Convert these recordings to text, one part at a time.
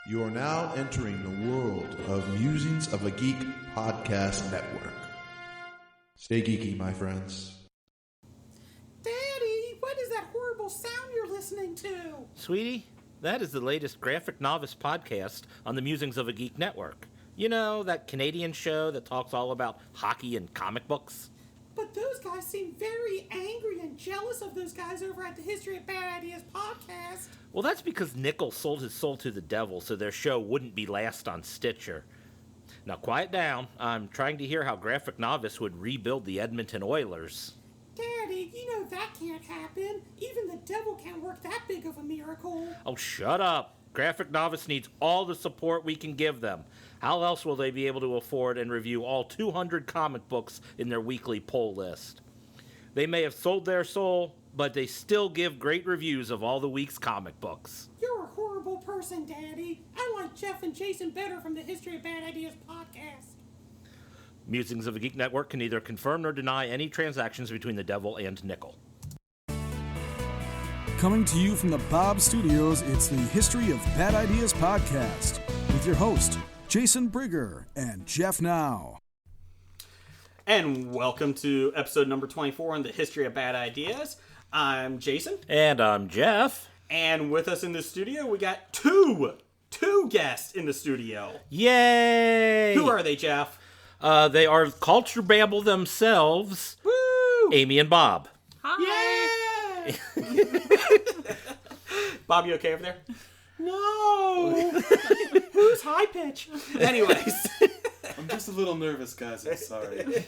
You are now entering the world of Musings of a Geek podcast network. Stay geeky, my friends. Daddy, what is that horrible sound you're listening to? Sweetie, that is the latest graphic novice podcast on the Musings of a Geek network. You know, that Canadian show that talks all about hockey and comic books? But those guys seem very angry and jealous of those guys over at the History of Bad Ideas podcast. Well, that's because Nickel sold his soul to the devil so their show wouldn't be last on Stitcher. Now, quiet down. I'm trying to hear how Graphic Novice would rebuild the Edmonton Oilers. Daddy, you know that can't happen. Even the devil can't work that big of a miracle. Oh, shut up. Graphic Novice needs all the support we can give them. How else will they be able to afford and review all 200 comic books in their weekly pull list? They may have sold their soul, but they still give great reviews of all the week's comic books. You're a horrible person, Daddy. I like Jeff and Jason better from the History of Bad Ideas podcast. Musings of a Geek Network can neither confirm nor deny any transactions between the devil and Nickel. Coming to you from the Bob Studios, it's the History of Bad Ideas podcast with your host, Jason Brigger and Jeff Now. And welcome to episode number 24 on the History of Bad Ideas. I'm Jason. And I'm Jeff. And with us in the studio, we got two guests in the studio. Yay! Who are they, Jeff? They are Culture Babble themselves. Woo! Amy and Bob. Hi! Yay! Bob, you okay over there? No! Who's high pitch? Anyways. I'm just a little nervous, guys. I'm sorry.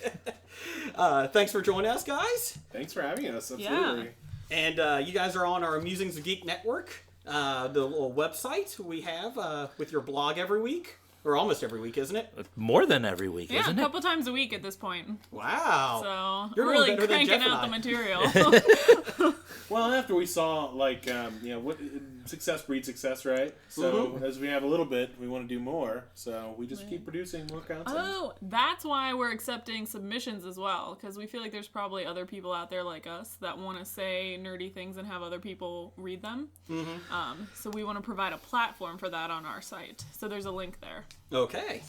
Thanks for joining us, guys. Thanks for having us. Absolutely. Yeah. And you guys are on our Musings of Geek Network, the little website we have with your blog every week. Or almost every week, isn't it? More than every week, isn't it? Yeah, a couple times a week at this point. Wow. So, You're we're really better than cranking Jeff and out I. the material. Well, after we saw, what success breeds success, right? So as we have a little bit, we want to do more. So we just keep producing more content. Oh, that's why we're accepting submissions as well, because we feel like there's probably other people out there like us that want to say nerdy things and have other people read them. Mm-hmm. So we want to provide a platform for that on our site. So there's a link there. Okay.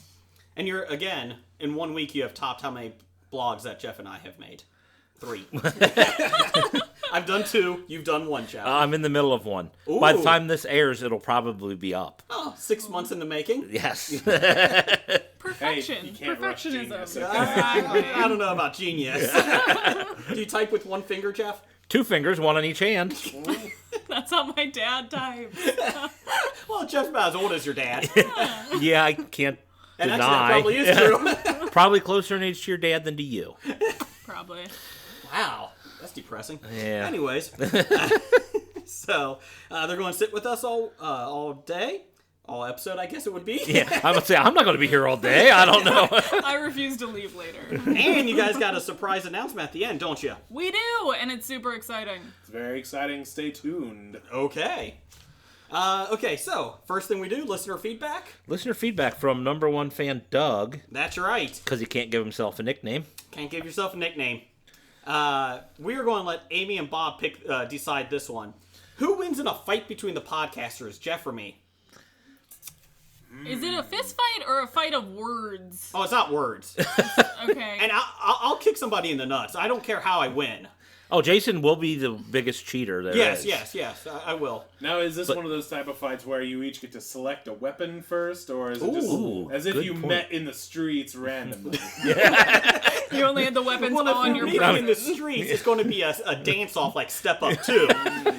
And you're, again, in 1 week you have topped how many blogs that Jeff and I have made. 3. I've done 2. You've done 1, Jeff. I'm in the middle of one. Ooh. By the time this airs, it'll probably be up. Oh, 6 months in the making? Yes. Perfection. Hey, you can't rush Perfectionism. genius, okay? I don't know about genius. Do you type with 1 finger, Jeff? 2 fingers, 1 on each hand. That's how my dad types. Well, Jeff's about as old as your dad. Yeah, I can't And actually, that deny. probably is true. Probably closer in age to your dad than to you. Probably. Wow. That's depressing. Yeah. Anyways. So, they're going to sit with us all day. All episode, I guess it would be. Yeah, I'm gonna say I'm not gonna be here all day. I don't know. I refuse to leave later. And you guys got a surprise announcement at the end, don't you? We do, and it's super exciting. It's very exciting. Stay tuned. Okay. Okay, so, first thing we do, listener feedback. Listener feedback from number 1 fan Doug, That's right. because he can't give himself a nickname. Can't give yourself a nickname. We are going to let Amy and Bob decide this one. Who wins in a fight between the podcasters, Jeff or me? Is it a fist fight or a fight of words? Oh, it's not words. Okay. And I'll kick somebody in the nuts. I don't care how I win. Oh, Jason will be the biggest cheater there Yes, is. yes, I will. Now, is this one of those type of fights where you each get to select a weapon first, or is it just Ooh, as if good you point. met in the streets randomly? You only had the weapons Well, on if your you're person. meeting in the streets, it's going to be a dance-off like Step Up 2.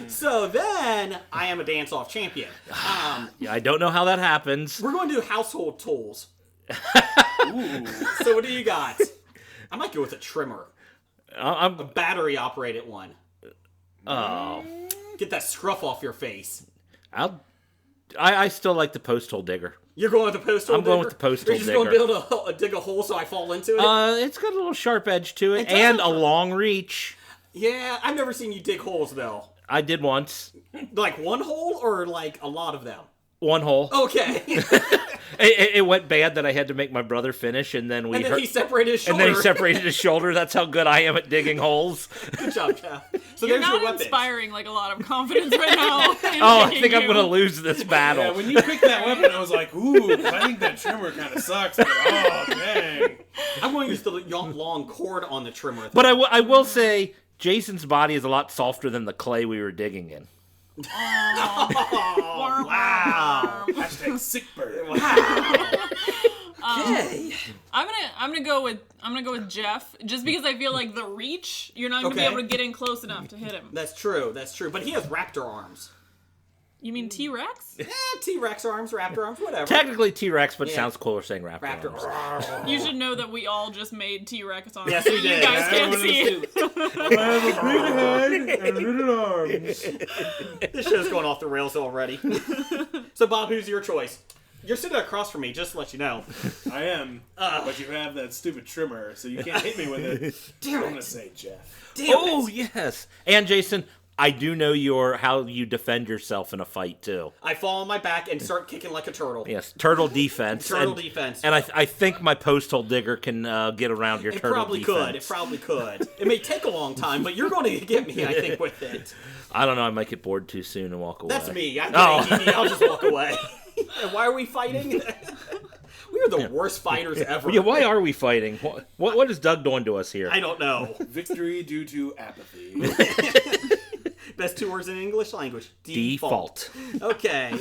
So then, I am a dance-off champion. Yeah, I don't know how that happens. We're going to do household tools. Ooh. So what do you got? I might go with a trimmer. I'm. Battery-operated one. Oh, Get that scruff off your face. I still like the post hole digger. You're going with the post hole I'm going digger? with the post You're hole just going to digger. build dig a hole so I fall into it? It's got a little sharp edge to it, It doesn't- and a long reach. Yeah, I've never seen you dig holes, though. I did once. Like one hole or like a lot of them? 1 hole. Okay. It went bad that I had to make my brother finish, and then he separated his shoulder. And then he separated his shoulder. That's how good I am at digging holes. Good job, Jeff. So You're there's your not weapons. inspiring like a lot of confidence right now. I think I'm going to lose this battle. Yeah, when you picked that weapon, I was like, ooh, I think that trimmer kind of sucks. But, oh, dang. I'm going to use the long cord on the trimmer. But I will say, Jason's body is a lot softer than the clay we were digging in. Oh, wow. Hashtag sick bird. Okay. I'm gonna go with Jeff, just because I feel like the reach, you're not gonna be able to get in close enough to hit him. That's true. But he has raptor arms. You mean T-Rex? Yeah, T-Rex arms, raptor arms, whatever. Technically T-Rex, but sounds cooler saying raptor arms. Raptor. You should know that we all just made T-Rex arms. Yes, we did. You guys can't see. I have a big head and little arms. This show's going off the rails already. So, Bob, who's your choice? You're sitting across from me, just to let you know. I am, but you have that stupid trimmer, so you can't hit me with it. Damn I'm it. going to say Jeff. Damn it. Yes. And Jason, I do know how you defend yourself in a fight, too. I fall on my back and start kicking like a turtle. Yes, turtle defense. Defense. And I think my post-hole digger can get around your turtle defense. It probably could. It may take a long time, but you're going to get me, I think, with it. I don't know. I might get bored too soon and walk away. That's me. I'll just walk away. And why are we fighting? We are the worst fighters ever. Yeah, why are we fighting? What is Doug doing to us here? I don't know. Victory due to apathy. Best 2 words in English language. Default. Okay.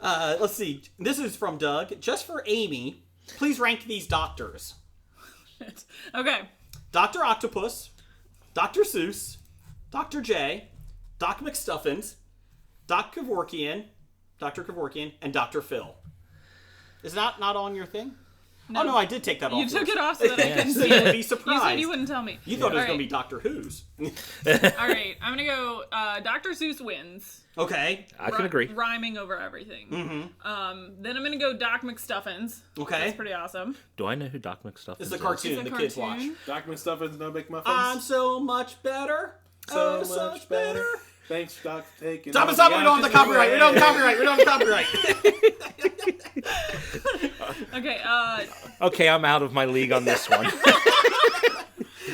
Let's see. This is from Doug. Just for Amy, please rank these doctors. Okay. Dr. Octopus, Dr. Seuss, Dr. J, Doc McStuffins, Dr. Kevorkian, and Dr. Phil. Is that not on your thing? No. Oh, no, I did take that off. You took first. it off so that I couldn't see You would it. be You surprised. said you wouldn't tell me. You thought it was All going to right. be Doctor Who's. All right, I'm gonna go. Dr. Seuss wins. Okay. I can agree. Rhyming over everything. Mm-hmm. Then I'm gonna go Doc McStuffins. Okay. That's pretty awesome. Do I know who Doc McStuffins is? It's a cartoon It's a the kids watch. cartoon. Doc McStuffins, no McMuffins. I'm so much better. so so much better. Thanks, Doc, for taking Stop! all We the don't have the copyright. We don't have the copyright. Okay. Okay, I'm out of my league on this one.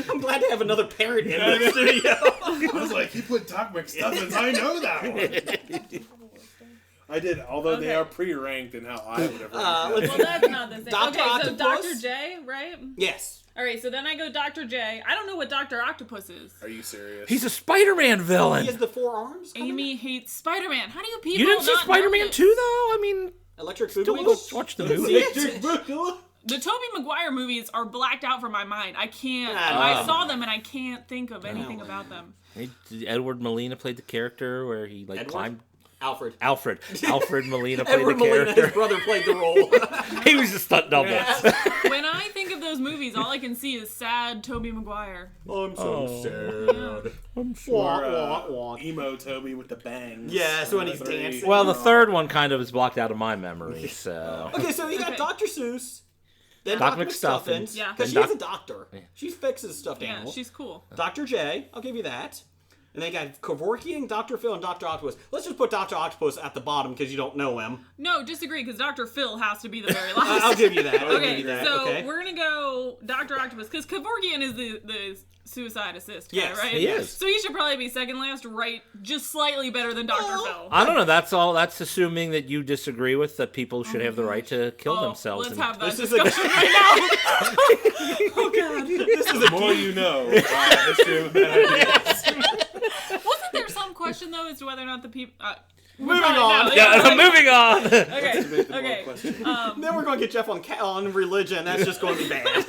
I'm glad to have another parent in the studio. I was like, he put Doc McStuffins. I know that one. I did, although they are pre-ranked in how I would have ranked Well, them. that's not the same. Dr. Okay, so Octopus? Dr. J, right? Yes. All right, so then I go Dr. J. I don't know what Dr. Octopus is. Are you serious? He's a Spider-Man villain. He has the 4 arms. Amy hates Spider-Man. How do you people You didn't see not know Spider-Man this? 2, though? I mean, Electric still Boogaloo. watch the movie. The Tobey Maguire movies are blacked out from my mind. I can't. Ah. I saw them and I can't think of anything about them. Edward Molina played the character where he climbed. Alfred. Alfred Molina played Edward the Molina, character. his brother, played the role. He was a stunt double. When I think of those movies, all I can see is sad Tobey Maguire. I'm so sad. I'm Wah, sure. wah, wah. Emo Toby with the bangs. Yeah, so when he's Three. dancing. Well, the third one kind of is blocked out of my memory, so. Okay, so you got Okay. Dr. Seuss, then Doc Doc McStuffins. McStuffins, Yeah. because Then she's a doctor. She fixes stuffed Yeah, animals. she's cool. Dr. J, I'll give you that. And they got Kevorkian, Dr. Phil, and Dr. Octopus. Let's just put Dr. Octopus at the bottom because you don't know him. No, disagree, because Dr. Phil has to be the very last. I'll give you that. I'll give Okay, you that. so Okay. we're gonna go Dr. Octopus, because Kevorkian is the suicide assist guy, Yes, right? he is. So he should probably be second last, right? Just slightly better than Dr. Phil. I don't know. That's all. That's assuming that you disagree with that people should have the right to kill Oh, themselves. let's and- have that This is a- discussion right now. Oh, God. This is The more you know. History of bad ideas. Wasn't there some question though as to whether or not the people? Moving on. Yeah, moving on. Okay. Okay. Then we're going to get Jeff on religion. That's just going to be bad.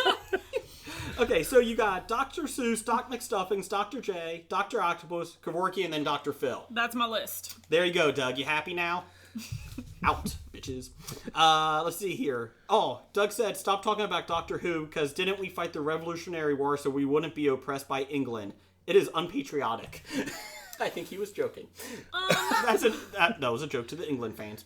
Okay, so you got Dr. Seuss, Doc McStuffins, Dr. J, Dr. Octopus, Kevorkian, and then Dr. Phil. That's my list. There you go, Doug. You happy now? Out, bitches. Let's see here. Oh, Doug said, stop talking about Doctor Who, because didn't we fight the Revolutionary War so we wouldn't be oppressed by England? It is unpatriotic. I think he was joking. That was a joke to the England fans.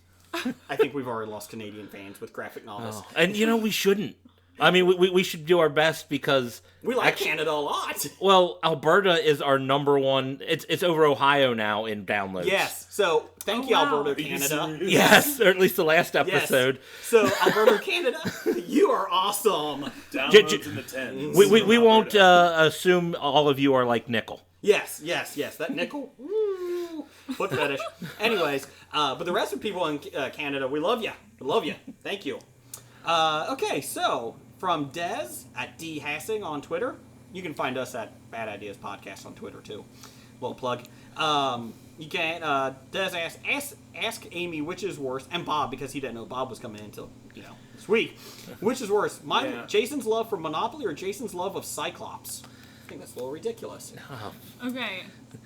I think we've already lost Canadian fans with graphic novels. And we shouldn't. I mean, we should do our best because We like Canada a lot. well, Alberta is our number one. It's over Ohio now in downloads. Yes. So thank you, wow. Alberta, Canada. Yes, or at least the last Yes. episode. So Alberta, Canada, you are awesome. Downloads in the tens. We won't assume all of you are like Nickel. Yes. That nickel. Woo. Foot fetish. Anyways, but the rest of people in Canada, we love you. We love you. Thank you. Okay, so from Dez at D Hassing on Twitter. You can find us at Bad Ideas Podcast on Twitter too. Little plug. You can Dez ask Amy which is worse, and Bob because he didn't know Bob was coming in until this week. Which is worse, Jason's love for Monopoly or Jason's love of Cyclops? I think that's a little ridiculous. Okay,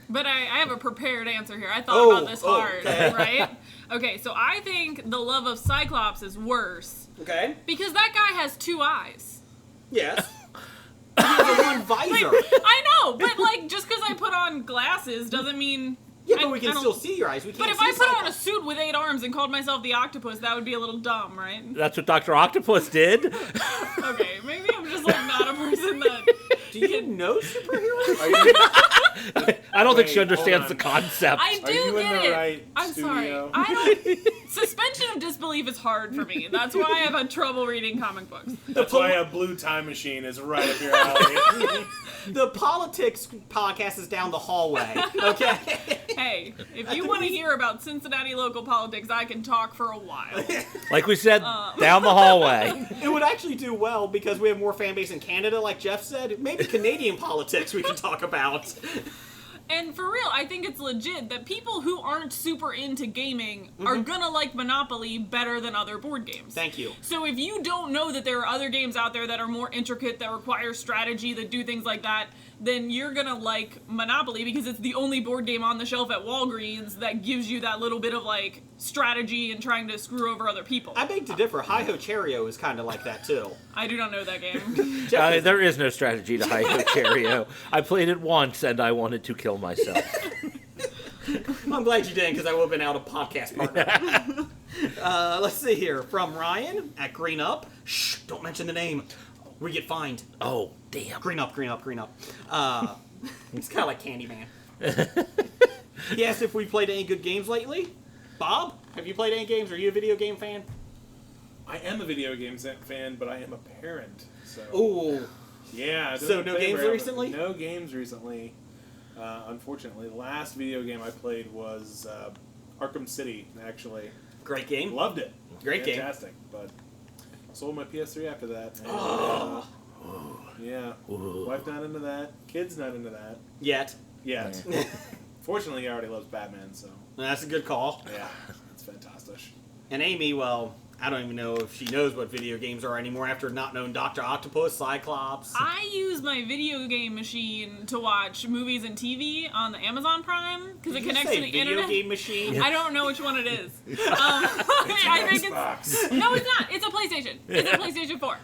but I have a prepared answer here. I thought about this hard, okay. right? Okay, so I think the love of Cyclops is worse Okay. because that guy has 2 eyes. Yes. He has a one visor. I know, but like just because I put on glasses doesn't mean. Yeah, but we I can don't- still see your eyes. We can't But if see I put on a Cyclops. suit with 8 arms and called myself the Octopus, that would be a little dumb, right? That's what Dr. Octopus did. Okay, maybe I'm just like not a person that. Do you know superheroes? Are you, I don't think she Wait, hold understands on. the concept. I do Are you in get the it. right I'm sorry. studio? I don't. Suspension of disbelief is hard for me. That's why I've had trouble reading comic books. That's why a blue time machine is right up your alley. The politics podcast is down the hallway. Okay. Hey, if you want to hear about Cincinnati local politics, I can talk for a while. Like we said, down the hallway. It would actually do well because we have more fan base in Canada, like Jeff said. Maybe Canadian politics we can talk about. And for real, I think it's legit that people who aren't super into gaming are gonna like Monopoly better than other board games. Thank you. So if you don't know that there are other games out there that are more intricate, that require strategy, that do things like that, then you're gonna like Monopoly because it's the only board game on the shelf at Walgreens that gives you that little bit of like strategy and trying to screw over other people. I beg to differ. Hi-Ho Cheerio is kind of like that, too. I do not know that game. There is no strategy to Hi-Ho Cheerio. I played it once and I wanted to kill myself. I'm glad you didn't because I would have been out of podcast partner. Let's see here. From Ryan at Green Up. Shh, don't mention the name. We get fined. Oh, damn. Green Up. It's kind of like Candyman. He asked if we played any good games lately. Bob, have you played any games? Are you a video game fan? I am a video games fan, but I am a parent. So Ooh. yeah. I So don't no play games very often. recently? No games recently. Unfortunately, the last video game I played was Arkham City. Actually, Great game. loved it. Great game. Fantastic. But sold my PS3 after that. And, yeah. Wife not into that. Kids not into that. Yet. Yet. Fortunately, he already loves Batman, so That's a good call. yeah, it's fantastic. And Amy, well, I don't even know if she knows what video games are anymore after not knowing Dr. Octopus, Cyclops. I use my video game machine to watch movies and TV on the Amazon Prime because it Did you connects say to the video internet. game machine? I don't know which one it is. I think Xbox. no, it's not. It's a PlayStation. It's a PlayStation 4.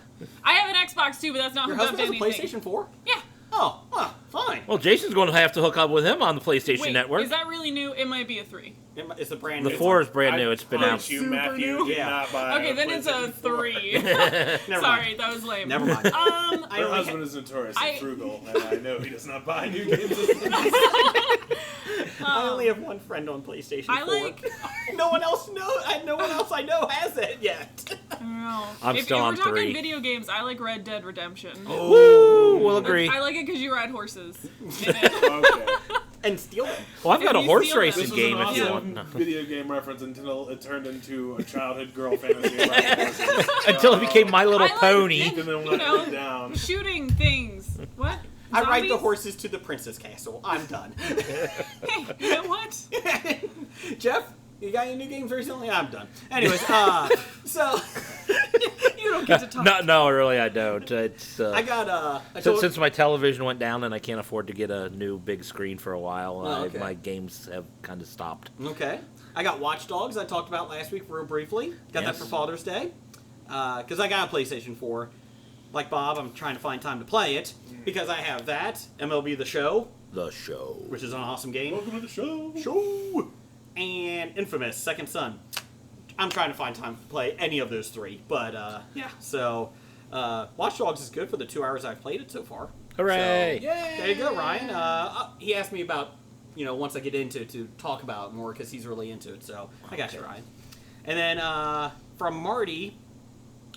I have an Xbox too, but that's not Your hooked up husband to has a anything. PlayStation 4? Yeah. Oh, fine. Well, Jason's going to have to hook up with him on the PlayStation Wait, Network. is that really new? It might be a 3. It's a brand The new 4 is brand new. I It's been promise out. You, Super Matthew, new? did Yeah. not buy Okay, then it's a PlayStation 4. 3. Never Sorry, mind. that was lame. Never mind. I Her only husband is notoriously I- frugal, and I know he does not buy new games. I only have one friend on PlayStation 4. I like. No one else I know has it yet. I don't know. I'm still on if we're talking 3. video games, I like Red Dead Redemption. Woo! We'll agree. I like it because you ride horses. in it. Okay. And steal them. Well, I've got a you horse steal racing This was game an if you awesome want. video game reference until it turned into a childhood girl fantasy. About horses. Until it became My Little I like Pony. it. And then You went know, down. shooting things. What? I ride the Zombies? horses to the princess castle. I'm done. Hey, you know what? Jeff, you got any new games recently? I'm done. Anyways, so You don't get to talk. No, really, I don't. It's I got since my television went down and I can't afford to get a new big screen for a while, okay. my games have kind of stopped. Okay. I got Watch Dogs I talked about last week real briefly. Got that Yes. for Father's Day. Because I got a PlayStation 4. Like Bob, I'm trying to find time to play it. Because I have that, MLB The Show, The show. which is an awesome game. Welcome to the show. Show! And Infamous, Second Son. I'm trying to find time to play any of those 3. But, Yeah. So, Watch Dogs is good for the 2 hours I've played it so far. Hooray! So, there you go, Ryan. He asked me about, once I get into it, to talk about it more because he's really into it. So I got you, Ryan. And then from Marty,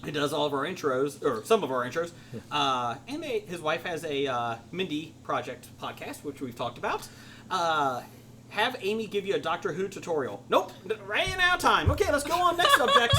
who does all of our intros, or some of our intros, and his wife has a Mindy Project podcast, which we've talked about. Have Amy give you a Doctor Who tutorial. Nope, ran out of time. Okay, let's go on next subject.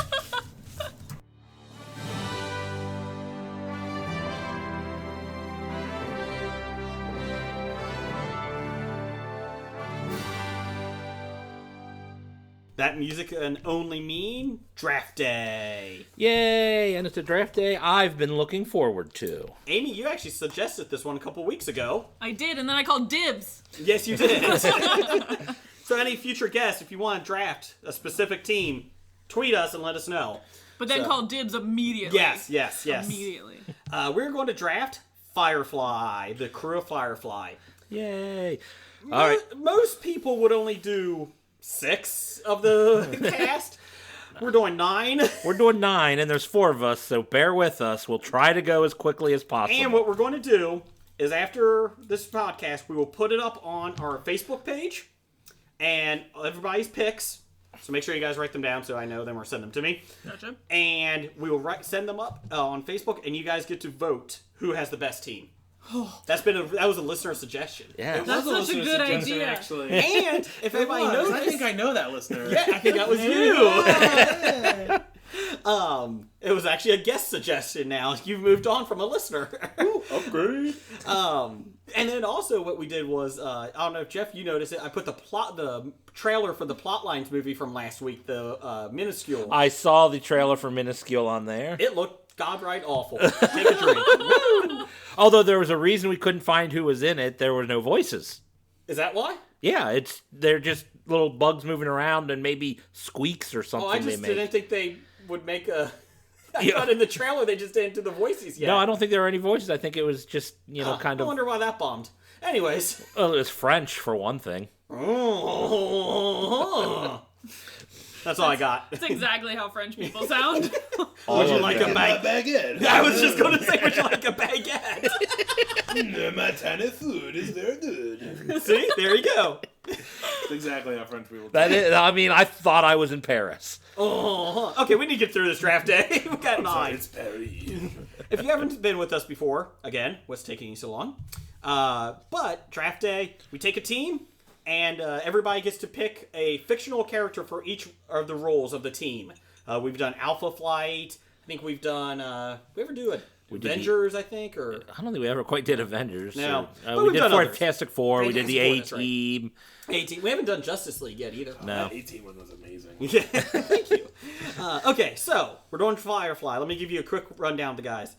That music can only mean draft day. Yay! And it's a draft day I've been looking forward to. Amy, you actually suggested this one a couple weeks ago. I did, and then I called dibs. Yes, you did. So any future guests, if you want to draft a specific team, tweet us and let us know. But then call dibs immediately. Yes. Immediately. We're going to draft Firefly, the crew of Firefly. Yay! All right. Most people would only do 6 of the cast. We're doing 9. We're doing 9, and there's 4 of us, so bear with us. We'll try to go as quickly as possible. And what we're going to do is after this podcast, we will put it up on our Facebook page and everybody's picks. So make sure you guys write them down so I know them or send them to me. Gotcha. And we will send them up on Facebook, and you guys get to vote who has the best team. That was a listener suggestion. Yeah. That's such a good idea. Actually. And if everybody knows, I think I know that listener. yeah, I think that was you. It was actually a guest suggestion. Now you've moved on from a listener. Ooh, upgrade. And then also what we did was I don't know if Jeff, you noticed it. I put the trailer for the Plotlines movie from last week, the Minuscule. I saw the trailer for Minuscule on there. It looked godright awful. Take a drink. Woo! Although there was a reason we couldn't find who was in it. There were no voices. Is that why? Yeah, they're just little bugs moving around and maybe squeaks or something. Oh, I just didn't think they would make a. I thought in the trailer they just didn't do the voices yet. No, I don't think there were any voices. I think it was just kind I of. wonder why that bombed. Anyways. Well, it was French for one thing. That's all I got. That's exactly how French people sound. Would you like a baguette? I was just going to say, would you like a baguette? My tiny food is very good. See? There you go. That's exactly how French people That is, I mean, I thought I was in Paris. Oh, okay, we need to get through this draft day. We got 9. It's Paris. If you haven't been with us before, again, what's taking you so long? But draft day, we take a team, and everybody gets to pick a fictional character for each of the roles of the team. We've done Alpha Flight. I think we've done. We ever do it? Avengers, I think, or I don't think we ever quite did Avengers. No, or, we did Fantastic Four. We did the Fantastic Four, A-Team. A-Team. We haven't done Justice League yet either. No. That 18 one was amazing. Yeah, thank you. Okay, so we're doing Firefly. Let me give you a quick rundown of the guys.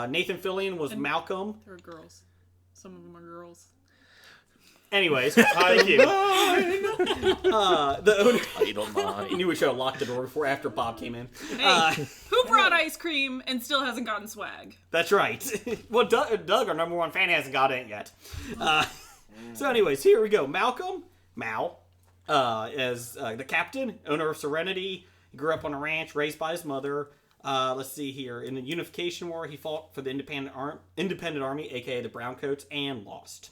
Nathan Fillion was Malcolm. They're girls. Some of them are girls. Anyways, thank you. The owner. I knew we should have locked the door after Bob came in. Hey, who brought ice cream and still hasn't gotten swag? That's right. Well, Doug, our number 1 fan, hasn't got it yet. So anyways, here we go. Malcolm, Mal, as the captain, owner of Serenity. He grew up on a ranch, raised by his mother. Let's see here. In the Unification War, he fought for the Independent Army, a.k.a. the Browncoats, and lost.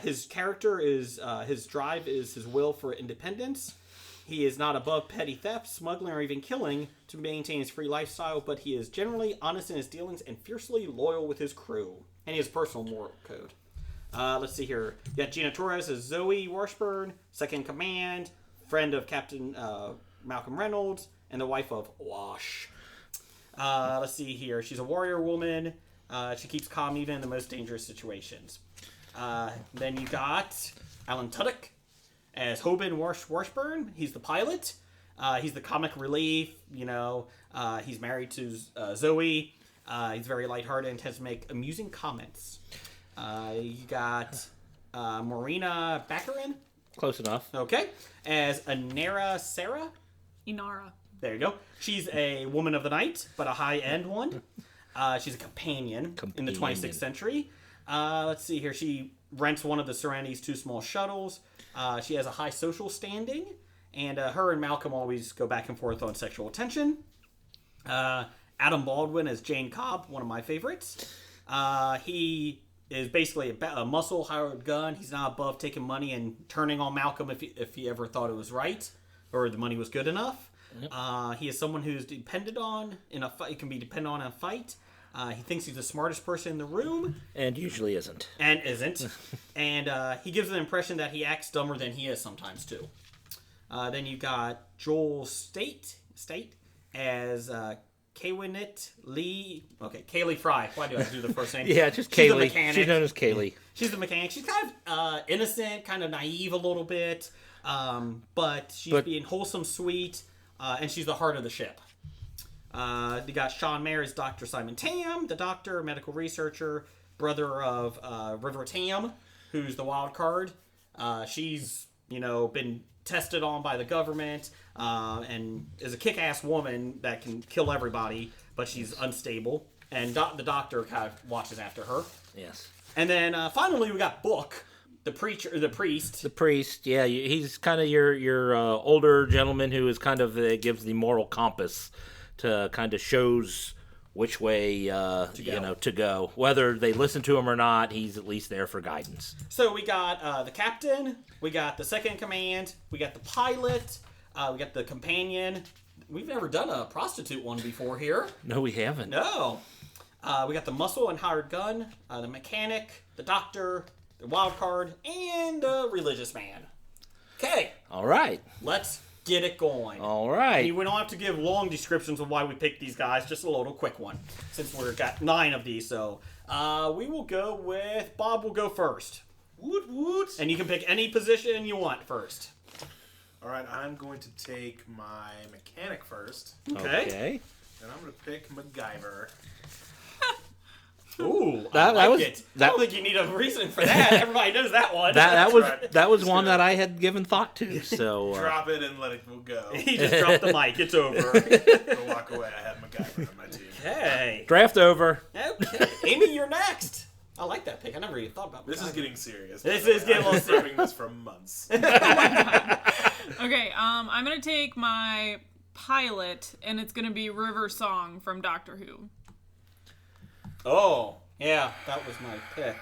His character is, his drive is his will for independence. He is not above petty theft, smuggling, or even killing to maintain his free lifestyle, but he is generally honest in his dealings and fiercely loyal with his crew. And he has a personal moral code. Let's see here. You got Gina Torres as Zoe Washburn, second in command, friend of Captain Malcolm Reynolds, and the wife of Wash. Let's see here. She's a warrior woman. She keeps calm even in the most dangerous situations. Then you got Alan Tudyk as Hoban Washburn. He's the pilot. He's the comic relief. He's married to Zoe. He's very lighthearted and tends to make amusing comments. You got Marina Baccarin. Close enough. Okay. As Inara Sarah. Inara. There you go. She's a woman of the night, but a high-end one. She's a companion in the 26th century. Let's see here. She rents one of the Serenity's 2 small shuttles. She has a high social standing, and her and Malcolm always go back and forth on sexual attention. Adam Baldwin as Jane Cobb, one of my favorites. He is basically a muscle hired gun. He's not above taking money and turning on Malcolm if he ever thought it was right or the money was good enough. Yep. He is someone who's depended on in a fight. He can be depended on in a fight. He thinks he's the smartest person in the room. And usually isn't. And he gives the impression that he acts dumber than he is sometimes, too. Then you got Joel State as Kaywinit Lee. Okay, Kaylee Fry. Why do I have to do the first name? Yeah, just She's Kaylee. the mechanic. She's known as Kaylee. She's the mechanic. She's kind of innocent, kind of naive a little bit. But she's being wholesome, sweet, and she's the heart of the ship. You got Sean Mayer as Dr. Simon Tam, the doctor, medical researcher, brother of River Tam, who's the wild card. She's, been tested on by the government and is a kick-ass woman that can kill everybody, but she's unstable. And the doctor kind of watches after her. Yes. And then finally we got Book. The priest. The priest, yeah. He's kind of your older gentleman who is kind of gives the moral compass to kind of shows which way to go. Whether they listen to him or not, he's at least there for guidance. So we got the captain, we got the second in command, we got the pilot, we got the companion. We've never done a prostitute one before here. No, we haven't. No. We got the muscle and hired gun, the mechanic, the doctor, the wild card, and the religious man. Okay. All right. Let's get it going. All right. We don't have to give long descriptions of why we picked these guys, just a little quick one, since we've got 9 of these. So we will go with Bob. Will go first. Woot woot. And you can pick any position you want first. All right, I'm going to take my mechanic first. Okay. And I'm going to pick MacGyver. Ooh, I don't think you need a reason for that. Everybody knows that one. That was one that I had given thought to. So drop it and let it go. He just dropped the mic. It's over. Go walk away. I have MacGyver on my team. Okay. Draft over. Okay. Amy, you're next. I like that pick. I never even thought about this. Is getting serious. This is getting a little serious. I've been this for months. Okay, I'm going to take my pilot, and it's going to be River Song from Doctor Who. Oh, yeah, that was my pick.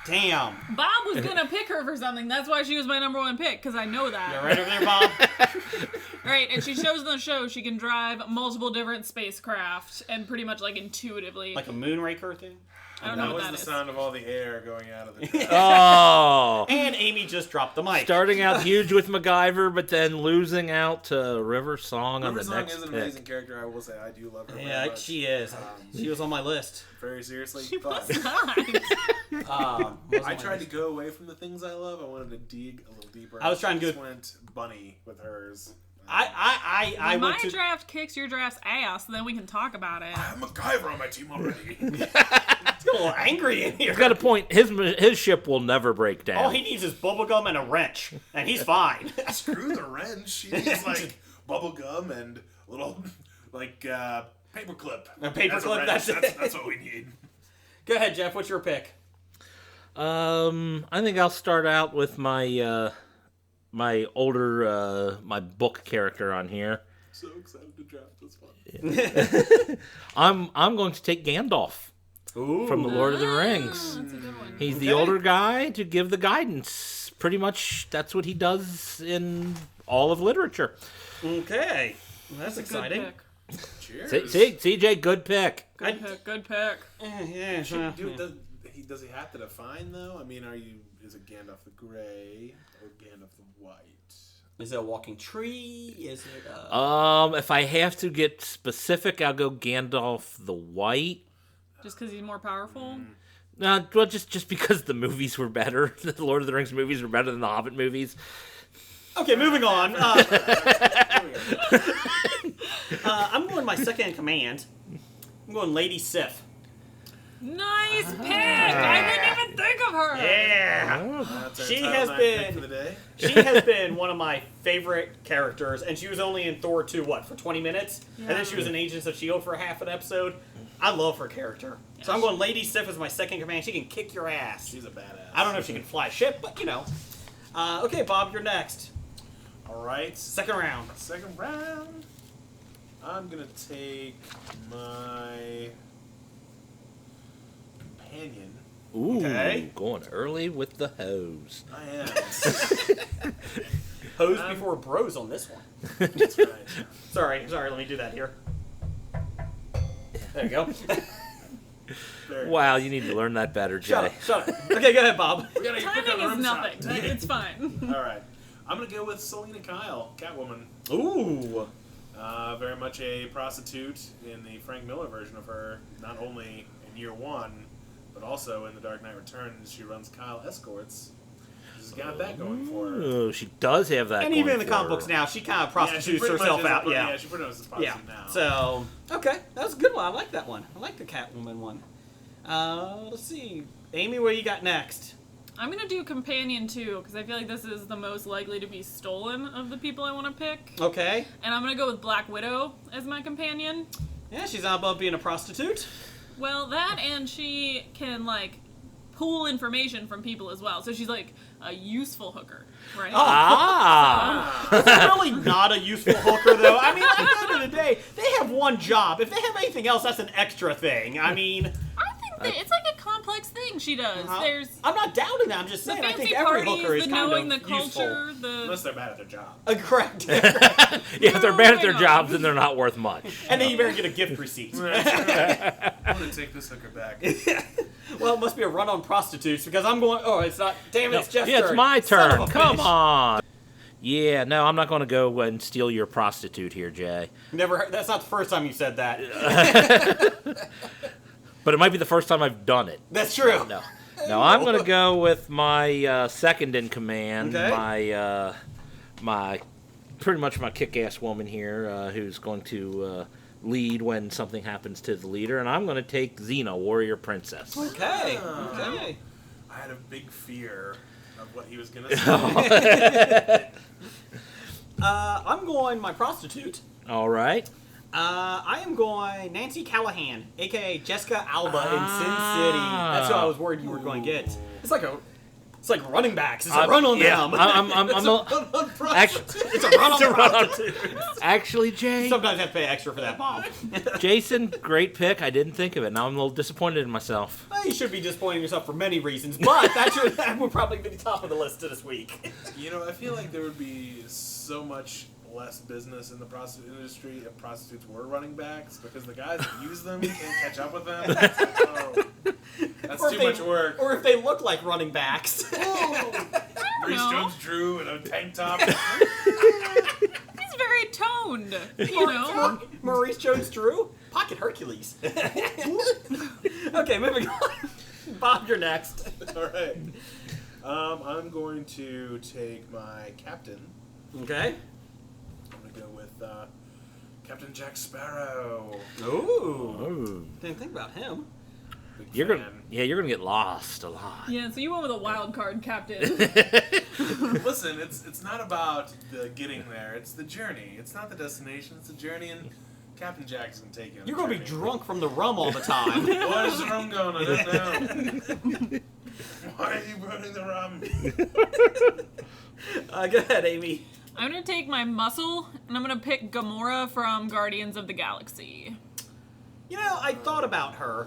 Damn. Bob was going to pick her for something. That's why she was my number 1 pick, because I know that. You're right over there, Bob. Right, and she shows in the show she can drive multiple different spacecraft and pretty much intuitively. Like a Moonraker thing? I don't know what that was is. the sound of all the air going out of the Oh. And Amy just dropped the mic. Starting out huge with MacGyver, but then losing out to River Song on the next pick. River Song is an amazing character. I will say I do love her. Yeah, very much. she is. She was on my list. Very seriously. She but was not. I tried to go away from the things I love. I wanted to dig a little deeper. I was trying to just went bunny with hers. I my draft kicks your draft's ass, then we can talk about it. I have MacGyver on my team already. It's a little angry in here. He's got a point. His ship will never break down. All he needs is bubblegum and a wrench, and he's fine. Screw the wrench. He needs bubblegum and a little paperclip. A paperclip. That's what we need. Go ahead, Jeff. What's your pick? I think I'll start out with my my older my book character on here. So excited to draft this one. I'm going to take Gandalf. Ooh. From the Lord of the Rings. That's a good one. He's the older guy to give the guidance. Pretty much that's what he does in all of literature. Okay. Well, that's exciting. Good pick. Cheers. CJ, good pick. Good pick. Yeah. Does he have to define, though? I mean, is it Gandalf the Grey or Gandalf the White? Is it a walking tree? Is it if I have to get specific, I'll go Gandalf the White. Just because he's more powerful? Well, just because the movies were better. The Lord of the Rings movies were better than the Hobbit movies. Okay, moving on. I'm going my second in command. I'm going Lady Sif. Nice pick! I didn't even think of her! Yeah! She has been one of my favorite characters, and she was only in Thor 2, for 20 minutes? Yeah. And then she was in Agents of S.H.I.E.L.D. for half an episode. I love her character. Yeah, so I'm going Lady Sif as my second command. She can kick your ass. She's a badass. I don't know if she can fly a ship, but Okay, Bob, you're next. All right. Second round. Second round. I'm going to take my companion. Ooh, Okay. going early with the hose. I am. Hose before bros on this one. That's right. Sorry, let me do that here. There you go. Very Wow, you need to learn that better, Jay. Shut up. Okay, go ahead, Bob. We gotta get quick on the Timing is room nothing. shot. Dang. It's fine. All right. I'm going to go with Selena Kyle, Catwoman. Ooh. Very much a prostitute in the Frank Miller version of her, not only in Year One, but also in The Dark Knight Returns. She runs Kyle Escorts. She's got that going for her. Oh, she does have that. And going even in the for comic her. books now, she kind of Yeah, she prostitutes pretty much herself is a out. pro- Yeah. she pretty much is a Yeah. prostitute now. So, okay, that's a good one. I like that one. I like the Catwoman one. Let's see. Amy, what you got next? I'm gonna do companion too, because I feel like this is the most likely to be stolen of the people I want to pick. Okay. And I'm gonna go with Black Widow as my companion. Yeah, she's not above being a prostitute. Well, that and she can like pull information from people as well. So she's like a useful hooker, right? Ah! It's really not a useful hooker, though. I mean, at the end of the day, they have one job. If they have anything else, that's an extra thing. I mean, I think that it's like a complex thing she does. There's I'm not doubting that. I'm just the saying, I fancy think every parties, hooker is the kind knowing of the culture, Unless they're bad at their job. Correct. Yeah, if they're bad at their hang on. jobs, then they're not worth much. And then you better get a gift receipt. I'm going to take this hooker back. Well, it must be a run on prostitutes because I'm going. Oh, it's not. Damn it, it's Jeff's Yeah, turn. it's my Son turn. of a Come bitch. on. Yeah, no, I'm not going to go and steal your prostitute here, Jay. Never. That's not the first time you said that. But it might be the first time I've done it. That's true. No, I'm going to go with my second in command, Okay. my pretty much my kick-ass woman here, who's going to lead when something happens to the leader, and I'm going to take Xena, Warrior Princess. Okay. I had a big fear of what he was going to say. I'm going my prostitute. All right. I am going Nancy Callahan, aka Jessica Alba in Sin City. That's who I was worried you were going to get. It's like running backs. It's a run on them. It's a run on prostitutes. Actually, Jay, Sometimes I have to pay extra for that, Bob. Jason, great pick. I didn't think of it. Now I'm a little disappointed in myself. Well, you should be disappointing yourself for many reasons, but that would probably be the top of the list this week. You know, I feel like there would be so much less business in the prostitute industry if prostitutes were running backs, because the guys that use them can't catch up with them. That's Or too if they- much work. Or if they look like running backs. Maurice No. Jones-Drew in a tank top. he's very toned, you know. Maurice Jones-Drew, Pocket Hercules. Okay, moving on. Bob, you're next. All right. I'm going to take my captain. Okay. I'm going to go with Captain Jack Sparrow. Ooh. Didn't think about him. Big You're fan. gonna get lost a lot. Yeah, so you went with a wild card captain. Listen, it's not about the getting there. It's the journey. It's not the destination. It's the journey, and Captain Jack's going to take you on You're the going to be journey. drunk from the rum all the time. Where's the rum going? I don't know. Why are you burning the rum? Go ahead, Amy. I'm gonna take my muscle and I'm gonna pick Gamora from Guardians of the Galaxy. You know, I thought about her,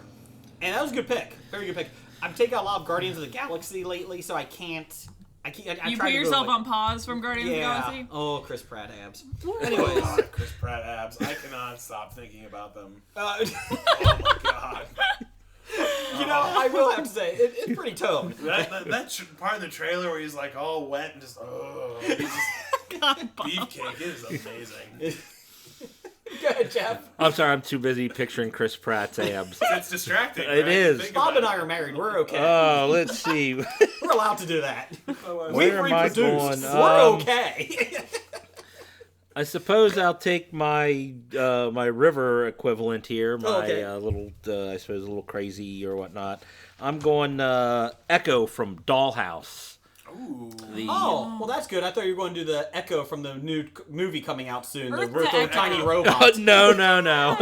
and that was a good pick. Very good pick. I've taken a lot of Guardians of the Galaxy lately, so I can't. I You tried put to go, yourself like, on pause from Guardians of the Yeah. Galaxy? Oh, Chris Pratt abs. Oh, Anyways, God, Chris Pratt abs. I cannot stop thinking about them. uh, Oh my God. you know, I will have to say it's pretty toned. That part in the trailer where he's like all wet and just he's just beefcake. It is amazing. Go ahead, Jeff. I'm sorry, I'm too busy picturing Chris Pratt's abs. It's distracting. It right? is. Think Bob about and I are married. We're okay. Oh, let's see. We're allowed to do that. it. We've Where am I reproduced. going? We're okay. I suppose I'll take my my river equivalent here, my Okay. little, I suppose, a little crazy or whatnot. I'm going Echo from Dollhouse. Ooh. Oh, well, that's good. I thought you were going to do the Echo from the new movie coming out soon. The Earth to little Echo. tiny robot. No.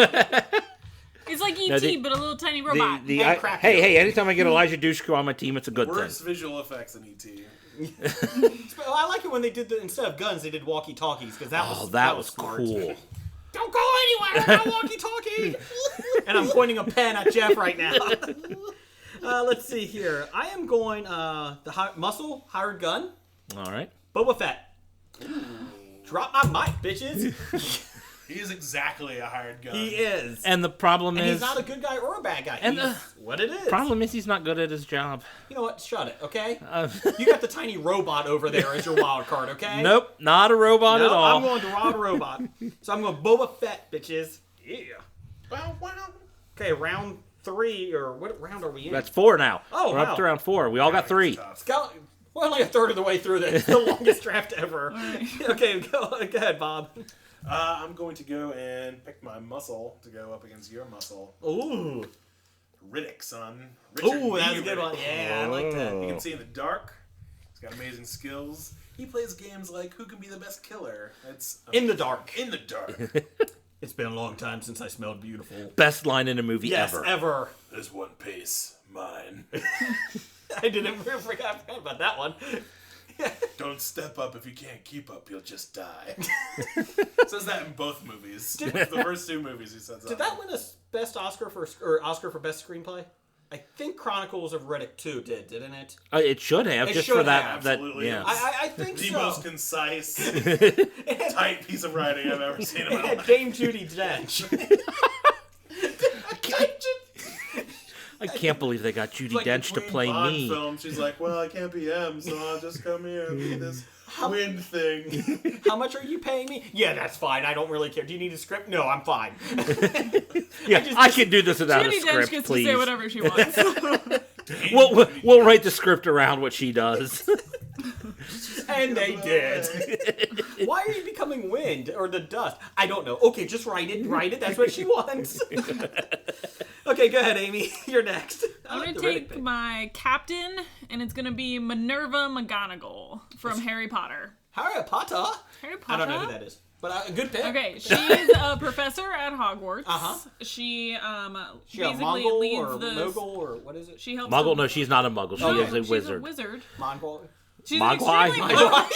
It's like E.T., No, the- but a little tiny robot. And crap hey, anytime I get Elijah Dushku on my team, it's a good Worse thing. visual effects in E.T. Well, I like it when they did instead of guns, they did walkie-talkies because that was Oh, that was smart. cool. Don't go anywhere. I'm not walkie-talkie. And I'm pointing a pen at Jeff right now. Let's see here. I am going muscle, hired gun. All right. Boba Fett. Drop my mic, bitches. He is exactly a hired gun. He is. And the problem And is... he's not a good guy or a bad guy. And He's what it is. problem is he's not good at his job. You know what? Shut it, okay? You got the tiny robot over there as your wild card, okay? Nope, not a robot at all. I'm going to Rob Robot. So I'm going Boba Fett, bitches. Yeah. Wow, wow. Okay, round 3, or what round are we in? That's 4 now. Oh, We're wow. up to round 4. We all got 3. Scout, we're only a third of the way through this. It's the longest draft ever. Okay, go ahead, Bob. I'm going to go and pick my muscle to go up against your muscle. Ooh. Riddick, son. Richard Ooh, that's B. a good Riddick. one. Yeah, I like that. You can see in the dark. He's got amazing skills. He plays games like Who Can Be the Best Killer. It's In the dark. In the dark. It's been a long time since I smelled beautiful. Best line in a movie Yes, ever. ever. There's one piece, mine. I didn't forgot about that one. Don't step up if you can't keep up, you'll just die. Says that in both movies. The first 2 movies he says that. Did that win a best Oscar for best screenplay? I think Chronicles of Riddick 2 didn't it? It should have, It just should for that. have, that absolutely. yeah. I think the so. most concise, tight piece of writing I've ever seen in my It had life. Dame Judi Dench. I can't believe they got Judi Like Dench to between play Bond me. Films, she's like, well, I can't be M, so I'll just come here and be this wind thing. How much are you paying me? Yeah, that's fine. I don't really care. Do you need a script? No, I'm fine. Yeah, I can do this without a Judy Dench script, gets please. to say whatever she wants. We'll write the script around what she does. And they did. Why are you becoming wind or the dust? I don't know. Okay, just write it. Write it. That's what she wants. Okay, go ahead, Amy. You're next. I'm going to take my captain, and it's going to be Minerva McGonagall from Harry Potter. Harry Potter? Harry Potter? I don't know who that is. But a good pick. Okay, she's a professor at Hogwarts. She She a basically Mongol leads or the... Mogul or what is it? She helps Muggle? the- No, she's not a Muggle. She Oh, is a she's wizard. a wizard. Mongol. She's Mogwai? extremely... Don't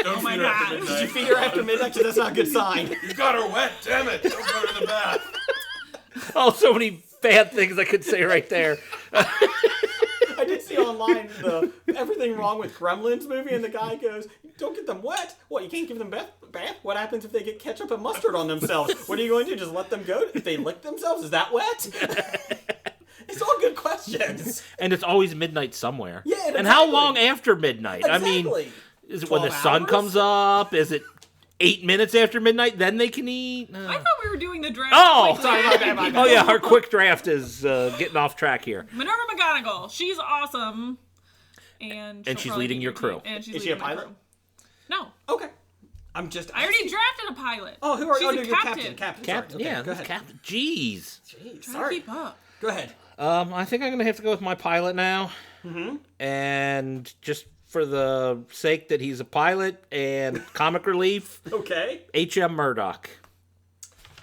Oh my feed her after God. Did you midnight. feed her after midnight? 'Cause that's not a good sign. You got her wet, damn it. Don't put her in the bath. Oh, so many bad things I could say right there. I did see online the Everything Wrong with Gremlins movie, and the guy goes, "Don't get them wet. What? You can't give them bath? What happens if they get ketchup and mustard on themselves? What are you going to do? Just let them go? If they lick themselves, is that wet?" It's all good questions. And it's always midnight somewhere. Yeah, and how exactly. long after midnight? I mean, Exactly. is it when the 12 sun hours? comes up? Is it 8 minutes after midnight? Then they can eat? I thought we were doing the draft. Oh, quickly. Sorry, my bad. Oh, yeah, our quick draft is getting off track here. Minerva McGonagall. She's awesome. And she'll she's probably leading be your good crew. too. And she's Is she a leading my pilot? crew. No. Okay. I'm just. I already drafted a pilot. Oh, who are you? She's Oh, a you're captain. Captain. Captain, Sorry. Okay, yeah, go this ahead. captain. Jeez. Jeez, Trying to sorry. keep up. Go ahead. I think I'm going to have to go with my pilot now. Mm-hmm. And just for the sake that he's a pilot and comic relief, Okay. H.M. Murdoch.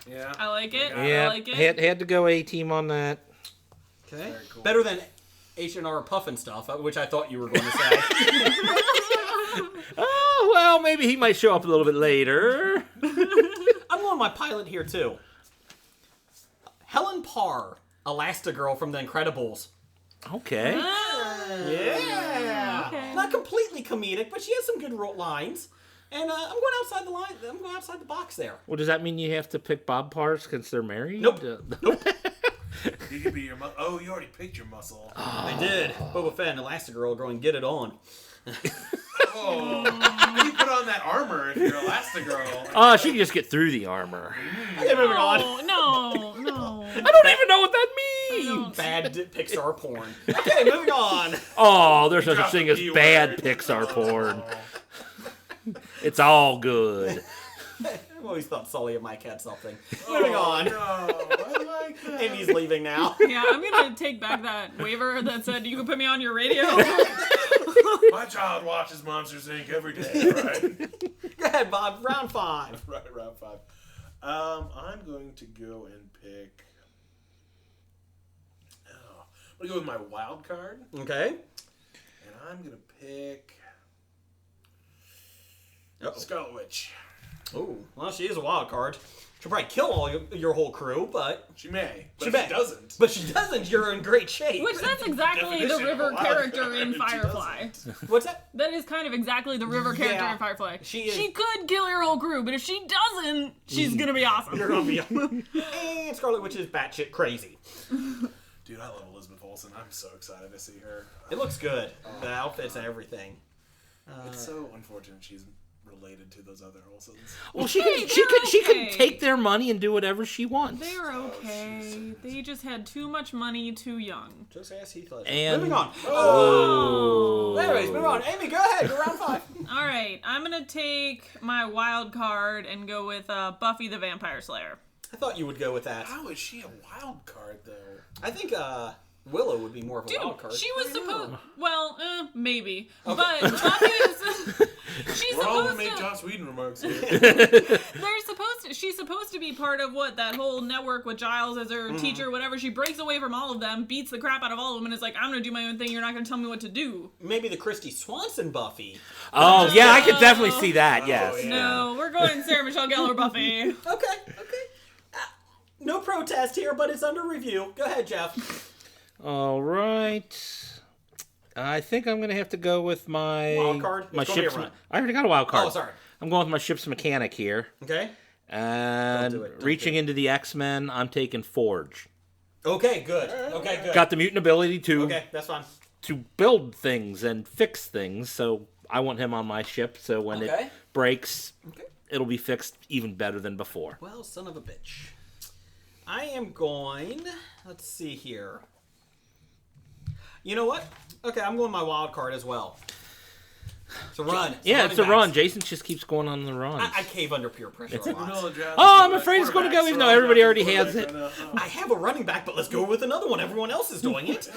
Yeah. I like it. Yeah, I like it. had to go A-team on that. Okay. cool. Better than H&R Puffin stuff, which I thought you were going to say. Oh, well, maybe he might show up a little bit later. I'm going my pilot here, too. Helen Parr, Elastigirl from The Incredibles. Okay. Yeah. Okay. Not completely comedic, but she has some good lines. And I'm going outside the line. I'm going outside the box there. Well, does that mean you have to pick Bob Parrs because they're married? Nope. You could be your muscle. Oh, you already picked your muscle. I did. Boba Fett and Elastigirl going, get it on. Oh. How do you put on that armor if you're Elastigirl? She can just get through the armor. Okay, moving on. No. I don't even know what that means. Bad Pixar porn. Okay, moving on. Oh, there's no such dropped thing the as B bad word. Pixar porn. It's all good. I've always thought Sully and Mike had something. Moving on. No, I like that. Amy's leaving now. Yeah, I'm gonna take back that waiver that said you can put me on your radio. My child watches Monsters Inc. every day, right? Go ahead, Bob. Round 5. Right, round 5. I'm going to go and pick. Oh, I'm going to go with my wild card, Okay. and I'm going to pick Uh-oh. Scarlet Witch. Oh, well, she is a wild card. She'll probably kill all your whole crew, but... She may. But She if may. she doesn't. But she doesn't, you're in great shape. Which that's exactly the Definition of a River wild character card, in she Firefly. doesn't. What's that? That is kind of exactly the River character Yeah. in Firefly. She is- She could kill your whole crew, but if she doesn't, she's gonna be awesome. You're gonna be... And Scarlet Witch is batshit crazy. Dude, I love Elizabeth Olsen. I'm so excited to see her. It looks good. The outfits and everything. It's so unfortunate she's related to those other Olsens. Well, she Hey, can okay. take their money and do whatever she wants. They're okay. They just had too much money too young. Just ask Heath Ledger. And- Moving on. Oh. Anyways, move on. Amy, go ahead. Go round 5. All right, I'm gonna take my wild card and go with Buffy the Vampire Slayer. I thought you would go with that. How is she a wild card, though? I think Willow would be more of a Dude, wild card. she was supposed. Well, maybe, but Buffy is. She's We're all supposed gonna make to. Joss Whedon remarks here. They're supposed to. She's supposed to be part of that whole network with Giles as her teacher, whatever. She breaks away from all of them, beats the crap out of all of them, and is like, "I'm gonna do my own thing. You're not gonna tell me what to do." Maybe the Christy Swanson Buffy. Oh, yeah, I could definitely see that, yes. yeah. No, we're going Sarah Michelle Gellar Buffy. Okay. No protest here, but it's under review. Go ahead, Jeff. All right. I think I'm going to have to go with my... Wild card? My It's gonna be a ship's... run. I already got a wild card. Oh, sorry. I'm going with my ship's mechanic here. Okay. And Don't do it. Don't reaching do it. into the X-Men, I'm taking Forge. Okay, good. Okay, good. Got the mutant ability to Okay, that's fine. build things and fix things, so I want him on my ship, so when Okay. it breaks, Okay. it'll be fixed even better than before. Well, son of a bitch. I am going... Let's see here. You know what? Okay, I'm going my wild card as well. It's a run. Yeah, it's a running run. backs. Jason just keeps going on the run. I cave under peer pressure a lot. Oh, I'm afraid it's going to go, even though everybody already has it. I have a running back, but let's go with another one. Everyone else is doing it.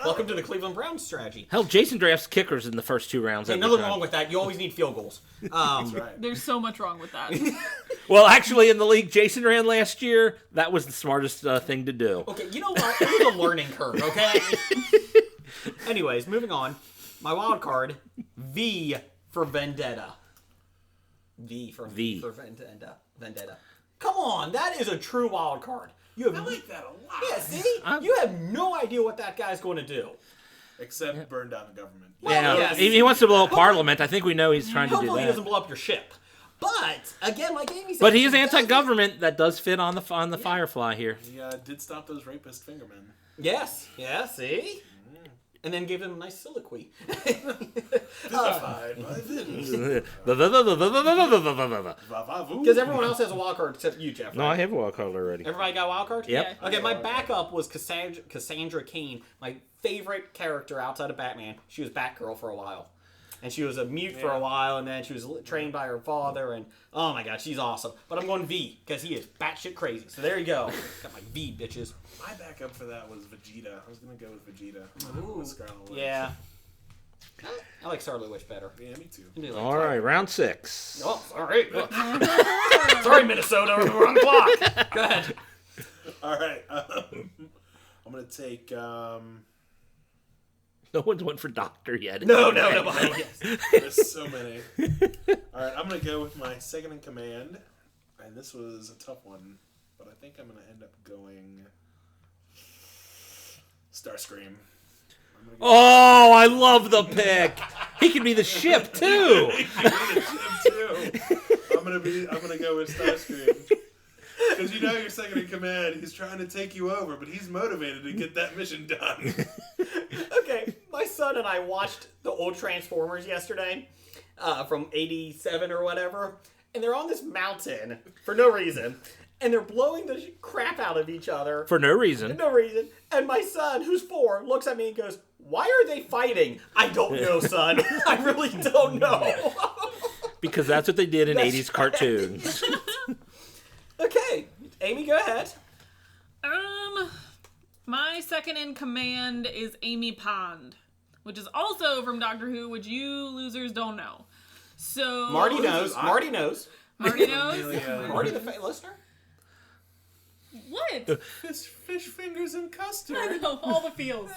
Welcome to the Cleveland Browns strategy. Hell, Jason drafts kickers in the first 2 rounds. Hey, every nothing time. wrong with that. You always need field goals. Right. There's so much wrong with that. Well, actually, in the league Jason ran last year, that was the smartest thing to do. Okay, you know what? It was a learning curve, okay? Anyways, moving on. My wild card, V for Vendetta. V for Vendetta. Vendetta. Come on, that is a true wild card. You have I like that a lot. Yeah, see? You have no idea what that guy's going to do. Except burn down the government. Yeah, yes. he wants to blow up Parliament. I think we know he's trying to do Hopefully he that. doesn't blow up your ship. But, again, like Amy said... But he is doesn't- anti-government. That does fit on the Firefly here. He did stop those rapist fingermen. Yes. Yeah, see? And then gave him a nice soliloquy. Vilified by Vince. Because everyone else has a wild card except you, Jeff. No, I Right? have a wild card already. Everybody got a wild card? Yep. Yeah. Okay, my backup was Cassandra Cain, my favorite character outside of Batman. She was Batgirl for a while. And she was a mute for a while, and then she was trained by her father, and oh my god, she's awesome. But I'm going V, because he is batshit crazy. So there you go. Got my V, bitches. My backup for that was Vegeta. I was going to go with Vegeta. With Scarlet Witch. Yeah. I like Scarlet Witch better. Yeah, me too. I do like All right, round 6. Oh, sorry. Sorry, Minnesota. We're on the clock. Go ahead. All right. I'm going to take... No one's went for Doctor yet. No. There's so many. All right, I'm going to go with my second in command. And this was a tough one. But I think I'm going to end up going... Starscream. Oh, I love the pick. He could be the ship too. I'm gonna go with Starscream. Because you know you're second in command, he's trying to take you over, but he's motivated to get that mission done. Okay, my son and I watched the old Transformers yesterday, from 87 or whatever, and they're on this mountain for no reason, and they're blowing the crap out of each other. For no reason. No reason. And my son, who's 4, looks at me and goes, "Why are they fighting?" I don't know, son. I really don't know. Because that's what they did in That's 80s cartoons. Okay, Amy, go ahead. My second in command is Amy Pond, which is also from Doctor Who, which you losers don't know. So Marty knows. Marty knows. Marty knows. Yeah. Marty, the listener. What? Fish fingers and custard. I know, all the feels.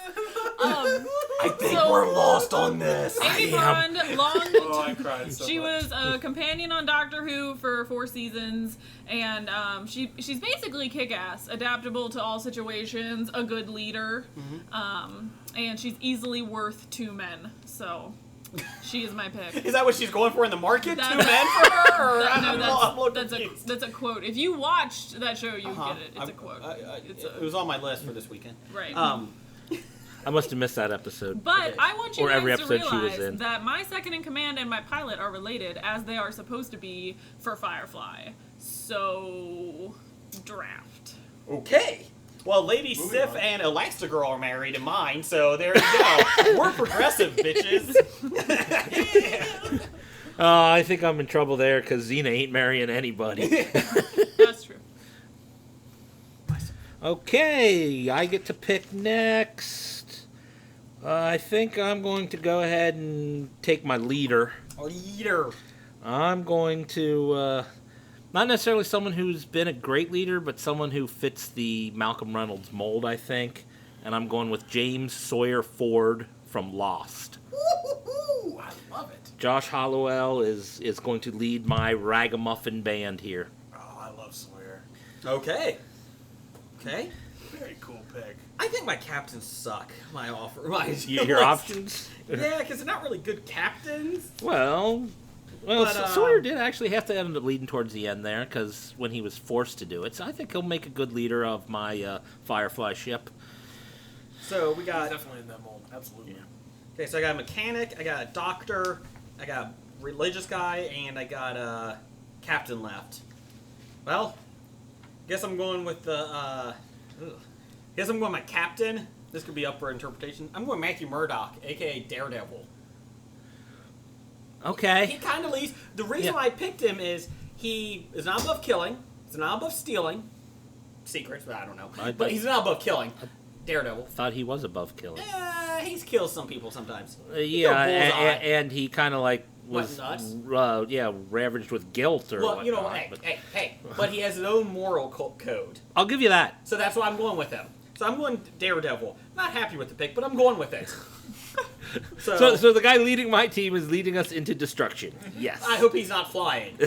I think we're lost on this. Amy Pond, Oh, I cried so she much. was a companion on Doctor Who for 4 seasons, and she's basically kick-ass, adaptable to all situations, a good leader, and she's easily worth 2 men, so she is my pick. Is that what she's going for in the market? That's- 2 men for her? Or I'm a little that's confused. a quote. If you watched that show, you get it. It's I'm- a quote. It was on my list for this weekend. Right. I must have missed that episode. But I want you Or guys every to episode she was realize in. that my second in command and my pilot are related, as they are supposed to be for Firefly. So, draft. Okay. Well, Lady Sif on. and Elastigirl are married in mine, so there you go. We're progressive, bitches. I think I'm in trouble there because Xena ain't marrying anybody. That's true. Okay, I get to pick next. I think I'm going to go ahead and take my leader. Leader. I'm going to, not necessarily someone who's been a great leader, but someone who fits the Malcolm Reynolds mold, I think. And I'm going with James Sawyer Ford from Lost. Ooh, I love it. Josh Hollowell is going to lead my ragamuffin band here. Oh, I love Sawyer. Okay. Okay. Very cool pick. I think my captains suck. My Your options? Yeah, because they're not really good captains. Well, But, Sawyer did actually have to end up leading towards the end there, because when he was forced to do it. So I think he'll make a good leader of my Firefly ship. So we got. Definitely in that mold. Absolutely. Okay, so I got a mechanic, I got a doctor, I got a religious guy, and I got a captain left. Well, guess I'm going with the. Guess I'm going my captain. This could be up for interpretation. I'm going Matthew Murdock, aka Daredevil. He Okay. kind of leads. The reason Yeah. why I picked him is he is not above killing. He's not above stealing. Secrets, but I don't know. But he's not above killing. Daredevil. Thought he was above killing. He's kills some people sometimes. Yeah, bullseye. and he kind of like Went was nuts? ravaged with guilt or Well, you know, whatnot, hey, but hey. But he has his own moral code. I'll give you that. So that's why I'm going with him. So I'm going Daredevil. Not happy with the pick, but I'm going with it. So the guy leading my team is leading us into destruction. Yes. I hope he's not flying. Oh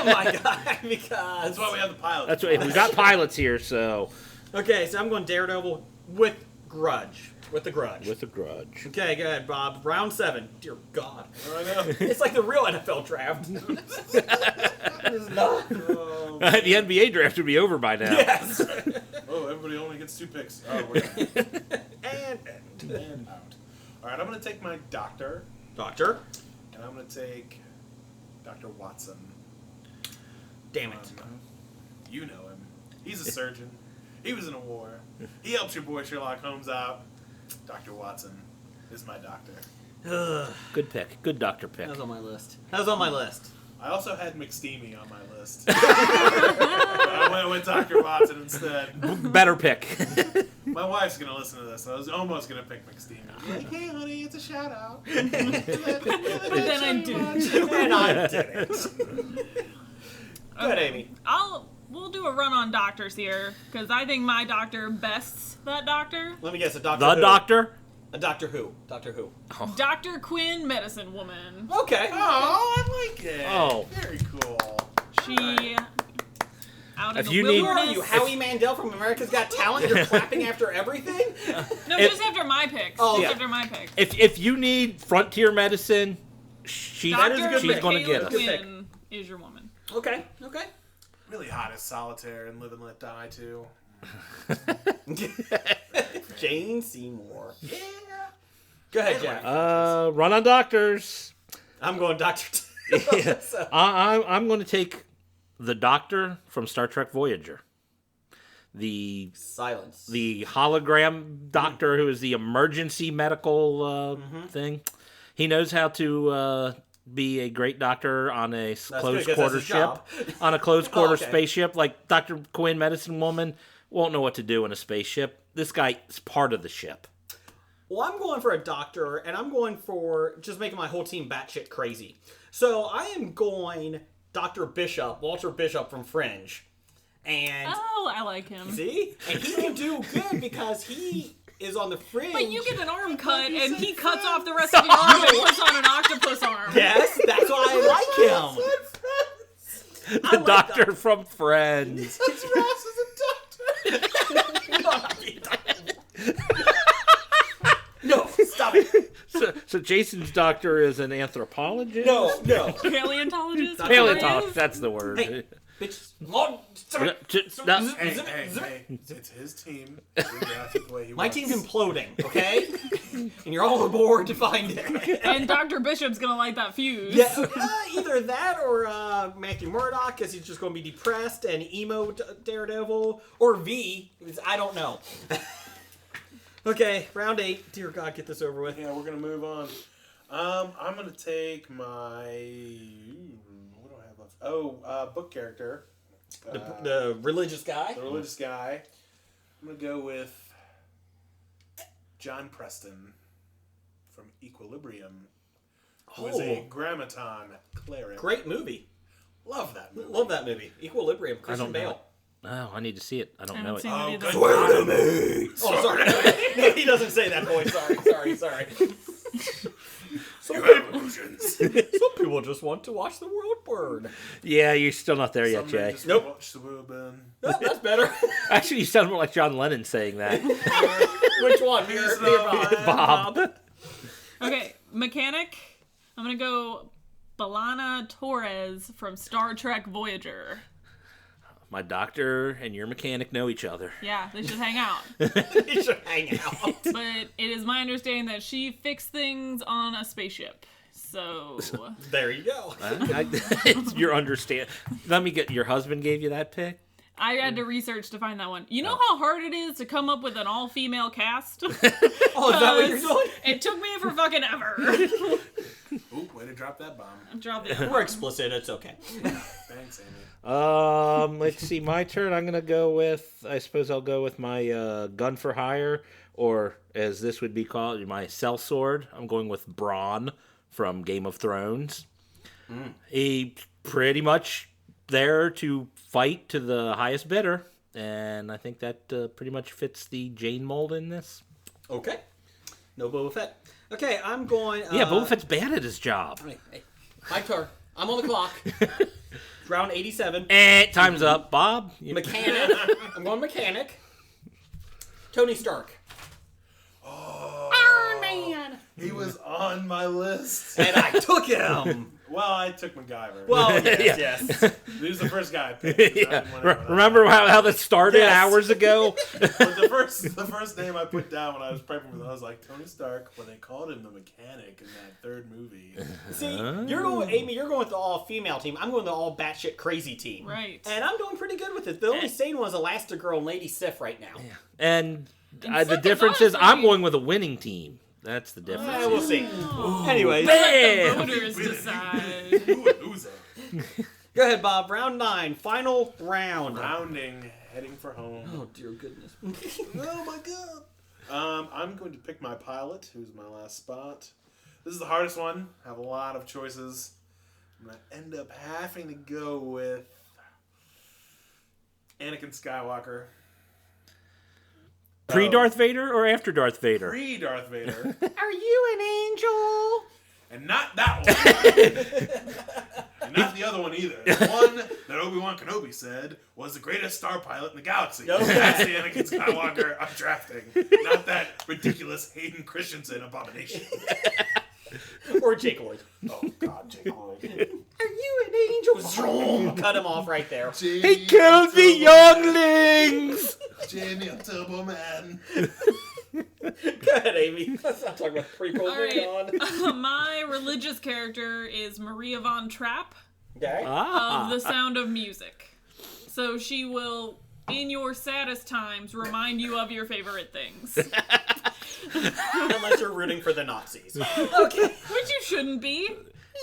my god, because... That's why we have the pilot. That's right. We got pilots here, so Okay, so I'm going Daredevil with Grudge. With the Grudge. with a grudge. Okay, go ahead, Bob. Round 7. Dear God. I know. It's like the real NFL draft. It's not. The NBA draft would be over by now. Yes. Oh, everybody only gets 2 picks. Oh, we're done. And out. All right, I'm going to take my doctor, Doctor. and I'm going to take Dr. Watson. Damn it. You know him. He's a surgeon. He was in a war. He helps your boy Sherlock Holmes out. Dr. Watson is my doctor. Ugh. Good pick. Good doctor pick. That was on my list. That was on my list. I also had McSteamy on my list. I went with Dr. Watson instead. Better pick. My wife's going to listen to this. I was almost going to pick McSteamy. Like, hey, honey, it's a shout-out. But then I didn't. And I did it. Good, Amy. We'll do a run on doctors here, because I think my doctor bests that doctor. Let me guess. A Doctor The Who. doctor? A Doctor Who. Doctor Who. Dr. Quinn, medicine woman. Okay. Oh, I like it. Oh. Very cool. She out in If the you need- Who wilderness. are you, Howie Mandel from America's Got Talent? You're clapping after everything? No, If- just after my picks. Oh, Just yeah. after my picks. If you need frontier medicine, she's That is a good she's pick. going to Michaela get us. Good pick. Quinn is your woman. Okay. Okay. Really hot as Solitaire and Live and Let Die, too. Jane Seymour. Yeah. Go ahead, Jack. Run on doctors. I'm going Doctor. Yeah. I'm going to take the Doctor from Star Trek Voyager. The Silence. hologram doctor who is the emergency medical thing. He knows how to be a great doctor on a closed good, 'cause quarter that's his ship. job. On a closed quarter okay. spaceship. Like Dr. Quinn, medicine woman, won't know what to do in a spaceship. This guy is part of the ship. Well, I'm going for a doctor, and I'm going for just making my whole team batshit crazy. So I am going Dr. Bishop, Walter Bishop from Fringe. And I like him. see? And he can do good because he is on the fringe. But you get an arm cut, and he cuts off the rest of your arm and puts on an octopus arm. Yes, that's why I like him. The doctor from Friends. Ross is a doctor. No, stop it. So Jason's doctor is an anthropologist? No. Paleontologist? Paleontologist, that's the word. Hey, bitch. Hey, it's his team. He drafts it the way he My wants. team's imploding, okay? And you're all aboard to find it. And Dr. Bishop's gonna light that fuse. Yeah, either that or Matthew Murdock, because he's just going to be depressed and emo Daredevil, or V. I don't know. Okay, round 8. Dear God, get this over with. Yeah, we're gonna move on. I'm gonna take my what do I have left? Book character. The religious guy. The religious guy. I'm gonna go with John Preston from Equilibrium, who is a grammaton cleric. Great movie. Love that movie. Love that movie. Equilibrium. Christian Bale. Oh, I need to see it. I don't I know haven't it. seen it either. Swear to me. Oh, sorry. No, he doesn't say that voice. Sorry. Some people just want to watch the world burn. Yeah, you're still not there yet, Some men Jay. just Nope. watch the world burn. Oh, that's better. Actually, you sound more like John Lennon saying that. Which one? Here, Bob. Okay, mechanic. I'm gonna go B'Elanna Torres from Star Trek Voyager. My doctor and your mechanic know each other. Yeah, they should hang out. They should hang out. But it is my understanding that she fixed things on a spaceship. So There you go. It's your understand. Let me get. Your husband gave you that pick. I had to research to find that one. You know how hard it is to come up with an all-female cast? Oh, is that what you're doing? It took me for fucking ever. Ooh, way to drop that bomb. Drop it. We're explicit. It's okay. Thanks, Amy. Let's see. My turn. I'm gonna go with. I suppose I'll go with my gun for hire, or as this would be called, my sellsword. I'm going with Bronn from Game of Thrones. He pretty much there to fight to the highest bidder, and I think that pretty much fits the Jane mold in this. Okay. No Boba Fett. Okay, I'm going... Yeah, Boba Fett's bad at his job. Hey, my turn. I'm on the clock. Round 87. Time's up, Bob. Mechanic. I'm going mechanic. Tony Stark. Iron Man. He was on my list. And I took him. Well, I took MacGyver. Well, yes. He was the first guy I picked. Yeah. Remember how this started Yes. hours ago? But the first name I put down when I was prepping for this, I was like, Tony Stark, when they called him the mechanic in that third movie. See, you're going, Amy, you're going with the all-female team. I'm going with the all-batshit crazy team. Right. And I'm doing pretty good with it. The only sane one is Elastigirl and Lady Sif right now. And the second, difference is I'm honestly- going with a winning team. That's the difference. We'll see. Anyways, Let the voters decide. Who a loser. go ahead, Bob. Round 9. Final round. Rounding, heading for home. Oh, dear goodness. Oh my god. I'm going to pick my pilot, who's my last spot. This is the hardest one. I have a lot of choices. I'm going to end up having to go with Anakin Skywalker. Pre-Darth Vader or after Darth Vader? Pre-Darth Vader. Are you an angel? And not that one. And not the other one either. The one that Obi-Wan Kenobi said was the greatest star pilot in the galaxy. Okay. That's the Anakin Skywalker I'm drafting. Not that ridiculous Hayden Christensen abomination. Or Jake Lloyd. Oh, God, Jake Lloyd. Are you an angel? Zoom. Cut him off right there. He killed the younglings! Jamie, a Turbo Man. Go ahead, Amy. Let's not talk about prequel. All Moving right. on. My religious character is Maria von Trapp Okay. of The Sound of Music. So she will, in your saddest times, remind you of your favorite things. Unless you're rooting for the Nazis. Okay. Which you shouldn't be.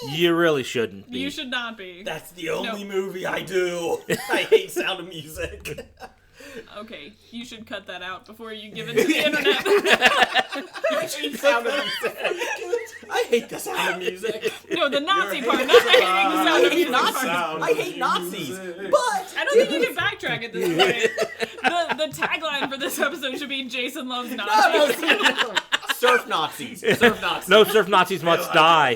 You really shouldn't be. You should not be. That's the only No. movie I do. I hate Sound of Music. Okay, you should cut that out before you give it to the internet. I hate the sound of music. No, the Nazi part, not the hating the sound of music part. I hate Nazis, but I don't think you can backtrack at this point. The tagline for this episode should be Jason loves Nazis. Surf Nazis. Surf Nazis. No surf Nazis must die.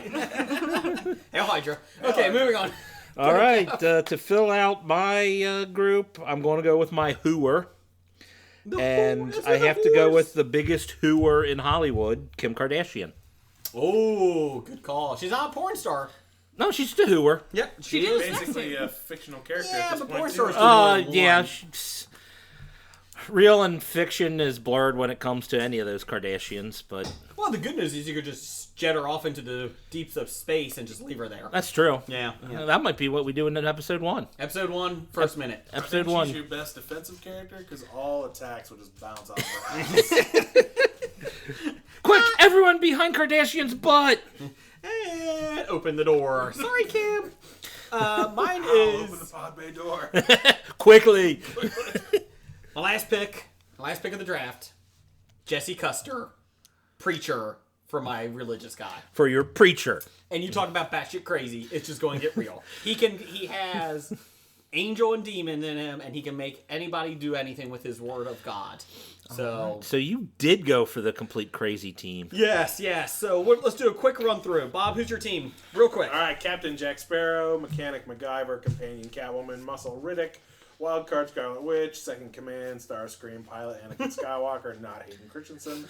Hail Hydra. Okay, moving on. All right, to fill out my group, I'm going to go with my hooer. And I have to go with the biggest hooer in Hollywood, Kim Kardashian. Oh, good call. She's not a porn star. No, she's just a hooer. Yep, She she did is. Basically a fictional character Yeah, at this but point, porn too. stars do more than Yeah, one. real and fiction is blurred when it comes to any of those Kardashians, but Well, the good news is you could just jet her off into the deeps of space and just leave her there. that's true. Yeah. That might be what we do in episode 1. Episode 1, first minute. I Episode think 1. she's your best defensive character because all attacks will just bounce off her ass. Quick, everyone behind Kardashian's butt! And open the door. Sorry, Kim. Mine Open the is pod bay door. Quickly! my last pick of the draft. Jesse Custer, preacher for my religious guy. For your preacher. And you talk about batshit crazy, it's just going to get real. He has angel and demon in him, and he can make anybody do anything with his word of God. So So you did go for the complete crazy team. yes. So let's do a quick run through. Bob, who's your team? Real quick. All right, Captain Jack Sparrow, Mechanic MacGyver, Companion Catwoman, Muscle Riddick, Wildcard Scarlet Witch, Second Command, Starscream, Pilot Anakin Skywalker, not Hayden Christensen.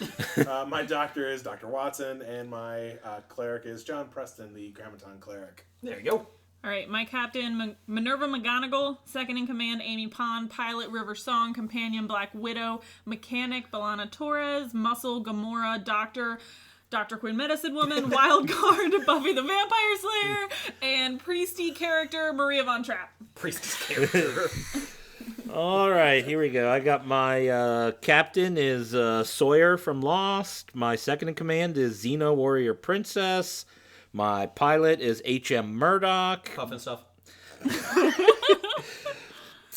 My doctor is Dr. Watson, and my cleric is John Preston, the Grammaton cleric. There you go. All right, my captain, Minerva McGonagall, second in command, Amy Pond, pilot, River Song, companion, Black Widow, mechanic, Belana Torres, muscle, Gamora, Dr. Quinn Medicine Woman, Wild Card, Buffy the Vampire Slayer, and priesty character, Maria Von Trapp. Priestess character. All right, here we go. I got my captain is Sawyer from Lost. My second in command is Xena Warrior Princess. My pilot is H.M. Murdoch. Puffin stuff.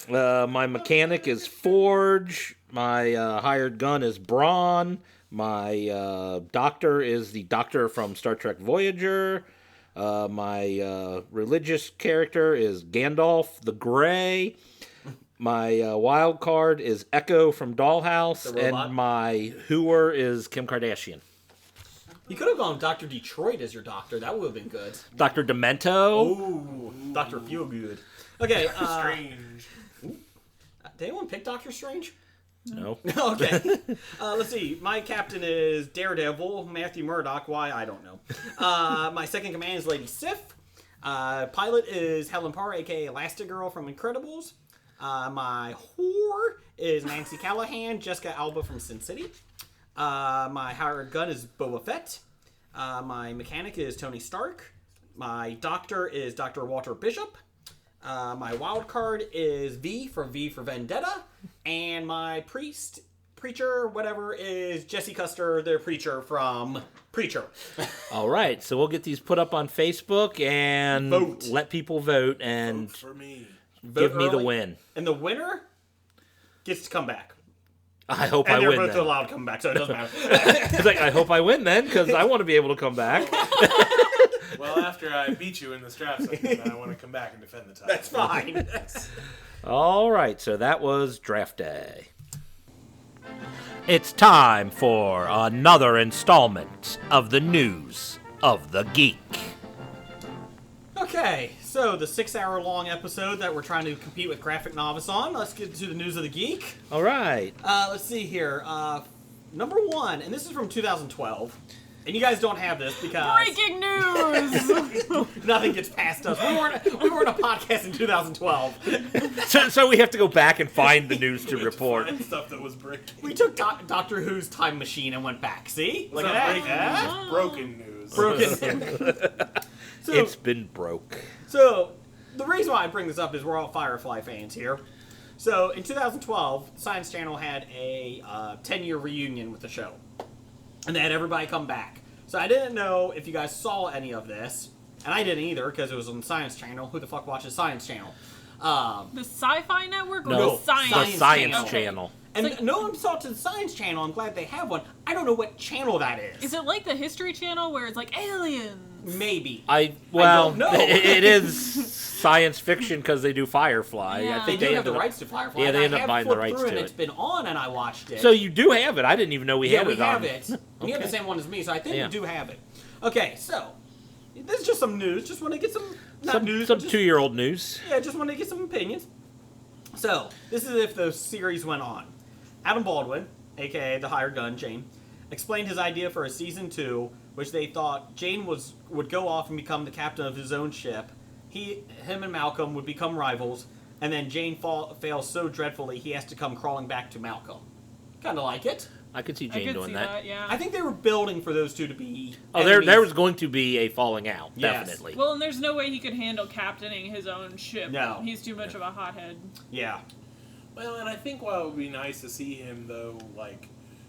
My mechanic is Forge. My hired gun is Brawn. My doctor is the Doctor from Star Trek Voyager. My religious character is Gandalf the Grey. My wild card is Echo from Dollhouse. The robot? And my hooer is Kim Kardashian. You could have gone Dr. Detroit as your doctor. That would have been good. Dr. Demento. Ooh, Dr. Feelgood. Okay. Strange. Did anyone pick Doctor Strange? No. Okay. Let's see. My captain is Daredevil, Matthew Murdock. Why? I don't know. My second command is Lady Sif. Pilot is Helen Parr, a.k.a. Elastigirl from Incredibles. My whore is Nancy Callahan, Jessica Alba from Sin City. My hired gun is Boba Fett. My mechanic is Tony Stark. My doctor is Dr. Walter Bishop. My wild card is V for Vendetta. And my preacher, whatever, is Jesse Custer, the preacher from Preacher. All right, so we'll get these put up on Facebook and Vote. let people vote and For me. give Vote me the early. win. And the winner gets to come back. I hope And I they're win both then. allowed to come back, so it doesn't matter. It's like, I hope I win then, because I want to be able to come back. Well, after I beat you in this draft session, I want to come back and defend the title. That's fine. All right, so that was draft day. It's time for another installment of the News of the Geek. Okay, so the 6-hour-long episode that we're trying to compete with Graphic Novice on. Let's get to the News of the Geek. All right. Let's see here. Number 1, and this is from 2012. And you guys don't have this because Breaking news! nothing gets past us. We weren't a podcast in 2012. So we have to go back and find the news to report. Find stuff that was breaking. We took Doctor Who's time machine and went back. See? Look It's at not that. breaking news. Broken. So, It's been broke. So, the reason why I bring this up is we're all Firefly fans here. So, in 2012, Science Channel had a 10-year reunion with the show. And they had everybody come back. So, I didn't know if you guys saw any of this. And I didn't either, because it was on Science Channel. Who the fuck watches Science Channel? The Sci-Fi Network or No, the Science? the Science Okay. Channel. And no one saw it to the Science Channel. I'm glad they have one. I don't know what channel that is. Is it like the History Channel where it's like aliens? Maybe. Well, don't know. it is science fiction because they do Firefly. Yeah. I They think do have ended the up- rights to Firefly. Yeah, they and end I up have buying the flipped rights through to and it. it's been on, and I watched it. So you do have it. I didn't even know we yeah, had we it have on. it. We have the same one as me, so I think Yeah. we do have it. Okay, so this is just some news. Just want to get some news. Some just, 2-year-old news. Yeah, just want to get some opinions. So this is if the series went on. Adam Baldwin, aka the hired gun, Jane, explained his idea for a season 2, which they thought Jane would go off and become the captain of his own ship. Him and Malcolm would become rivals, and then Jane fails so dreadfully he has to come crawling back to Malcolm. Kind of like it. I could see I Jane could doing see that. that, yeah. I think they were building for those two to be. Oh, there enemies. was going to be a falling out, Yes. definitely. Well, and there's no way he could handle captaining his own ship. No. He's too much of a hothead. Yeah. Well, and I think while it would be nice to see him, though, like,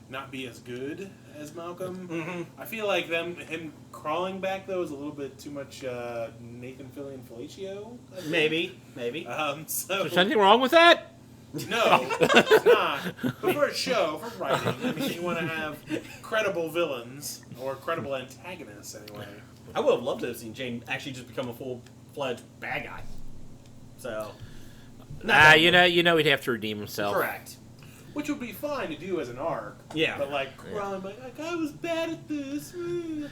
not be as good as Malcolm, I feel like him crawling back, though, is a little bit too much Nathan Fillion fellatio. I think. Maybe. So, Is there anything wrong with that? no, it's not. But for a show, for writing, I mean, you want to have credible villains, or credible antagonists, anyway. I would have loved to have seen Jane actually just become a full-fledged bad guy. So. You know he'd have to redeem himself. Correct. Which would be fine to do as an arc. Yeah. But, like, crawling, like, I was bad at this.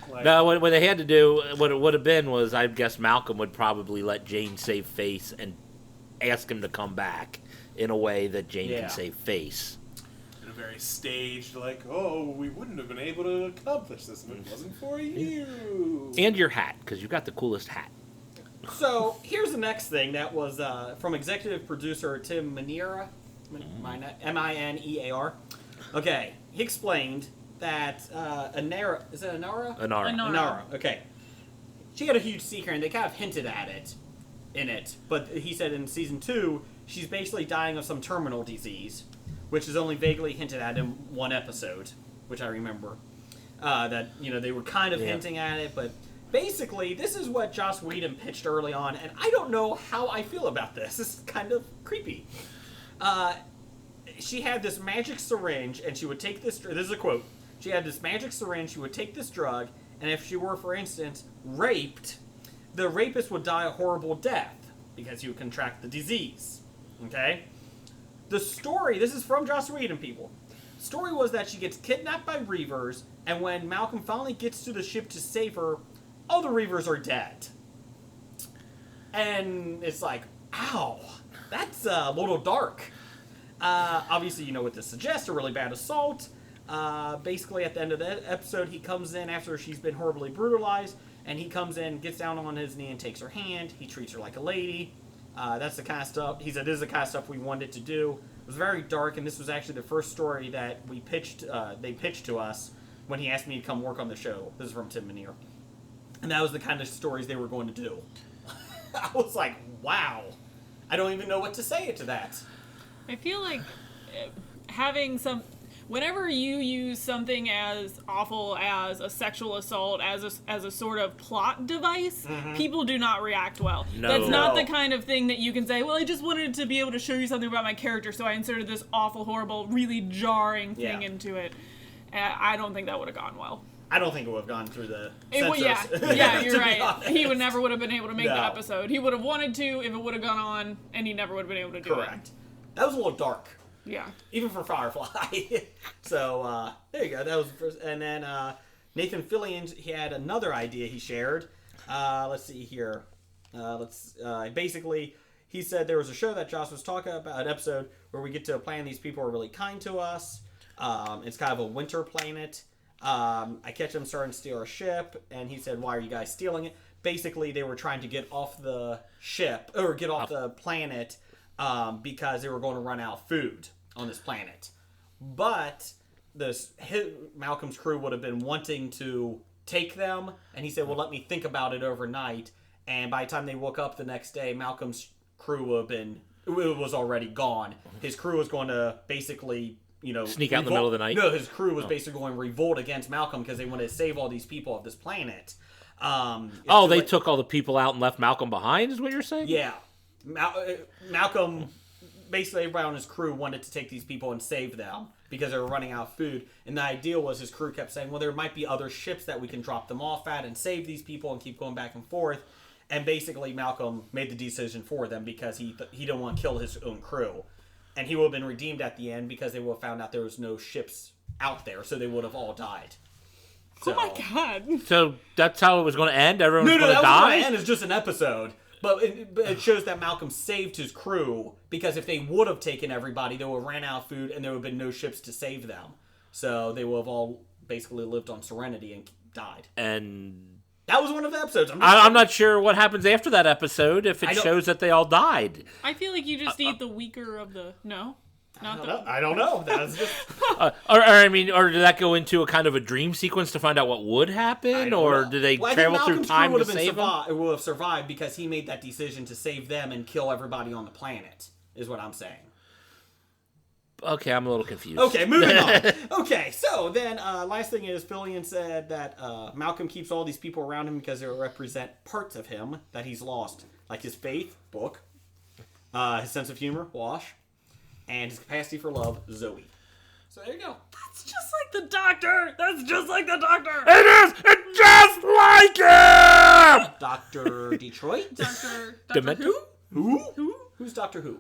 Like, No, what they had to do, what it would have been was, I guess Malcolm would probably let Jane save face and ask him to come back in a way that Jane Yeah. can save face. in a very staged, like, oh, we wouldn't have been able to accomplish this if it wasn't for you. And your hat, because you've got the coolest hat. So here's the next thing that was from executive producer Tim Minear, Minear. Okay, he explained that Anara, is it Anara? Anara. Anara. Okay, she had a huge secret, and they kind of hinted at it in it. But he said in season 2, she's basically dying of some terminal disease, which is only vaguely hinted at in one episode, which I remember. That they were kind of hinting at it, but. Basically, this is what Joss Whedon pitched early on, and I don't know how I feel about this. This is kind of creepy. She had this magic syringe, and she would take this... This is a quote. She had this magic syringe, she would take this drug, and if she were, for instance, raped, the rapist would die a horrible death, because he would contract the disease. Okay? The story... This is from Joss Whedon, people. The story was that she gets kidnapped by Reavers, and when Malcolm finally gets to the ship to save her... all the Reavers are dead. And it's like, ow, that's a little dark. Obviously, you know what this suggests, a really bad assault. Basically, at the end of the episode, he comes in after she's been horribly brutalized, and he comes in, gets down on his knee and takes her hand. He treats her like a lady. That's the kind of stuff, he said, this is the kind of stuff we wanted to do. It was very dark, and this was actually the first story that we pitched, they pitched to us when he asked me to come work on the show. This is from Tim Minear. And that was the kind of stories they were going to do. I was like, wow. I don't even know what to say to that. I feel like having some... Whenever you use something as awful as a sexual assault as a sort of plot device, people do not react well. No. That's not No. the kind of thing that you can say, well, I just wanted to be able to show you something about my character, so I inserted this awful, horrible, really jarring thing into it. I don't think that would have gone well. I don't think it would have gone through the Yeah, censors. yeah, you're to be right. honest. He would never would have been able to make that No. episode. He would have wanted to if it would have gone on, and he never would have been able to do Correct. That was a little dark. it. Yeah. Even for Firefly. So, there you go. That was the first. And then Nathan Fillion, he had another idea he shared. Let's see here. Basically, he said there was a show that Joss was talking about, an episode where we get to a planet these people are really kind to us. It's kind of a winter planet. I catch them starting to steal our ship, and he said, why are you guys stealing it? Basically, they were trying to get off the ship, or get off the planet, because they were going to run out of food on this planet. But Malcolm's crew would have been wanting to take them, and he said, well, let me think about it overnight. And by the time they woke up the next day, Malcolm's crew would have been, it was already gone. His crew was going to basically... Sneak out in the middle of the night? No, his crew was basically going to revolt against Malcolm because they wanted to save all these people of this planet. They took all the people out and left Malcolm behind, is what you're saying? Yeah. Malcolm, basically everybody on his crew wanted to take these people and save them because they were running out of food. And the idea was his crew kept saying, well, there might be other ships that we can drop them off at and save these people and keep going back and forth. And basically Malcolm made the decision for them because he didn't want to kill his own crew. And he would have been redeemed at the end because they would have found out there was no ships out there, so they would have all died. So, Oh my god. So that's how it was going to end? Everyone was No, going to that was die? going to end as just an episode. But it shows that Malcolm saved his crew because if they would have taken everybody, they would have ran out of food and there would have been no ships to save them. So they would have all basically lived on Serenity and died. And That was one of the episodes. I'm not sure what happens after that episode if it shows that they all died. I feel like you just need the weaker of the... No? I don't know. That's just... or did that go into a kind of a dream sequence to find out what would happen? Or did they travel through time to save them? It would have survived because he made that decision to save them and kill everybody on the planet, is what I'm saying. Okay, I'm a little confused. Okay, moving on. Okay, so then last thing is Fillion said that Malcolm keeps all these people around him because they represent parts of him that he's lost, like his faith, Book, his sense of humor, Wash, and his capacity for love, Zoe. So there you go. That's just like the Doctor! That's just like the Doctor! It is! It's just like him! Dr. Detroit? Doctor Dementor? Who? Who? Who's Doctor Who?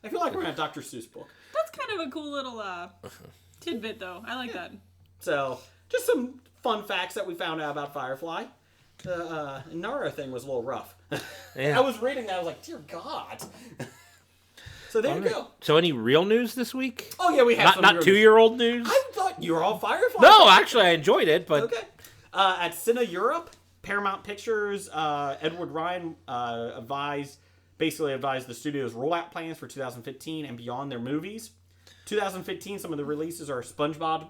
I feel like we're in a Dr. Seuss book. That's kind of a cool little tidbit, though. I like that. So, just some fun facts that we found out about Firefly. The Nara thing was a little rough. Yeah. I was reading that, I was like, dear God. So there you go. So any real news this week? Oh yeah, we have Not 2-year-old news? I thought you were all Firefly. No, actually I enjoyed it, but... Okay. At Cine Europe, Paramount Pictures, Edward Ryan advised the studio's rollout plans for 2015 and beyond their movies. 2015, some of the releases are SpongeBob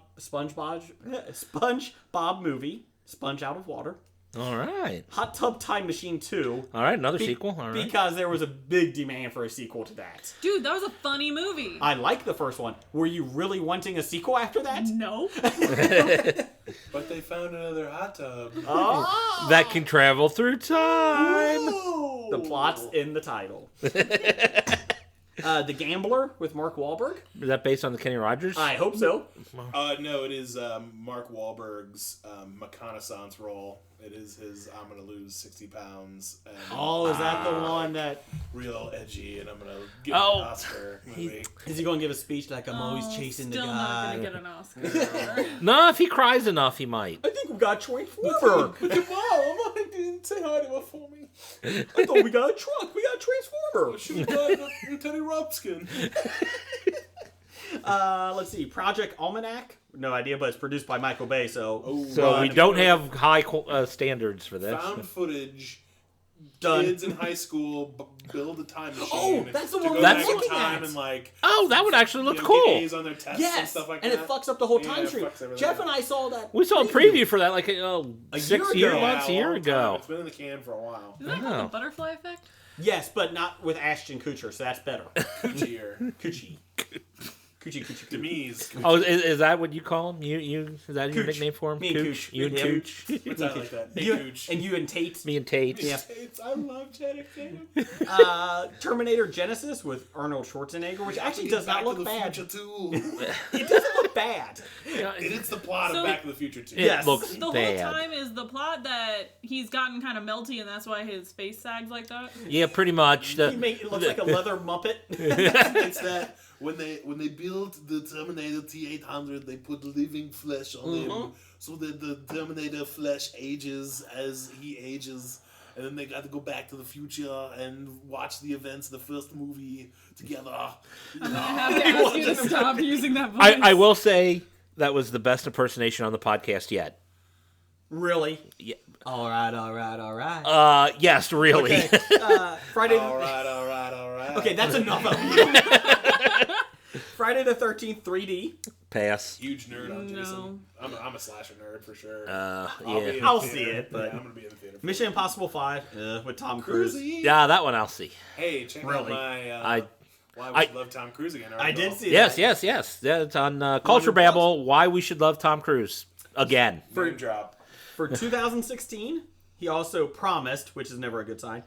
movie, Sponge Out of Water. All right. Hot Tub Time Machine 2. All right, another sequel. All right. Because there was a big demand for a sequel to that. Dude, that was a funny movie. I like the first one. Were you really wanting a sequel after that? No. But they found another hot tub. Oh! That can travel through time. The plot's in the title. The Gambler with Mark Wahlberg. Is that based on the Kenny Rogers? I hope so. No, it is Mark Wahlberg's reconnaissance role. It is his I'm going to lose 60 pounds. And Is that the one that... real edgy, and I'm going to give him an Oscar movie. Is he going to give a speech like, I'm always chasing the Still not guy? gonna get an Oscar. No, if he cries enough, he might. I think we got a Transformer. But your mom didn't say hi to her for me. I thought we got a truck. We got a Transformer. She was got Teddy Robskin. Let's see. Project Almanac. No idea, but it's produced by Michael Bay, so... So we don't have high standards for this. Found footage. Done. Kids in high school build a time machine. Oh, that's the to one go we back were in looking time at. and like. Oh, that would actually look Get cool. A's on their tests and Yes, stuff like and that. it fucks up the whole Yeah, time it stream. fucks everything Jeff up. and I saw that. We saw a preview for that like A 6 year ago. months, a year long time. ago. It's been in the can for a while. Isn't that called the butterfly effect? Yes, but not with Ashton Kutcher, so that's better. Coochie. Coochie. Coochie. Demise. Oh, is that what you call him? You is that your Cooch. nickname for him? Me and Cooch. You and Yeah. Cooch. What's that like that? Hey, You, Cooch. and you and Tate. Me and Tate. Yeah. I love Channing Tatum. Terminator Genesis with Arnold Schwarzenegger, which actually does not look bad. Future too. It doesn't look bad. It is the plot So- of Back to the Future too. It Yes. looks The bad. whole time is the plot that he's gotten kind of melty and that's why his face sags like that? Yeah, pretty much. It looks like a leather Muppet. It's that when they built the Terminator T-800, they put living flesh on him, so that the Terminator flesh ages as he ages. And then they got to go back to the future and watch the events of the first movie together. I'm gonna have to ask you to stop using that voice. I will say that was the best impersonation on the podcast yet. Really? Yeah. All right. Yes, really. Okay. Friday. All right. Okay, that's enough of you. Friday the 13th 3D. Pass. Huge nerd on No. Jason. I'm a slasher nerd for sure. Yeah. I'll see it, but- I'm gonna be in the theater. Mission Impossible 5 with Tom Cruise. Cruisy. Yeah, that one I'll see. Hey, check out Really? my. Why we should love Tom Cruise again. I did see Yes, that. yes. That's on Culture Babble. Why we should love Tom Cruise again. Name drop. For 2016, He also promised, which is never a good sign.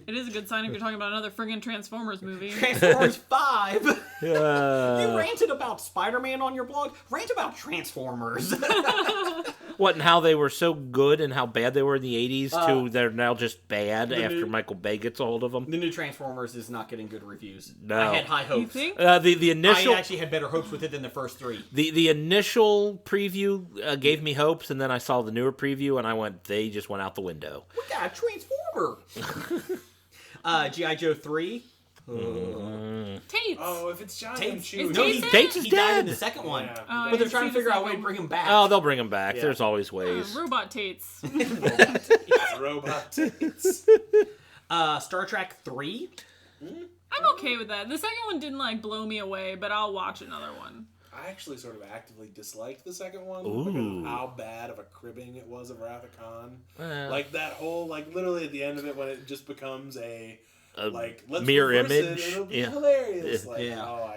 It is a good sign if you're talking about another friggin' Transformers movie. Transformers 5. You ranted about Spider-Man on your blog. Rant about Transformers. What, and how they were so good and how bad they were in the 80s to they're now just bad after Michael Bay gets a hold of them? The new Transformers is not getting good reviews. No. I had high hopes. You think? The initial... I actually had better hopes with it than the first 3. The initial preview gave me hopes, and then I saw the newer preview, and I went, they just went out the window. We got a Transformer! G.I. Joe 3. Tates. Oh, if it's John Tates. Chew. Is No, Tates Tates is he died in dead. the second one. Yeah. Oh, I But they're didn't trying see to the figure out a way to second bring him back. Oh, they'll bring him back. Yeah. There's always ways. Robot Tates. Robot Tates. Star Trek 3. I'm okay with that. The second one didn't like blow me away, but I'll watch another one. I actually sort of actively disliked the second one Ooh. because of how bad of a cribbing it was of Wrath of Khan. Well. Like that whole, like literally at the end of it when it just becomes a like let's mirror reverse image. it, it'll be Yeah. hilarious. Like Yeah. oh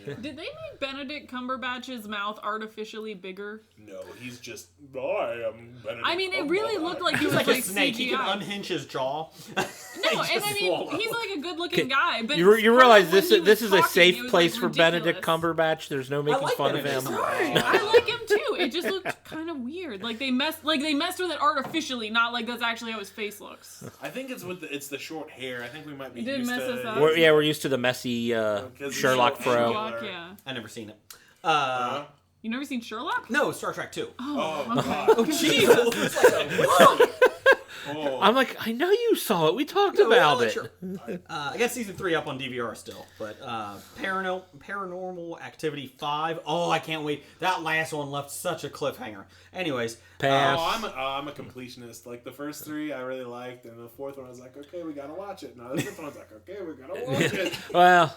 man. Did they make Benedict Cumberbatch's mouth artificially bigger? No, he's just I am Benedict I mean, it really Cumberbatch. looked like he He's was like a snake. CGI. He can unhinge his jaw. No, and I mean, he's like a good-looking guy, but You realize when this he was this is a talking, safe it was, place like, for Benedict ridiculous. Cumberbatch. There's no making like fun of Benedict him. Cumberbatch. I like him too. It just looked kind of weird. Like they messed with it artificially, not like that's actually how his face looks. I think it's it's the short hair. I think we might be It did used mess to us up. We're used to the messy Sherlock he's so fro. angular. Sherlock, yeah. I never seen it. You never seen Sherlock? No, Star Trek 2. Oh, Okay. God. Oh, Jesus! It's like, Oh. I'm like, I know you saw it. We talked about it. sure. I got season 3 up on DVR still, but Paranormal Activity 5. Oh, I can't wait. That last one left such a cliffhanger. Anyways, Pass. I'm a completionist. Like the first 3 I really liked, and the fourth one I was like, okay, we gotta watch it. No, the fifth one I was like, okay, we gotta watch it. Well,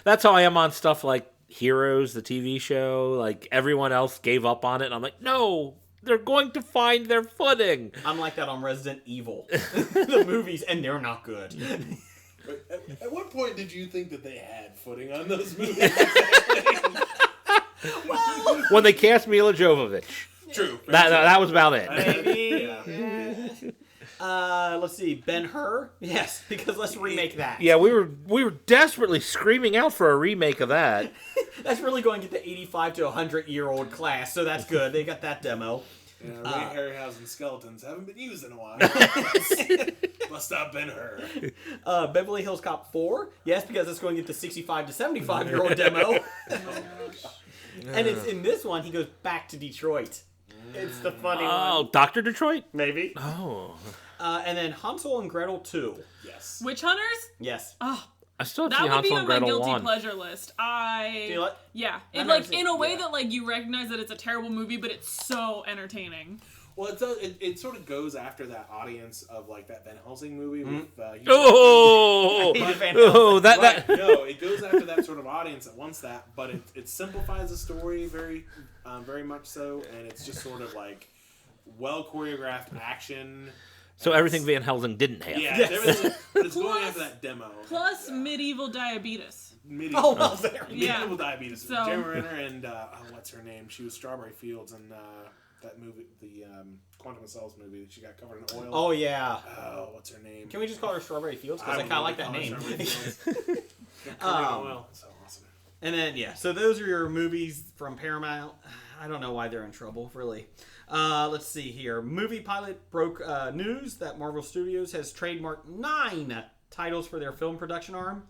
that's how I am on stuff like Heroes, the TV show. Like everyone else gave up on it, and I'm like, no, they're going to find their footing. I'm like that on Resident Evil, the movies, and they're not good. At what point did you think that they had footing on those movies? When they cast Mila Jovovich, True. that was about it. Let's see, Ben-Hur. Yes, because let's remake that. Yeah, we were desperately screaming out for a remake of that. That's really going to get the 85 to 100-year-old class, so that's good. They got that demo. Yeah, Ray Harryhausen skeletons haven't been used in a while. Must have been her. Beverly Hills Cop 4. Yes, because it's going to get the 65 to 75-year-old demo. And it's in this one, he goes back to Detroit. It's the funny one. Oh, Dr. Detroit? Maybe. Oh. And then Hansel and Gretel 2. Yes. Witch Hunters? Yes. Oh, I still have to that see would be Hansel on and my Gretel guilty 1. pleasure list. Do you like? Yeah, I've it never like seen in a it, way yeah. that like you recognize that it's a terrible movie, but it's so entertaining. Well, it sort of goes after that audience of like that Van Helsing movie with. Oh, I hated Van oh, that Right, no, it goes after that sort of audience that wants that, but it simplifies the story very much so, and it's just sort of like well choreographed action. So everything Van Helsing didn't have. Yeah, Yes. everything, but it's going Plus- after that demo. Plus medieval diabetes. Medieval, Oh, well, there we go. Yeah. medieval diabetes. So- Jeremy Renner and what's her name? She was Strawberry Fields in that movie, the Quantum of Solace movie that she got covered in oil. Oh, yeah. Oh, what's her name? Can we just call her Strawberry Fields? Because I don't kind of know, like they that call her name. Strawberry Fields. Got covered in oil. So awesome. And then, yeah, so those are your movies from Paramount. I don't know why they're in trouble, really. Let's see here. Movie Pilot broke news that Marvel Studios has trademarked 9 titles for their film production arm.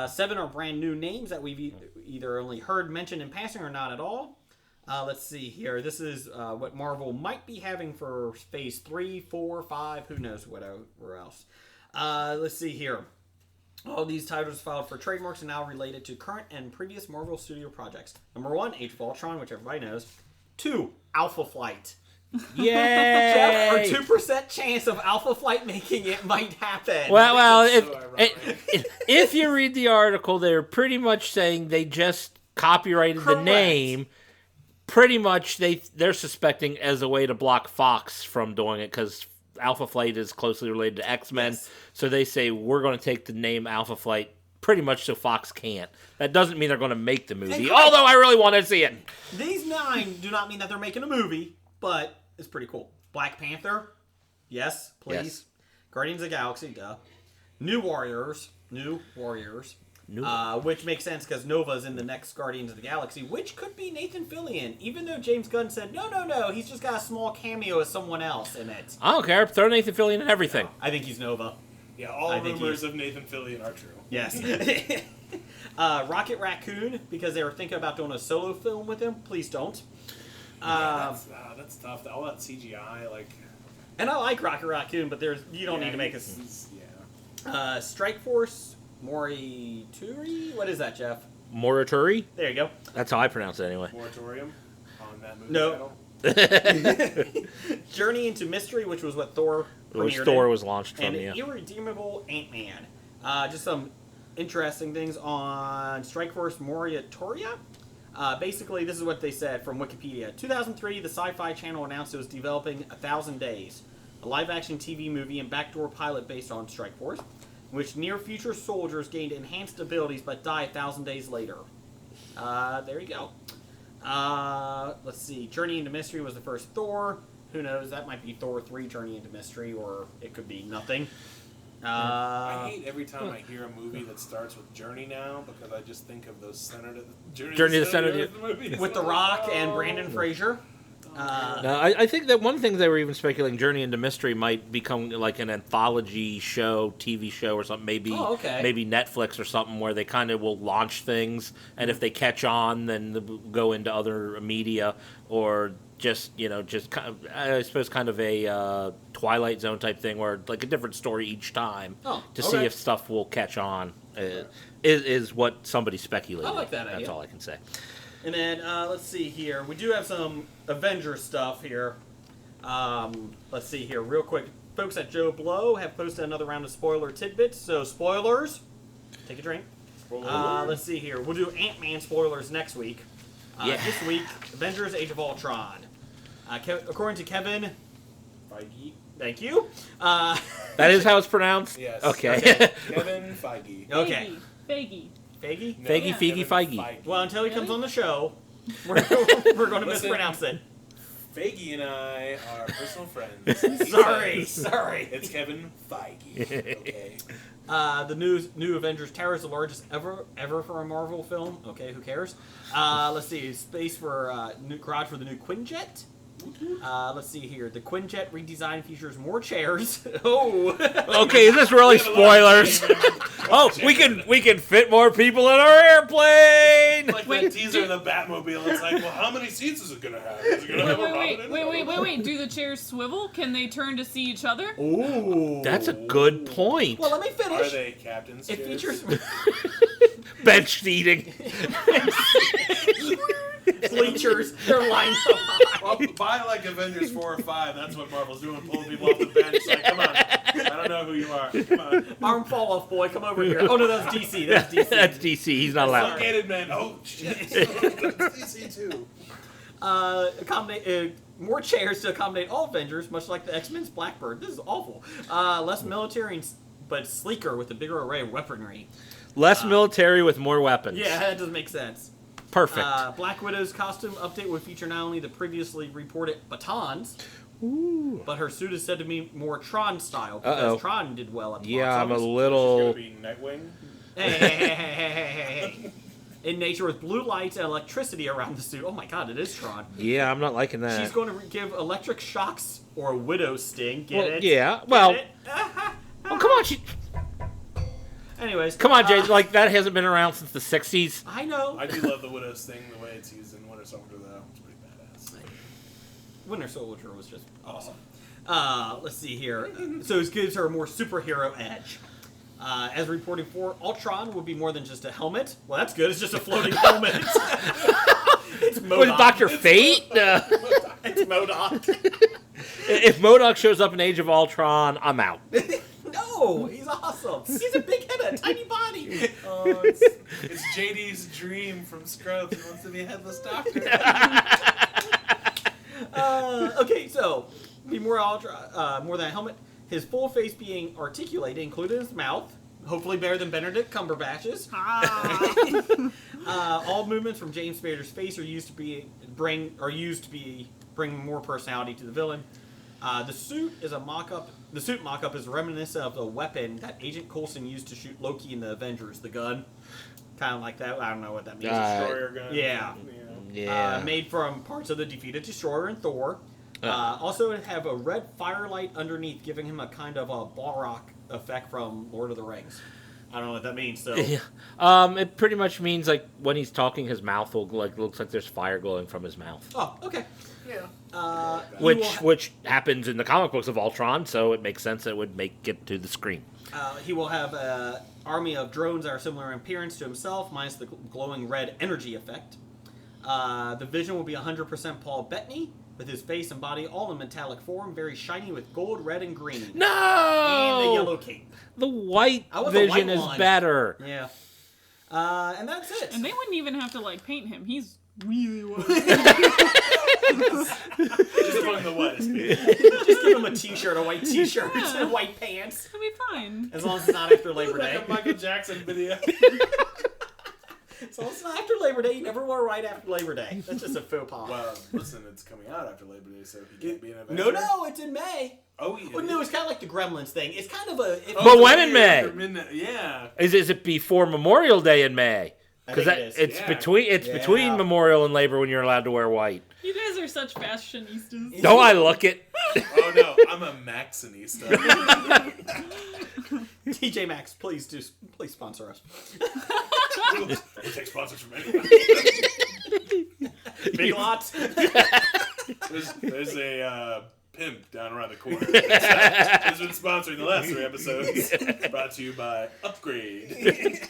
7 are brand new names that we've either only heard mentioned in passing or not at all. Let's see here. This is what Marvel might be having for Phase 3, 4, 5, who knows whatever else. Let's see here. All these titles filed for trademarks are now related to current and previous Marvel Studio projects. Number 1, Age of Ultron, which everybody knows. 2, Alpha Flight. Jeff, our Yay! 2% chance of Alpha Flight making it might happen. Well, That's so ironic. if you read the article, they're pretty much saying they just copyrighted Correct. the name. Pretty much, they're suspecting as a way to block Fox from doing it because Alpha Flight is closely related to X-Men. Yes. So they say we're going to take the name Alpha Flight pretty much so Fox can't. That doesn't mean they're going to make the movie, Correct. although I really want to see it. These 9 do not mean that they're making a movie, but it's pretty cool. Black Panther, Yes, please. Yes. Guardians of the Galaxy, duh. New Warriors. Which makes sense because Nova's in the next Guardians of the Galaxy, which could be Nathan Fillion, even though James Gunn said, no, he's just got a small cameo as someone else in it. I don't care. Throw Nathan Fillion in everything. I think he's Nova. Yeah, all rumors of Nathan Fillion are true. Yes. Rocket Raccoon, because they were thinking about doing a solo film with him. Please don't. That's tough. All that CGI, like... And I like Rocket Raccoon, but you don't need to make a... Yeah. Strike Force Morituri? What is that, Jeff? Morituri? There you go. That's how I pronounce it anyway. Moratorium on that movie No. title. Journey into Mystery, which was what Thor Which premiered Thor in. was launched from, And yeah. Irredeemable Ant-Man. Just some interesting things on Strike Force Moratoria. Basically, this is what they said from Wikipedia. 2003, the Sci-Fi Channel announced it was developing 1,000 Days, a live-action TV movie and backdoor pilot based on Strike Force, in which near-future soldiers gained enhanced abilities but die 1,000 days later. There you go. Let's see. Journey into Mystery was the first Thor. Who knows? That might be Thor 3 Journey into Mystery, or it could be nothing. I hate every time I hear a movie that starts with Journey now, because I just think of those Journey to the Center of the Earth movies. With The Rock and Brandon Fraser. No, I think that one thing they were even speculating, Journey into Mystery might become like an anthology show, TV show or something. Maybe maybe Netflix or something where they kind of will launch things, and if they catch on, then they'll go into other media, or just kind of, I suppose kind of a Twilight Zone type thing, where like a different story each time to see if stuff will catch on. Is what somebody speculated. I like that idea. That's all I can say. And then, let's see here. We do have some Avengers stuff here. Let's see here, real quick. Folks at Joe Blow have posted another round of spoiler tidbits. So, spoilers. Take a drink. Let's see here. We'll do Ant-Man spoilers next week. This week, Avengers Age of Ultron. According to Kevin Feige. Thank you. That is how it's pronounced? Yes. Okay. Kevin Feige. Okay. Feige. Feige? No, Feige, Kevin Feige. Well, until he comes Really? on the show, we're going to Listen. mispronounce it. Feige and I are personal friends. He Sorry, says sorry. It's Kevin Feige. Okay. The new Avengers Tower is the largest ever for a Marvel film. Okay, who cares? Let's see, space for garage for the new Quinjet. Let's see here. The Quinjet redesign features more chairs. Oh. Okay, is this really spoilers? Oh, we can fit more people in our airplane. Like that teaser of the Batmobile. It's like, well, how many seats is it gonna have? Is it gonna have a Robin in it? Wait. Do the chairs swivel? Can they turn to see each other? Ooh. That's a good point. Well, let me finish. Are they captain's It chairs? features Bench seating. bleachers. They're lined up. Well, by like Avengers 4 or 5, that's what Marvel's doing, pulling people off the bench. Like, come on. I don't know who you are. Come on. Arm fall off, boy. Come over here. Oh, no, that's DC. That's DC. That's DC. He's not allowed. Elongated man. Oh, shit. That's DC too. More chairs to accommodate all Avengers, much like the X-Men's Blackbird. This is awful. Less military, but sleeker with a bigger array of weaponry. Less military with more weapons. Yeah, that doesn't make sense. Perfect. Black Widow's costume update will feature not only the previously reported batons, but her suit is said to be more Tron style, because Tron did well at the Yeah, box I'm a office. She's little. gonna be Nightwing. Hey. In nature with blue lights and electricity around the suit. Oh my god, it is Tron. Yeah, I'm not liking that. She's going to give electric shocks or a widow sting. Get Well, it? yeah. Get Well, it? oh, come on, Anyways. come on, Jay. Like that hasn't been around since the '60s. I know. I do love the Widow's thing, the way it's used in Winter Soldier, though. It's pretty badass. Winter Soldier was just awesome. Let's see here. So it gives her a more superhero edge. As reported before, Ultron would be more than just a helmet. Well, that's good. It's just a floating helmet. It's With MODOK. Dr. Fate? It's MODOK. If MODOK shows up in Age of Ultron, I'm out. No, he's awesome. He's a big head, a tiny body. It's JD's dream from Scrubs. He wants to be a headless doctor. Okay, so be more than a helmet. His full face being articulated, including his mouth. Hopefully better than Benedict Cumberbatch's. All movements from James Spader's face are used to bring more personality to the villain. The suit is a mock-up. The suit mock-up is reminiscent of the weapon that Agent Coulson used to shoot Loki in the Avengers, the gun. Kind of like that. I don't know what that means. Destroyer gun. Yeah. Made from parts of the defeated Destroyer and Thor. Also, it have a red firelight underneath, giving him a kind of a Balrog effect from Lord of the Rings. I don't know what that means. So, it pretty much means like when he's talking, his mouth will looks like there's fire glowing from his mouth. Oh, okay. Yeah. Which happens in the comic books of Ultron, so it makes sense that it would make it to the screen. He will have an army of drones that are similar in appearance to himself, minus the glowing red energy effect. The Vision will be 100% Paul Bettany, with his face and body all in metallic form, very shiny with gold, red, and green. No! And the yellow cape. The white want the Vision white is one. better. Yeah. And that's it. And they wouldn't even have to like paint him. He's really white. Just put him the wettest. Just give him a t-shirt, a white t-shirt, and white pants. He'll be fine. As long as it's not after Labor Day. Like a Michael Jackson video. So it's not after Labor Day. You never wore right after Labor Day. That's just a faux pas. Well, listen, it's coming out after Labor Day, so he can't be an Avenger. No, it's in May. Oh, yeah. Well, no, it's kind of like the Gremlins thing. It's kind of a... But when in May? After midnight, yeah. Is it before Memorial Day in May? I Because think it is. it's Yeah. between Memorial and Labor when you're allowed to wear white. You guys are such fashionistas. Don't I look it? Oh, no, I'm a Maxinista. TJ Maxx, please sponsor us. We'll take sponsors from anyone. Big Lots. There's a pimp down around the corner. Who's been sponsoring the last 3 episodes. Brought to you by Upgrade.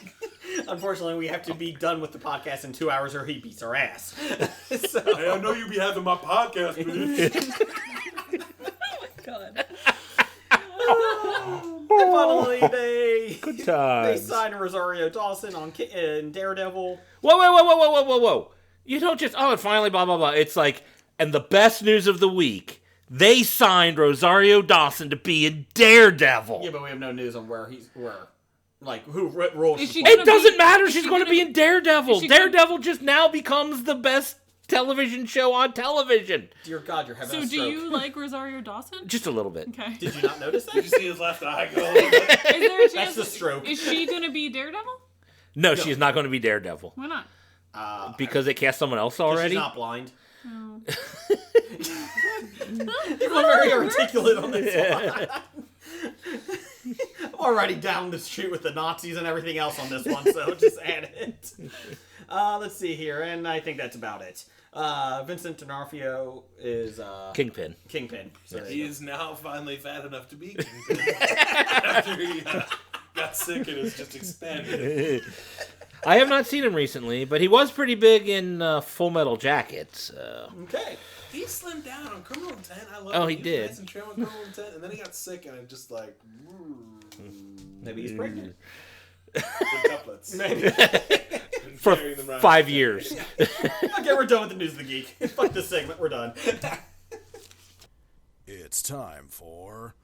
Unfortunately, we have to be done with the podcast in 2 hours or he beats our ass. So, Hey, I know you be having my podcast, bitch. God. and finally, they Good times. signed Rosario Dawson in Daredevil. Whoa. You don't just, and finally, blah, blah, blah. It's like, and the best news of the week, they signed Rosario Dawson to be in Daredevil. Yeah, but we have no news on where. Like, what role Is she's she playing. It doesn't matter. She's going to be in is Daredevil. she gonna- Daredevil just now becomes the best television show on television. Dear God, you're having So a do stroke. you like Rosario Dawson? Just a little bit. Okay. Did you not notice Did you that? see his left eye go a little bit? Is there a chance? That's the stroke. Is she gonna be Daredevil? No, she's not going to be Daredevil. Why not? Because they cast someone else 'Cause already? She's not blind. Oh. You're very articulate on this one. I'm already down the street with the Nazis and everything else on this one, so just add it. Let's see here, and I think that's about it. Vincent D'Onofrio is Kingpin. Kingpin. So He is now finally fat enough to be Kingpin. After he got sick and is just expanded. I have not seen him recently, but he was pretty big in Full Metal Jacket. So. okay. He slimmed down on Criminal Intent. I love Oh, it. he did. Was nice and trim on Criminal Intent, and then he got sick, and it just like... Maybe he's pregnant. Good couplets. Maybe. Been For carrying them around. 5 years. Okay, we're done with the News of the Geek. Fuck this segment, we're done. It's time for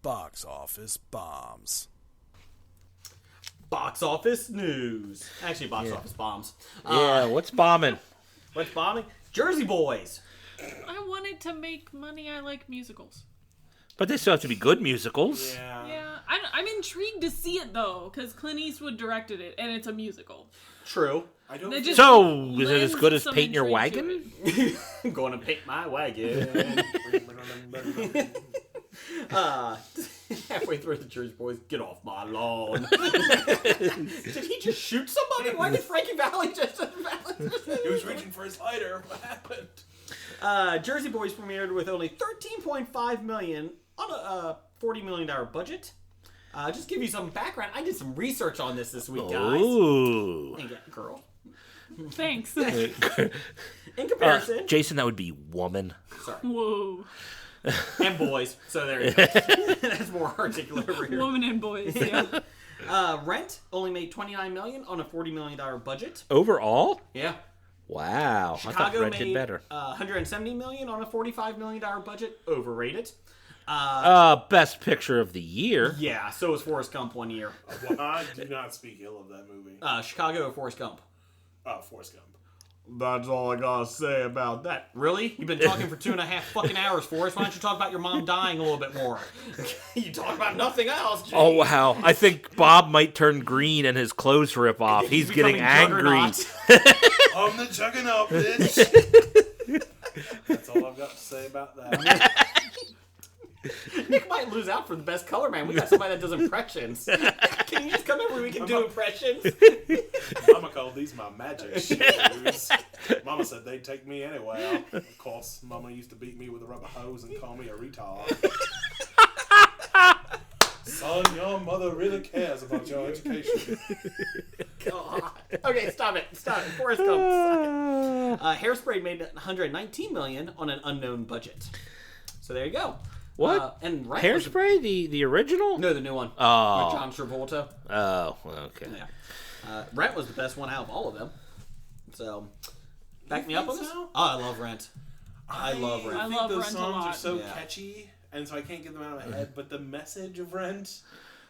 Box Office Bombs. Box office news. Actually, box office bombs. Yeah, what's bombing? What's bombing? Jersey Boys. I wanted to make money. I like musicals. But they still have to be good musicals. Yeah. Yeah, I'm intrigued to see it though, because Clint Eastwood directed it, and it's a musical. True. I don't They just So, is it as lends good as some Paint Your intrigue to Wagon? it. I'm going to paint my wagon. Halfway through the Jersey Boys, get off my lawn. Did he just shoot somebody? Why did Frankie Valli just... He was reaching for his lighter. What happened? Jersey Boys premiered with only $13.5 million on a $40 million budget. Just give you some background. I did some research on this week, guys. Ooh. And girl. Thanks. In comparison, Jason, that would be woman. Whoa. and boys. So there you go. That's more articulate over here. Woman and boys, yeah. Rent only made $29 million on a $40 million budget. Overall? Yeah. Wow. I thought Chicago Red did made better. $170 million on a $45 million budget. Overrated. Best picture of the year. Yeah, so was Forrest Gump one year. I do not speak ill of that movie. Chicago or Forrest Gump? Forrest Gump. That's all I gotta say about that. Really? You've been talking for 2.5 fucking hours for us. Why don't you talk about your mom dying a little bit more? You talk about nothing else. Geez. Oh, wow. I think Bob might turn green and his clothes rip off. He's getting angry. I'm the juggernaut, bitch. That's all I've got to say about that. Nick might lose out for the best color man. We got somebody that does impressions. Can you just come every week and do impressions? Mama called these my magic shoes. Mama said they'd take me anyway. Of course, Mama used to beat me with a rubber hose and call me a retard. Son, your mother really cares about your education. God. Okay, stop it. Forrest Gump. Hairspray made $119 million on an unknown budget. So there you go. What? And Rent Hairspray? The original? No, the new one. Oh. With John Travolta. Oh, okay. Yeah. Rent was the best one out of all of them. So, back me up on this? so? Oh, I love Rent. I love Rent. I think love those Rent a songs are lot. so Yeah. catchy, and so I can't get them out of my head. But the message of Rent,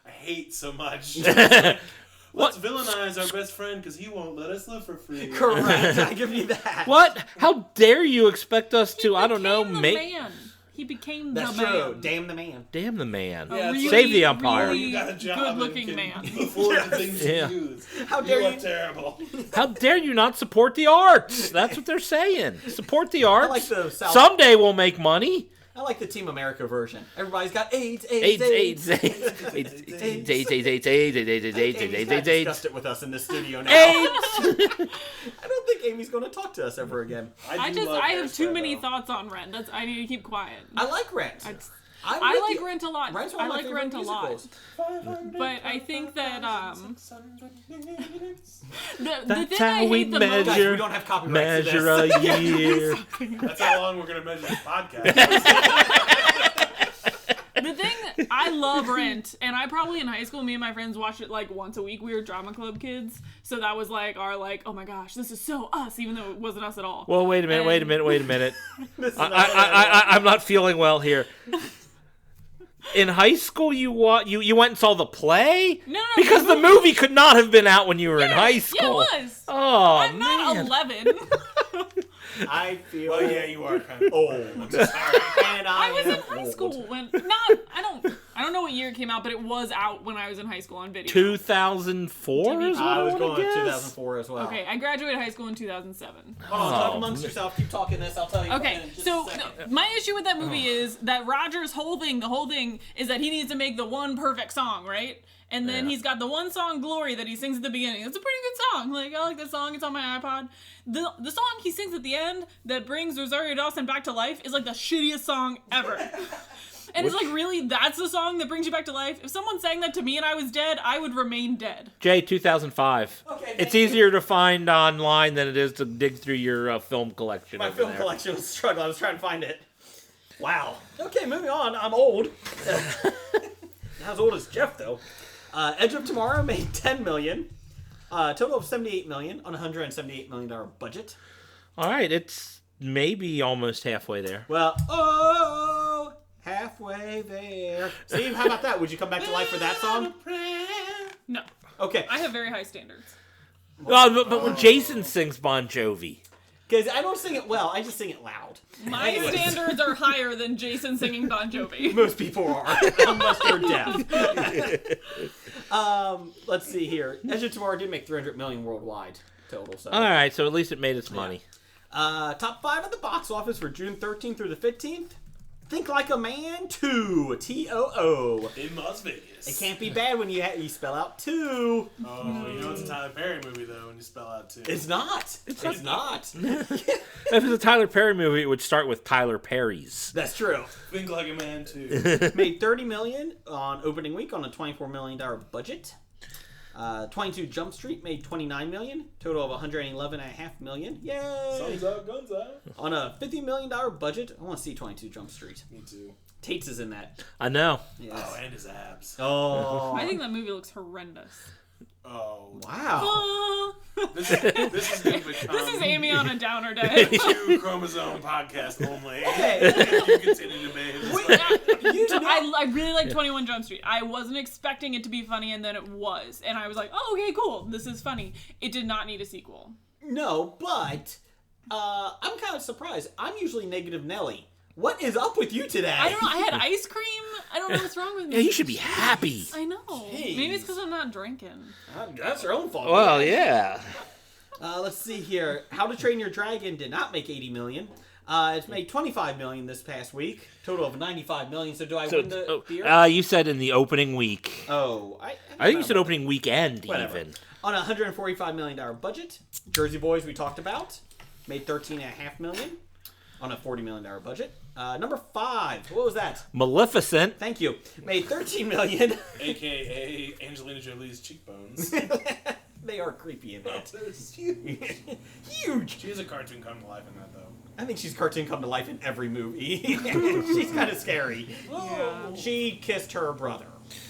I hate so much. Let's villainize our best friend because he won't let us live for free. Correct. I give you that. What? How dare you expect us to, I don't know, Became the man. He became That's the true. man. Damn the man. Damn the man. Yeah, it's Save the umpire. Really You got a job good-looking and man. can afford the things Yeah. you use. How dare you are you- terrible. How dare you not support the arts? That's what they're saying. Support the arts. like the South- Someday we'll make money. I like the Team America version. Everybody's got AIDS. AIDS. Amy's discussed it with us in the studio now. AIDS. I don't think Amy's going to talk to us ever again. I have too many thoughts on Rent. I need to keep quiet. I like Rent. I like Rent a lot. Rent's one I of my like favorite Rent a lot. musicals. But I think that the That's thing how I we hate the measure- most. Guys, we don't have copyrights to Measure this. a year. That's how long we're going to measure this podcast. The thing, I love Rent, and I probably in high school, me and my friends watched it like once a week. We were drama club kids, so that was like our oh my gosh, this is so us, even though it wasn't us at all. Well, wait a minute. This is I'm not feeling well here. In high school, you went and saw the play? No, Because the movie could not have been out when you were in high school. Yeah, it was. Oh, I'm not man. 11. I feel Well, yeah, you are kind of old. I'm sorry. And I was in am high old. school when I don't know what year it came out, but it was out when I was in high school on video. 2004 is what I was wanna going with guess? 2004 as well. Okay, I graduated high school in 2007. Hold on, talk Oh, amongst yourself. Keep talking this. I'll tell you. Okay, in just so a second. my issue with that movie is that Roger's the whole thing is that he needs to make the one perfect song, right? And then he's got the one song, Glory, that he sings at the beginning. It's a pretty good song. Like, I like that song. It's on my iPod. The song he sings at the end that brings Rosario Dawson back to life is like the shittiest song ever. And it's like, really, that's the song that brings you back to life? If someone sang that to me and I was dead, I would remain dead. Jay, 2005. Okay, It's thank you. easier to find online than it is to dig through your film collection. My over film there. collection was struggling. I was trying to find it. Wow. Okay, moving on. I'm old. Not as old as Jeff, though. Edge of Tomorrow made $10 million. Total of $78 million on a $178 million budget. All right, it's maybe almost halfway there. Well, halfway there. Steve, how about that? Would you come back to life for that song? No. Okay. I have very high standards. But when Jason sings Bon Jovi. Because I don't sing it well. I just sing it loud. My Anyways. standards are higher than Jason singing Bon Jovi. Most people are, unless they're deaf. Let's see here. Edge of Tomorrow did make $300 million worldwide total. So, All right, so at least it made its money. top 5 at the box office for June 13th through the 15th. Think Like a Man 2, T-O-O. In Las Vegas. It can't be bad when you spell out 2. Oh, you know it's a Tyler Perry movie, though, when you spell out 2. It's not. It's not. If it was a Tyler Perry movie, it would start with Tyler Perry's. That's true. Think Like a Man, too. Made $30 million on opening week on a $24 million budget. 22 Jump Street made $29 million. Total of $111.5 million. Yay! Sun's out, guns out. On a $50 million budget. I want to see 22 Jump Street. Me too. Tates is in that. I know. Yes. Oh, and his abs. Oh. I think that movie looks horrendous. Oh. Wow. This is going to become This is Amy on a downer day. 2 chromosome podcast only. Okay. You continue to be his I really like 21 Jump Street. I wasn't expecting it to be funny, and then it was. And I was like, oh, okay, cool. This is funny. It did not need a sequel. No, but I'm kind of surprised. I'm usually negative Nelly. What is up with you today? I don't know. I had ice cream. I don't know what's wrong with me. Yeah, you should be happy. I know. Jeez. Maybe it's because I'm not drinking. That's your own fault. Well, yeah. Let's see here. How to Train Your Dragon did not make 80 million. It's made 25 million this past week. Total of 95 million. So do I win the beer? You said in the opening week. Oh, I think you said opening weekend, Whatever. even. On a $145 million budget. Jersey Boys we talked about. Made $13.5 million on a $40 million budget. Number 5. What was that? Maleficent. Thank you. Made $13 million. AKA Angelina Jolie's cheekbones. They are creepy in that. It's huge. Huge. She is a cartoon come to life in that, though. I think she's cartoon come to life in every movie. She's kind of scary. Yeah. She kissed her brother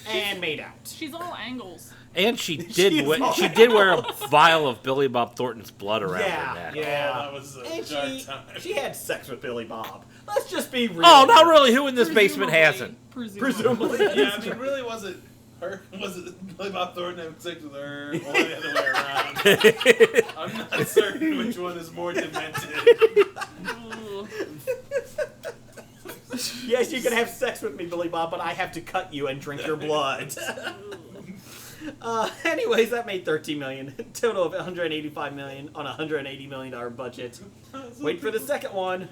and made out. She's all angles. And she She did is she did wear a vial of Billy Bob Thornton's blood around her neck. Yeah. Oh, that was a And dark time. she had sex with Billy Bob. Let's just be real. Oh, not really. Who in this basement hasn't? Presumably. Yeah, I mean, really, was it her? Was it Billy Bob Thornton having sex with her, or the other way around? I'm not certain which one is more demented. Ooh. Yes, you can have sex with me, Billy Bob, but I have to cut you and drink your blood. Anyways, that made $13 million. Total of $185 million on a $180 million budget. Wait for the second one.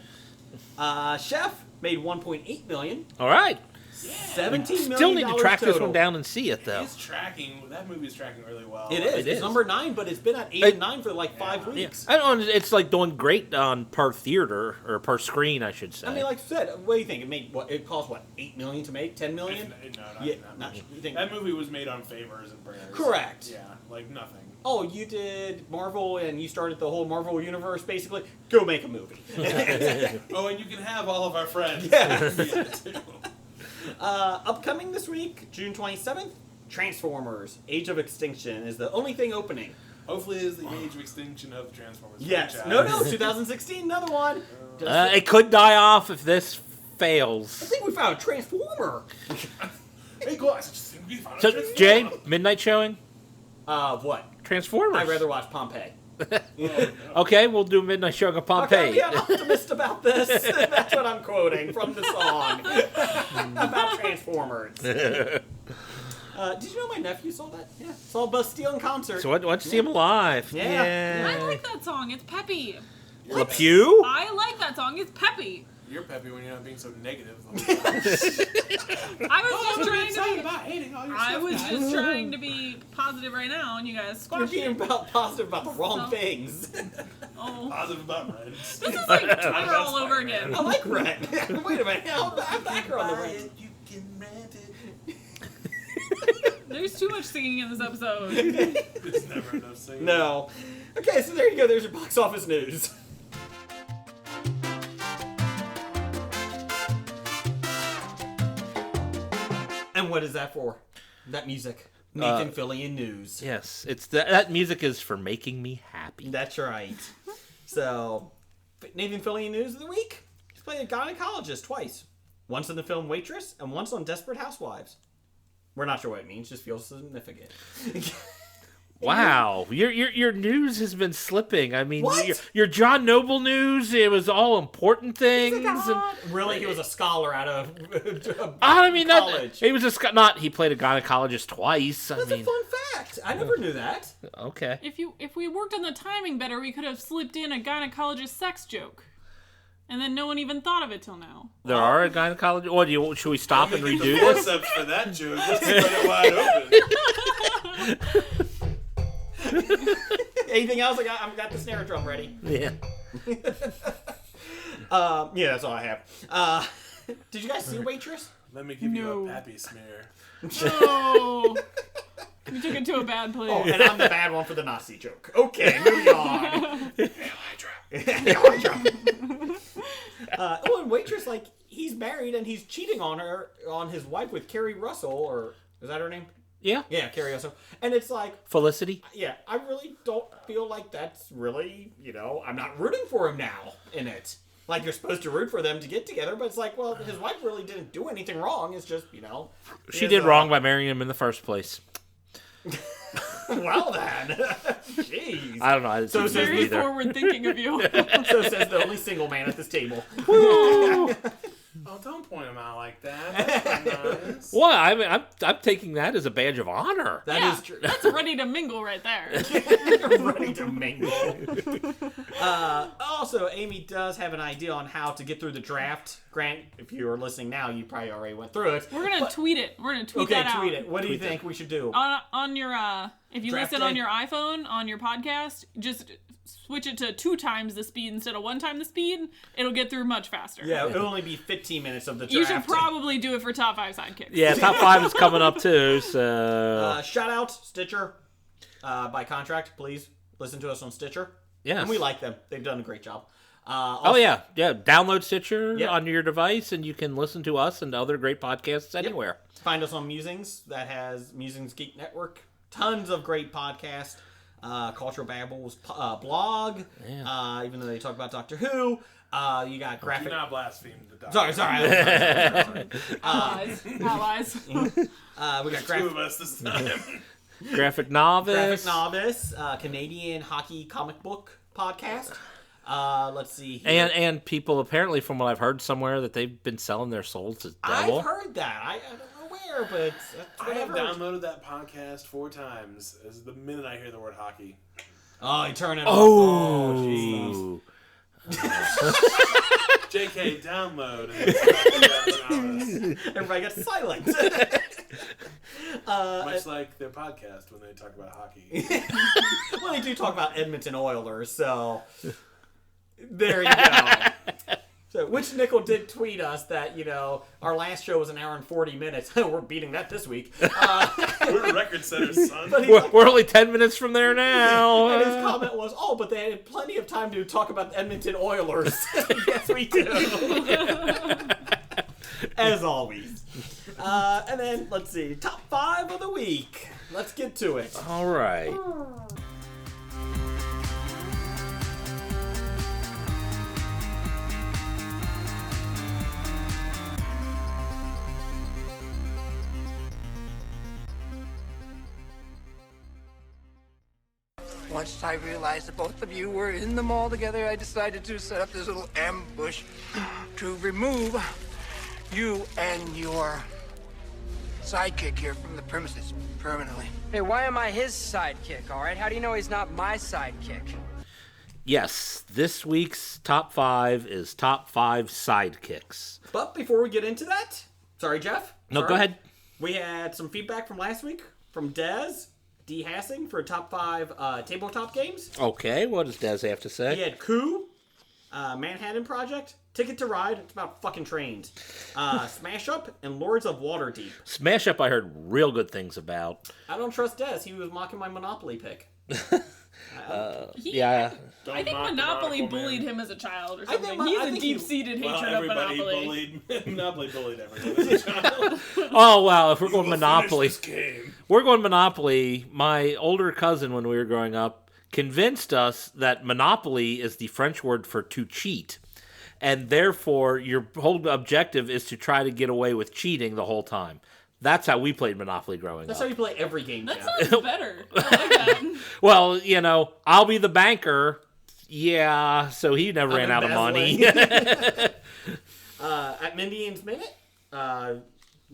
Chef made $1.8 million. All right. $17 million. Still need to track total. this one down and see it, though. It's tracking. That movie is tracking really well. It is. It It's is. number 9, but it's been at 8 It- and 9 for like 5 Yeah. weeks. I don't know. It's like doing great on per theater or per screen, I should say. I mean, like I said, what do you think? It made what? It cost what? $8 million to make? $10 million? No, Yeah, not not- much. you think- That movie was made on favors and prayers. Correct. Yeah, like nothing. Oh, you did Marvel and you started the whole Marvel universe, basically. Go make a movie. Oh, and you can have all of our friends. Yeah. Yeah, too. Upcoming this week, June 27th, Transformers: Age of Extinction is the only thing opening. Hopefully, it is the age of extinction of the Transformers. Yes. franchise. No, 2016, another one. it could die off if this I fails. think we found a Transformer. Hey guys, we found a So, Transformer. Jay, midnight showing? What? Transformers. I'd rather watch Pompeii. Okay, we'll do midnight showing of Pompeii. Okay, I'm optimist about this. That's what I'm quoting from the song about Transformers. Did you know my nephew saw that? Yeah, saw Bastille in concert. So let's see him alive. Yeah. I like that song. It's peppy. LePew? I like that song. It's peppy. You're peppy when you're not being so negative. I was just trying to be. about hating all your I stuff, was guys. just trying to be positive right now, and you guys You're squashed being it. positive about the wrong So- things. Oh, Positive about Reds. this is like Twitter all over again. I like Red. Wait a minute, I'm back here on the Red. You can rent it. There's too much singing in this episode. There's never enough singing. No. Okay, so there you go. There's your box office news. And what is that for? That music. Nathan Fillion news. Yes, it's that music is for making me happy. That's right. So, Nathan Fillion news of the week. He's played a gynecologist twice. Once in the film Waitress and once on Desperate Housewives. We're not sure what it means. Just feels significant. Wow, your news has been slipping. I mean, What? your John Noble news, it was all important things. And, Really, he was a scholar out of I mean, college. he was he played a gynecologist twice. I That's mean, a fun fact. I never knew that. okay. If we worked on the timing better, we could have slipped in a gynecologist sex joke. And then no one even thought of it till now. There are a gynecologist. What should we stop and redo the this? forceps for that joke. Let's spread it wide open. Anything else? I've got the snare drum ready. Yeah. Yeah, that's all I have. Did you guys see Waitress? Let me give you No. a pappy smear. Oh, you took it to a bad place. Oh, and I'm the bad one for the Nazi joke. Okay, moving on. Oh, and Waitress, like, he's married and he's cheating on his wife with Carrie Russell, or is that her name? Yeah. Yeah, Carrie Russell. And it's like, Felicity. yeah, I really don't feel like that's really, I'm not rooting for him now in it. Like, you're supposed to root for them to get together, but it's like, well, his wife really didn't do anything wrong. It's just, She did wrong by marrying him in the first place. Well then. Jeez. I don't know. I didn't So see Very either. forward thinking of you. So says the only single man at this table. Oh, don't point him out like that. That's nice. Well, I mean, I'm taking that as a badge of honor. That Yeah, is true. that's ready to mingle right there. Ready to mingle. Also, Amy does have an idea on how to get through the draft. Grant, if you are listening now, you probably already went through it. We're gonna tweet it. We're gonna tweet Okay, that out. tweet it. What do you think we should do? On your if you Draft listen day? on your iPhone on your podcast, just switch it to 2 times the speed instead of 1 time the speed. It'll get through much faster. Yeah, it'll only be 15 minutes of the draft. You should probably do it for top 5 sidekicks. Yeah, top 5 is coming up too. So Shout out Stitcher. By contract, please listen to us on Stitcher. yes. And we like them. They've done a great job. Oh yeah. Download Stitcher Yep. on your device, and you can listen to us and other great podcasts anywhere. Find us on Musings. That has Musings Geek Network. Tons of great podcasts. Culture Babble's blog. Yeah. Even though they talk about Doctor Who. You got Do graphic. not blaspheme the doctor. Sorry. Allies. We got Two graphic. of us this time. Graphic Novice. Graphic Novice, Canadian hockey comic book podcast. Let's see here. And people apparently, from what I've heard somewhere, that they've been selling their souls as devil. I've heard that. I don't know where, but that's I what have I've heard. downloaded that podcast 4 times. As the minute I hear the word hockey. Oh, you turn it off. Oh, jeez. JK, download. Everybody got silent. Much like their podcast when they talk about hockey. Well, they do talk about Edmonton Oilers, so there you go. So, which Nickel did tweet us that, our last show was an hour and 40 minutes. We're beating that this week. We're record setters, son. But he's like, We're only 10 minutes from there now. and his comment was, but they had plenty of time to talk about the Edmonton Oilers. Yes, we do. As always. And then, let's see, top 5 of the week. Let's get to it. All right. Once I realized that both of you were in the mall together, I decided to set up this little ambush to remove you and your sidekick here from the premises permanently. Hey, why am I his sidekick, all right? How do you know he's not my sidekick? Yes, this week's top 5 is top 5 sidekicks. But before we get into that, sorry, Jeff. No, Sorry. go ahead. We had some feedback from last week from Dez D. Hassing for top 5 tabletop games. Okay, what does Des have to say? He had Coup, Manhattan Project, Ticket to Ride, it's about fucking trains, Smash Up, and Lords of Waterdeep. Smash Up I heard real good things about. I don't trust Des. He was mocking my Monopoly pick. Yeah. I think mock Monopoly Monocle, bullied man. him as a child or I think something. Mon- He's I a think he- deep-seated Well, hatred of everybody Monopoly. Monopoly bullied everyone as a child. Oh, well, if we're going We'll Monopoly. finish this game. We're going Monopoly. My older cousin, when we were growing up, convinced us that Monopoly is the French word for to cheat. And therefore, your whole objective is to try to get away with cheating the whole time. That's how we played Monopoly growing That's up. how you play every game, That Jeff. sounds better. I like that. Well, I'll be the banker. Yeah, so he never ran out of money. At Mindian's Minute,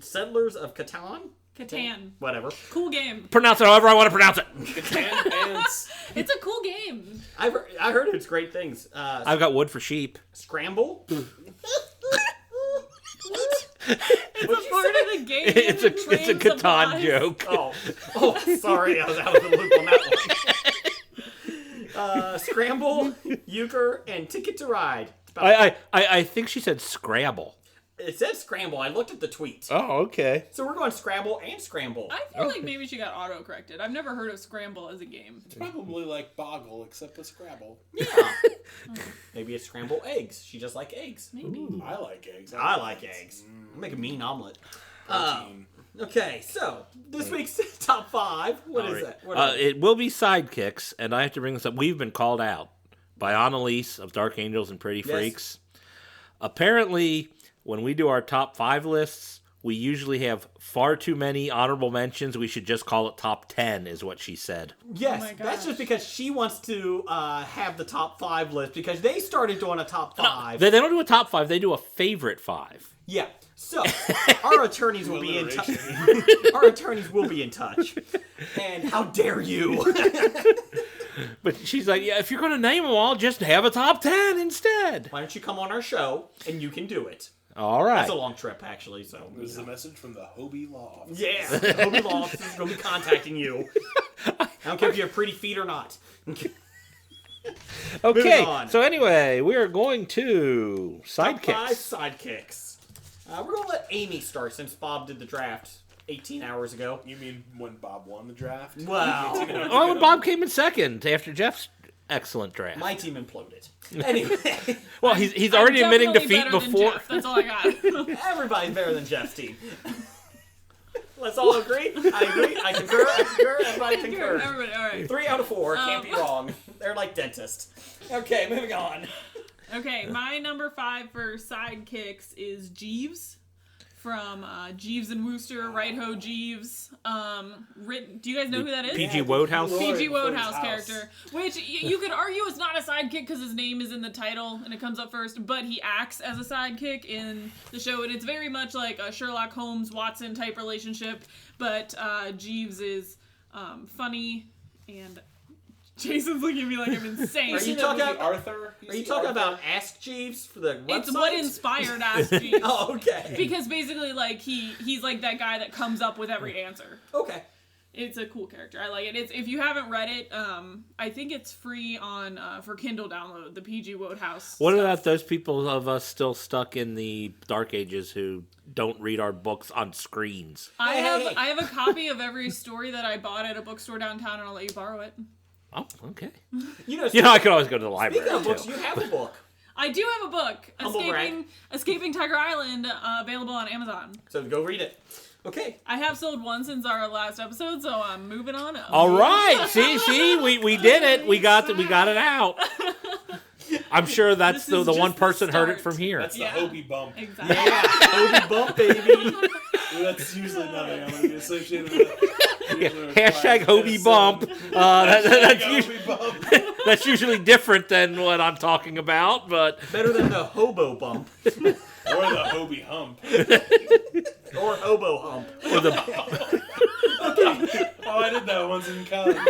Settlers of Catan, Catan. whatever. Cool game. Pronounce it however I want to pronounce it. Catan Ants. It's a cool game. I heard it's great things. I've got wood for sheep. Scramble. It's a part of the game. It's a Train Catan supplies. joke. Oh, sorry, I was out of the loop on that one. Scramble, Euchre, and Ticket to Ride. It's about- I think she said Scrabble. It says Scramble. I looked at the tweet. Oh, okay. So we're going Scrabble and Scramble. I feel like maybe she got auto-corrected. I've never heard of Scramble as a game. It's probably like Boggle, except with Scrabble. Yeah. Maybe it's Scramble eggs. She just like eggs. Maybe. I like eggs. I like eggs. I'll make a mean omelet. Protein. Okay, so this week's top 5. What is that? What is it? It will be sidekicks, and I have to bring this up. We've been called out by Annalise of Dark Angels and Pretty Yes. Freaks. Apparently, when we do our top 5 lists, We usually have far too many honorable mentions. We should just call it top 10, is what she said. Yes, my that's gosh. just because she wants to have the top 5 list because they started doing a top 5. They don't do a top 5. They do a favorite 5. Yeah. So our attorneys will be in touch. Our attorneys will be in touch. And how dare you? But she's like, yeah, if you're going to name them all, just have a top 10 instead. Why don't you come on our show and you can do it? All right. That's a long trip, actually. So This is a message from the Hobie Law Office. yeah, Hobie Law Office is going to be contacting you. I don't care if you have pretty feet or not. Okay, on. so anyway, we are going to Top 5 Sidekicks. sidekicks. We're going to let Amy start since Bob did the draft 18 hours ago. You mean when Bob won the draft? Wow. Oh, and Bob came in second after Jeff's excellent draft. My team imploded. Anyway, Well, he's I'm already admitting definitely defeat better than before. Jeff. That's all I got. everybody's better than Jeff's team. Let's all agree. I agree. I concur. Everybody concurs. Everybody, all right. 3 out of 4. Can't be wrong. They're like dentists. Okay, moving on. Okay, my number 5 for sidekicks is Jeeves from Jeeves and Wooster, Right Ho Jeeves. Do you guys know who that is? PG Wodehouse. PG Floyd's Wodehouse house. character, which you could argue is not a sidekick because his name is in the title and it comes up first, but he acts as a sidekick in the show, and it's very much like a Sherlock Holmes Watson type relationship. But Jeeves is funny, and Jason's looking at me like I'm insane. Are you Seen that talking movie about- Arthur? Are you talking about Ask Jeeves for the website? It's what inspired Ask Jeeves. Oh, okay. Because basically, like he's like that guy that comes up with every answer. Okay. It's a cool character. I like it. It's if you haven't read it, I think it's free on for Kindle download. The PG Wodehouse. What about those people of us still stuck in the Dark Ages who don't read our books on screens? I Hey. have a copy of every story that I bought at a bookstore downtown, and I'll let you borrow it. Oh, okay. You know, I could always go to the library. speaking of books, too. you have a book. I do have a book, Humble brag. Escaping Tiger Island, available on Amazon. So go read it. Okay. I have sold one since our last episode, so I'm moving on up. All right, see, we did it. We got it out. I'm sure that's This is the one just the person heard it start. from here. That's the Yeah. Hobie bump. Exactly. Yeah. Hobie bump, baby. That's usually nothing I'm going to be associated with. Hashtag Hobie bump. That's, Hobie bump. that's usually different than what I'm talking about, but Better than the hobo bump. Or the Hobie hump. Or hobo hump. or the Oh, I did that once in college for $20.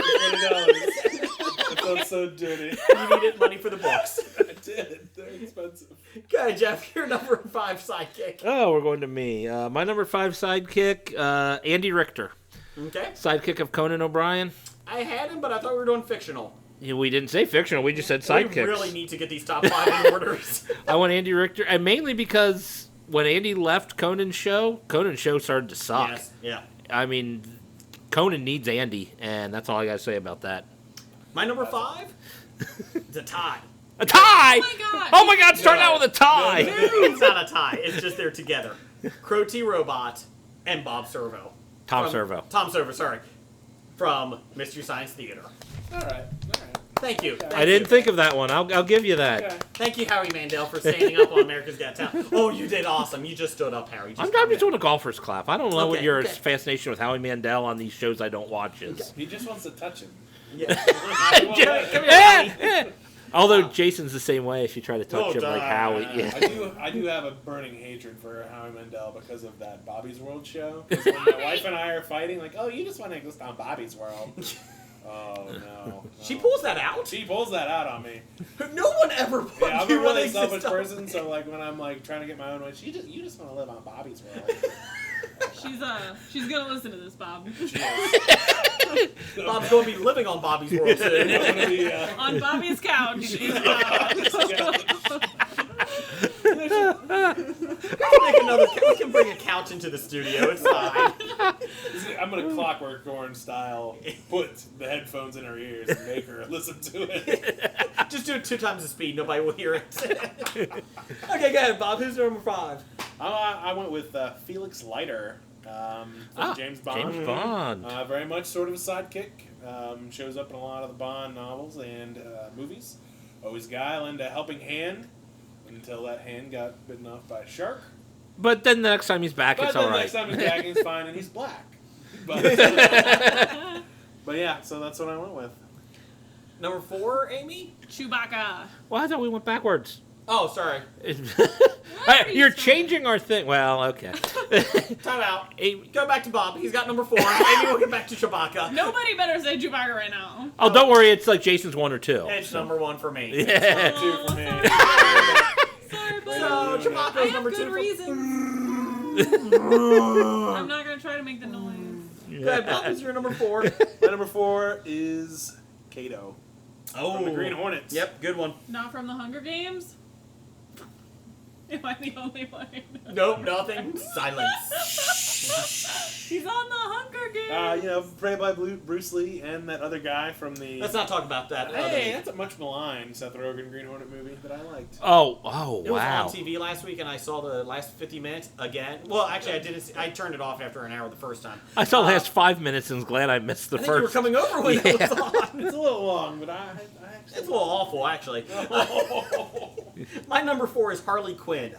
I felt so dirty. You needed money for the books. I did. They're expensive. Okay, Jeff, you're number 5 sidekick. Oh, we're going to me. My number 5 sidekick, Andy Richter, Okay. sidekick of Conan O'Brien. I had him, but I thought we were doing fictional. Yeah, we didn't say fictional. We just said sidekicks. We really need to get these top 5 in orders. I want Andy Richter, and mainly because when Andy left Conan's show started to suck. Yes. Yeah. I mean, Conan needs Andy, and that's all I gotta say about that. My number 5 is a tie. A tie! God. Oh my God! Start out with a tie. It's not a tie. It's just they're together. Crow T. Robot and Bob Servo. Tom From- Servo. Tom Servo, sorry. From Mystery Science Theater. All right. Thank you. I didn't think of that one. I'll give you that. Okay. Thank you, Howie Mandel, for standing up on America's Got Talent. Oh, you did awesome. You just stood up, Harry. I'm just doing a golfer's clap. I don't know what Okay, your okay. fascination with Howie Mandel on these shows I don't watch is. He just wants to touch him. Yeah. Come here, Yeah. Although Jason's the same way. If you try to touch him like nah, Howie, nah. yeah. I do have a burning hatred for Howie Mandel because of that Bobby's World show. 'Cause when my wife and I are fighting, like, oh, you just want to exist on Bobby's World. Oh no. She pulls that out? She pulls that out on me. No one ever put Yeah, I'm you a really on selfish exist on person, me. so like when I'm like trying to get my own way, you just want to live on Bobby's World. She's gonna listen to this, Bob. She is. Bob's going to be living on Bobby's World soon. I'm gonna be, On Bobby's couch. We can bring a couch into the studio. It's fine. I'm gonna Clockwork Orange style put the headphones in her ears and make her listen to it. Just do it 2 times the speed. Nobody will hear it. Okay, go ahead, Bob. Who's number 5? I went with Felix Leiter from James Bond. James Bond. Very much sort of a sidekick. Shows up in a lot of the Bond novels and movies. Always a guy lend a helping hand until that hand got bitten off by a shark. But then the next time he's back, But it's then all right. next time he's back, he's fine, and he's black. But yeah, so that's what I went with. Number 4, Amy? Chewbacca. Well, I thought we went backwards. Oh, sorry. Hey, you're changing our thing. Well, okay. Time out. Amy- Go back to Bob. He's got number 4. Amy will get back to Chewbacca. Nobody better say Chewbacca right now. Oh, don't worry. It's like Jason's 1 or 2. It's number 1 for me. Yeah. 2 for me. Sorry, but So, Chewbacca's I have number 2 good for... reasons. I'm not going to try to make the noise. Go ahead, Bob. What's your number 4? My number 4 is Kato. Oh. From the Green Hornets. Yep, good one. Not from the Hunger Games? Am I the only one? Nope, nothing. Silence. He's on the Hunger Games. Played by Bruce Lee and that other guy from the... Let's not talk about that. Hey, that's a much maligned Seth Rogen Green Hornet movie that I liked. Oh, It was wow. on TV last week, and I saw the last 50 minutes again. Well, actually, I didn't. I turned it off after an hour the first time. I saw the last 5 minutes and was glad I missed the I think you were first. coming over when it was on. It's a little long, but I actually... It's a little awful, actually. My number 4 is Harley Quinn.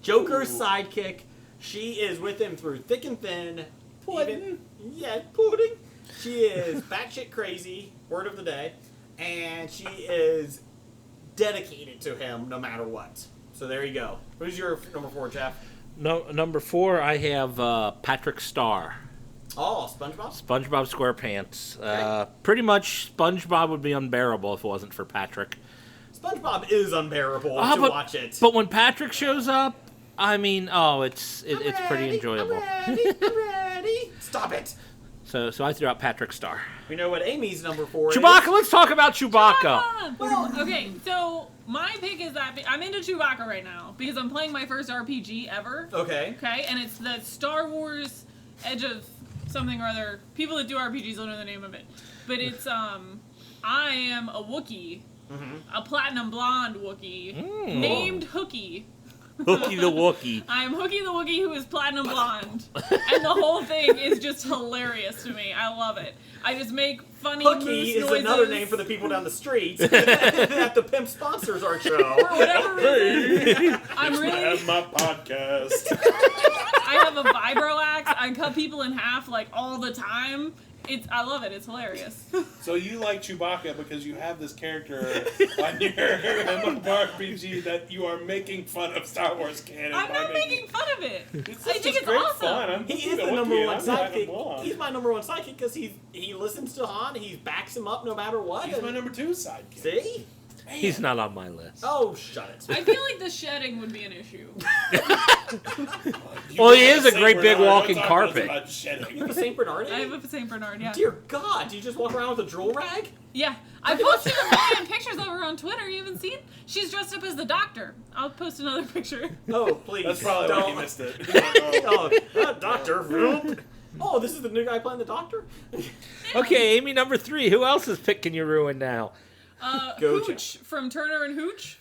Joker's sidekick. She is with him through thick and thin. Pudding. Pudding. She is batshit crazy, word of the day, and she is dedicated to him no matter what. So there you go. Who's your number 4, Jeff? No, number 4, I have Patrick Star. Oh, SpongeBob? SpongeBob SquarePants. Pretty much, SpongeBob would be unbearable if it wasn't for Patrick. SpongeBob is unbearable to watch it. But when Patrick shows up, I mean, it's pretty enjoyable. I'm ready. Stop it. So I threw out Patrick Star. We know what Amy's number 4 is. Chewbacca. Let's talk about Chewbacca. Well, okay, so my pick is that I'm into Chewbacca right now because I'm playing my first RPG ever. Okay. Okay, and it's the Star Wars Edge of something or other. People that do RPGs don't know the name of it, but it's I am a Wookiee, a platinum blonde Wookiee named Hookie. Hookie the Wookiee. I'm Hookie the Wookiee who is platinum blonde. And the whole thing is just hilarious to me. I love it. I just make funny Hookie moose is noises. another name for the people down the street at the Pimp Sponsors Art Show. For whatever reason. I'm I really... have my podcast. I have a vibro axe. I cut people in half like all the time. I love it. It's hilarious. So you like Chewbacca because you have this character on your MMORPG that you are making fun of Star Wars canon. I'm not making fun of it. It's I think it's great awesome. fun. He is the number 1 sidekick. He's my number 1 sidekick because he listens to Han. He backs him up no matter what. He's my number 2 sidekick. See? He's not on my list. Oh, shut it. I feel like the shedding would be an issue. Well, he is a great big walking carpet. You have a St. Bernard? I have a St. Bernard, yeah. Dear God, do you just walk around with a drool rag? Yeah. I posted a million pictures of her on Twitter. You haven't seen? She's dressed up as the doctor. I'll post another picture. Oh, please. That's probably why don't. he missed it. Doctor. Oh, this is the new guy playing the doctor? Okay, Amy, number 3. Who else's pick can you ruin now? Go, Hooch from Turner and Hooch.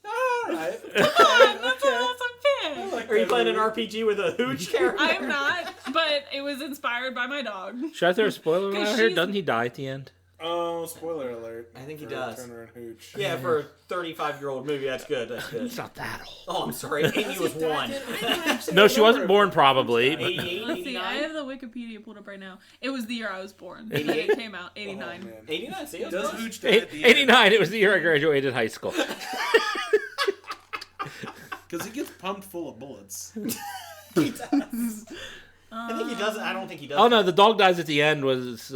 Alright. Come on, that's an awesome pick. Are you playing an RPG with a hooch character? I am not, but it was inspired by my dog. Should I throw a spoiler Because out here? she's- Doesn't he die at the end? Oh, spoiler alert. I think he for does. Turner and Hooch. Yeah, for a 35-year-old movie, that's good. That's good. It's not that old. Oh, I'm sorry. Amy was 1. No, she wasn't born probably. But 88, Let's see, 89? I have the Wikipedia pulled up right now. It was the year I was born. 88? It came out, 89. Oh, man. 89, see? Does Hooch die at the end? 89, it was the year I graduated high school. Because he gets pumped full of bullets. He does. I think he does. I don't think he does. Oh no, the dog dies at the end was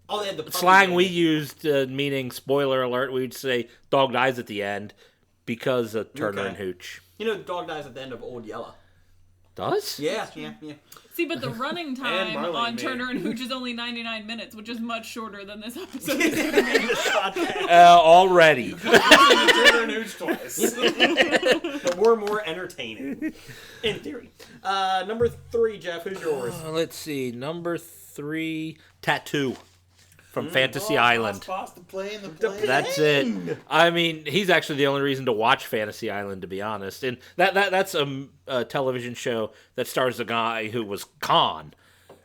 Oh, they had the puppy slang baby. we used, meaning spoiler alert. We'd say dog dies at the end because of Turner Okay. and Hooch. You know, the dog dies at the end of Old Yella. Does? Yeah. See, but the running time Marley on Man. Turner and Hooch is only 99 minutes, which is much shorter than this episode. Already. Turner and Hooch twice. But we're more entertaining. In theory. Number 3, Jeff, who's yours? Let's see. Number 3, Tattoo from Fantasy Island. That's it. I mean, he's actually the only reason to watch Fantasy Island, to be honest. And that's a television show that stars a guy who was Khan,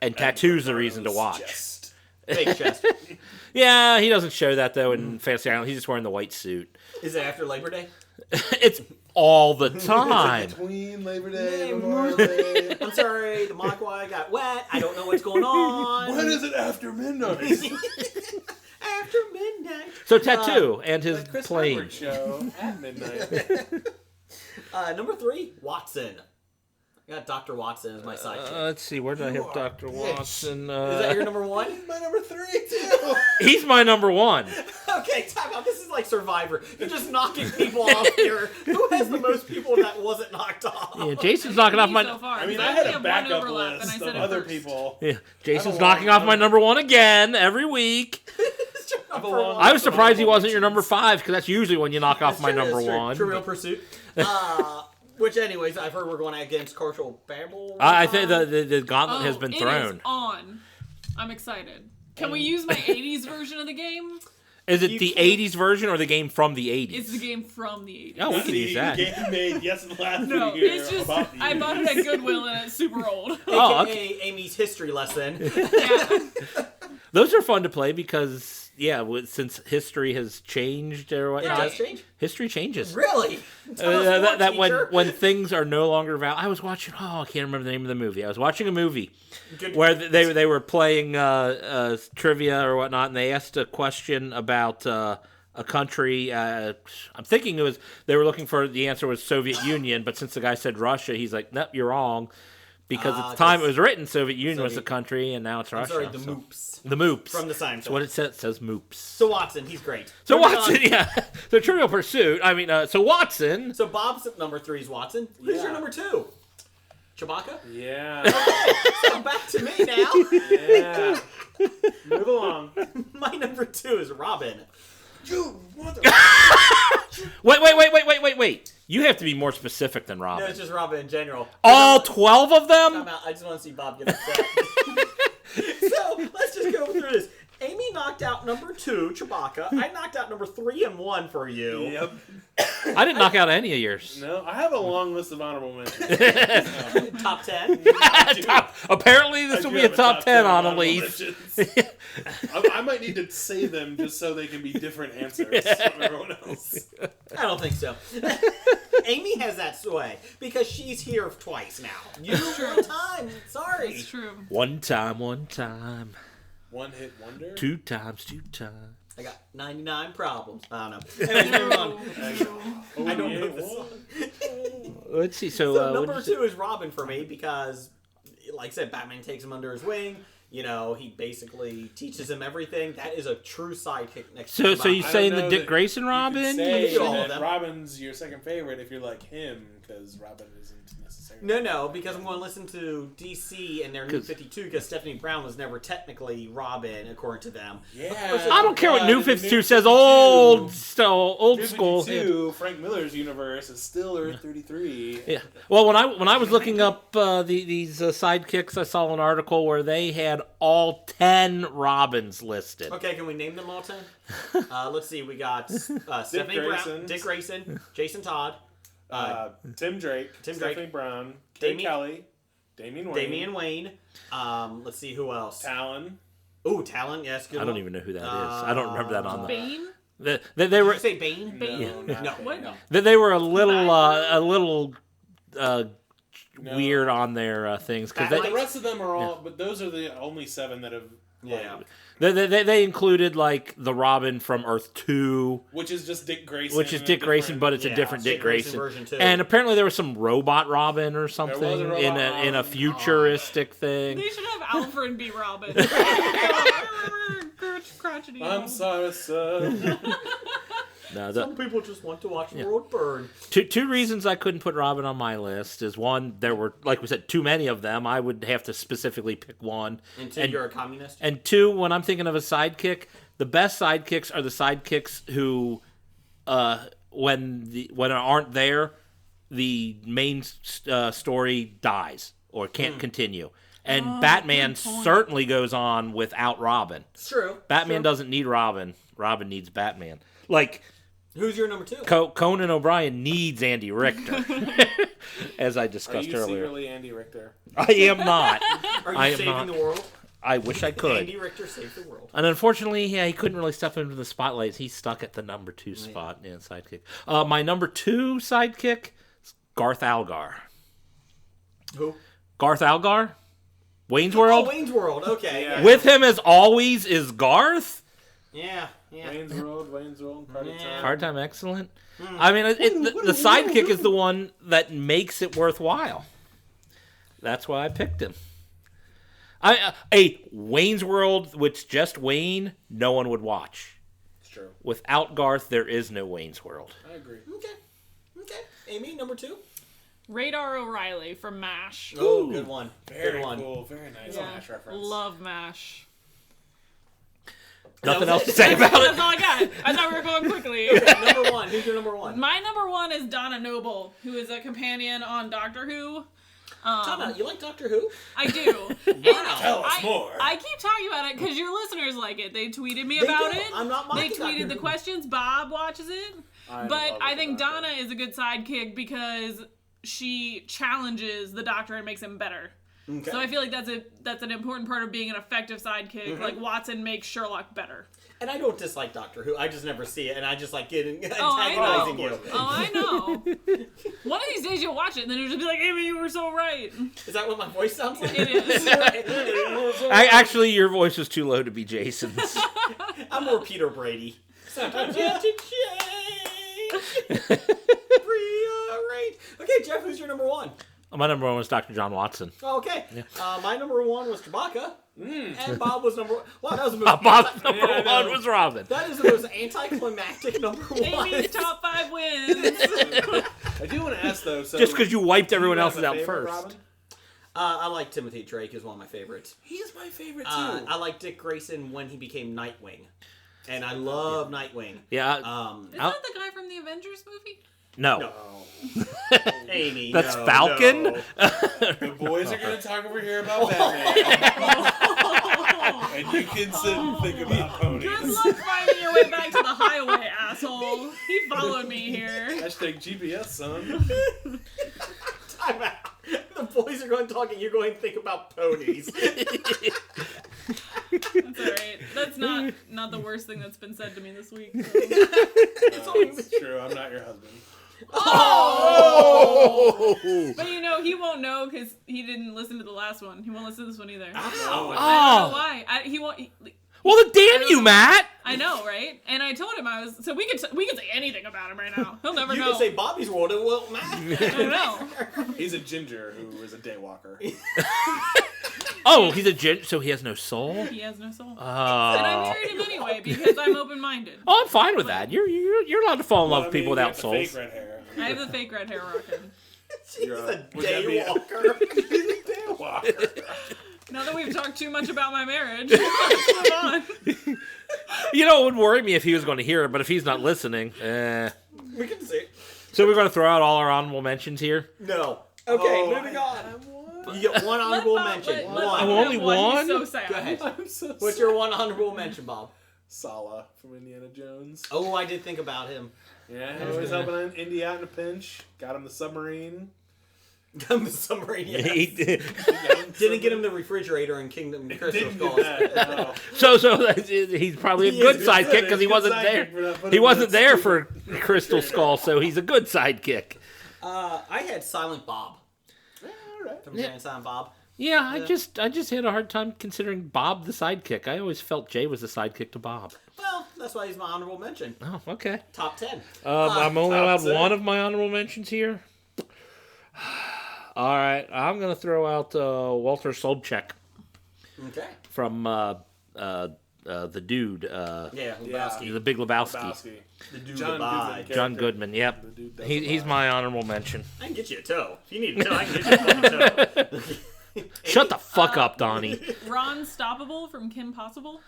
and Tattoo's the reason to watch. Fake chest. Yeah, he doesn't show that though in Fantasy Island. He's just wearing the white suit. Is it after Labor Day? It's all the time. Between Labor Day and Memorial Day. I'm sorry, the Mogwai got wet. I don't know what's going on. When is it after midnight? After midnight. So Tattoo and his Chris plane. Howard show at midnight. Number 3, Watson. I got Dr. Watson as my sidekick. Let's see, where did I have Dr. Watson? Is that your number 1? My number 3 too. He's my number 1. Okay, time out. This is like Survivor. You're just knocking people off here. Who has the most people that wasn't knocked off? Yeah, Jason's knocking off my. So far, I mean, 'cause I had only a have one backup overlap, and I list said of it other first. people. Yeah, Jason's a knocking long off my number 1 again every week. I was surprised he wasn't your number 5 because that's usually when you knock off my number 1. Trivial Pursuit. Which, anyways, I've heard we're going against Culture Babble. I think the gauntlet has been It thrown. is on. I'm excited. Can we use my 80s version of the game? Is it the 80s version or the game from the 80s? It's the game from the 80s. Oh, we can use that. Game made last No, year it's just about the I bought it at Goodwill and it's super old. Oh, AKA Amy's history lesson. Yeah. Those are fun to play because, since history has changed or It whatnot. does change? History changes. Really? Tell us more, that teacher. when things are no longer valid. I was watching. I can't remember the name of the movie. I was watching a movie Good. where they were playing trivia or whatnot, and they asked a question about a country. I'm thinking they were looking for the answer was Soviet Union, but since the guy said Russia, he's like, nope, you're wrong. Because at the time it was written, Soviet Union was the country, and now it's Russia. Sorry, the Moops. The Moops. From the Seinfeld. That's what it says. It says Moops. So Watson, he's great. So Moving Watson, on. yeah. So Trivial Pursuit. I mean, so Watson. So Bob's number 3 is Watson. Who's your number 2? Chewbacca? Yeah. So back to me now. Yeah. Move along. My number 2 is Robin. You mother. Wait. You have to be more specific than Robin. No, it's just Robin in general. All 12 of them? Time out. I just want to see Bob get upset. So let's just go through this. Amy knocked out number 2, Chewbacca. I knocked out number 3 and 1 for you. Yep. I didn't knock out any of yours. No, I have a long list of honorable mentions. Top 10. Apparently, this will be a top 10 on a leaf. I might need to save them just so they can be different answers from everyone else. I don't think so. Amy has that sway because she's here twice now. You one time. Sorry. It's true. One time. One hit wonder. Two times. I got 99 problems. I don't know. Anyways, moving on. I don't know this song. Let's see. So number 2 is Robin for me because, like I said, Batman takes him under his wing. You know, he basically teaches him everything. That is a true sidekick next to So you I saying don't the know Dick that Grayson You Robin? could say do all of that them. Robin's your second favorite if you're like him, because Robin isn't necessarily. No, because I'm going to listen to DC and their New 52 because Stephanie Brown was never technically Robin according to them. Yeah. I don't care what New in the 52 says. Old school. New Yeah. 52, Frank Miller's universe is still Earth 33. Yeah. Well, when I was looking up these sidekicks, I saw an article where they had all 10 Robins listed. Okay, can we name them all 10? Let's see. We got Stephanie Brown, Dick Grayson, Jason Todd, Tim Drake, Drake, Stephanie Brown, Dave Kelly, Damian Wayne. Let's see who else. Talon. Ooh, Talon. Yes, good. I don't even know who that is. I don't remember that on the. Bane? They were Did you say Bane? Bane? No. What? they were a little weird on their things because The rest of them are all, but those are the only 7 that have. Yeah. They included like the Robin from Earth 2, Which is just Dick Grayson. which is Dick Grayson, but it's a different Dick Grayson. version too. And apparently there was some robot Robin or something was a robot in a Robin. futuristic thing. They should have Alfred be Robin. Crotchety. I'm sorry, sir. No, Some people just want to watch the world burn. Two reasons I couldn't put Robin on my list is one, there were, like we said, too many of them. I would have to specifically pick one. And you're a communist? And two, when I'm thinking of a sidekick, the best sidekicks are the sidekicks who, when aren't there, the main story dies or can't continue. And Batman certainly goes on without Robin. It's true. Batman doesn't need Robin. Robin needs Batman. Like, who's your number 2? Conan O'Brien needs Andy Richter, as I discussed Are you earlier. secretly Andy Richter? I am not. Are you I am saving not. the world? I wish I could. Andy Richter saved the world. And unfortunately, yeah, he couldn't really step into the spotlight. He's stuck at the number 2 spot in sidekick. My number 2 sidekick is Garth Algar. Who? Garth Algar? Wayne's World? Oh, Wayne's World. Okay. Yeah. With him as always is Garth? Yeah. Wayne's World, Party Time. Hard Time, excellent. I mean, the sidekick is the one that makes it worthwhile. That's why I picked him. A Wayne's World, which just Wayne, no one would watch. It's true. Without Garth, there is no Wayne's World. I agree. Okay. Amy, number 2? Radar O'Reilly from MASH. Oh, good one. Very good one. cool. Very nice MASH reference. Love MASH. Nothing else to say about That's it. all I got. I thought we were going quickly. Okay, number 1. Who's your number 1? My number 1 is Donna Noble, who is a companion on Doctor Who. Time out. You like Doctor Who? I do. Tell us more. I keep talking about it because your listeners like it. They tweeted me They about do. it. I'm not They mocking Doctor tweeted the Who. questions. Bob watches it. But I think Doctor. Donna is a good sidekick because she challenges the Doctor and makes him better. Okay. So I feel like that's an important part of being an effective sidekick. Like Watson makes Sherlock better. And I don't dislike Doctor Who. I just never see it, and I just like getting I know. antagonizing you. Oh, I know. One of these days you'll watch it, and then you'll just be like, Amy, you were so right. Is that what my voice sounds like? It is. Actually, your voice is too low to be Jason's. I'm more Peter Brady. Sometimes you have to change. Rearrange. Okay, Jeff, who's your number 1? My number 1 was Dr. John Watson. Okay. My number 1 was Chewbacca. And Bob was number 1. Wow, that was a Bob's number 1 was Robin. That is the most anticlimactic number 1. Amy's top 5 wins. I do want to ask, though, so... Just because you wiped everyone do you have else's a out favorite, first. Robin? I like Timothy Drake is one of my favorites. He's my favorite, too. I like Dick Grayson when he became Nightwing. And I love Nightwing. Yeah. Is that the guy from the Avengers movie? No. Amy, That's no, Falcon? no. The boys are going to talk over here about Batman. And you can sit and think about ponies. Good luck finding your way back to the highway, asshole. He followed me here. Hashtag GPS, son. Time out. The boys are going to talk and you're going to think about ponies. That's alright. That's not the worst thing that's been said to me this week. So. It's true. I'm not your husband. Oh! But you know, he won't know because he didn't listen to the last one. He won't listen to this one either. Ow. I don't know why. He won't. Well, then damn you, Matt! I know, right? And I told him I was. So we could say anything about him right now. He'll never You know. can say Bobby's World, it won't matter. I know. He's a ginger who is a daywalker. Oh, he's a gent, so he has no soul? He has no soul. Oh. And I married him anyway because I'm open-minded. Oh, I'm fine with that. You're allowed to fall in love with people without souls. Fake red hair. I have the fake red hair rocking. He's a Would that be a- daywalker. Daywalker. Now that we've talked too much about my marriage, let's move on. You know, it would worry me if he was going to hear it, but if he's not listening, We can say So we're going to throw out all our honorable mentions here? no. Okay, Oh, moving on. You get one honorable mention. Let One. Bob only have one? He's so sad. Go ahead. I'm so What's your one honorable mention, Bob? Sala from Indiana Jones. Oh, I did think about him. Yeah, always helping Indy out in a pinch. Got him the submarine. Got him the submarine. Yes. He did. Didn't get him the refrigerator in Kingdom Crystal Didn't Skulls. do that. No. So he's probably a He good is. sidekick because he He's a wasn't good there. sidekick for not putting He him wasn't in there that for Crystal Skull, so he's a good sidekick. I had Silent Bob. All right. From Silent Bob. Yeah, I just had a hard time considering Bob the sidekick. I always felt Jay was the sidekick to Bob. Well, that's why he's my honorable mention. Oh, okay. Top 10. I'm only top allowed 10. one of my honorable mentions here. All right, I'm gonna throw out Walter Sobchak Okay. from the dude, Yeah, Lebowski. the Big Lebowski. Lebowski. The dude John Goodbye. Goodman. John Goodman. Yep, The dude does he's lie. my honorable mention. I can get you a toe. If you need a toe, I can get you a fucking toe. Shut the fuck up, Donnie. Ron Stoppable from Kim Possible.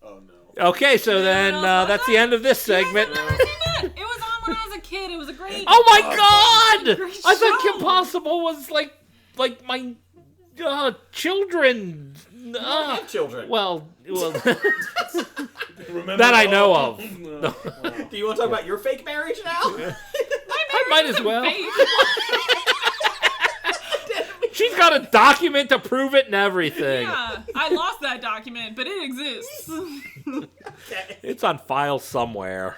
Oh no. Okay, so then that's the end of this segment. I've never seen that. It was on when I was a kid. It was a great. Oh my God! Great I thought show. Kim Possible was like my children. I have children. Well, Remember that I know all? of. Do you want to talk about your fake marriage now? I might as well. She's got a document to prove it and everything. Yeah, I lost that document, but it exists. Okay. It's on file somewhere.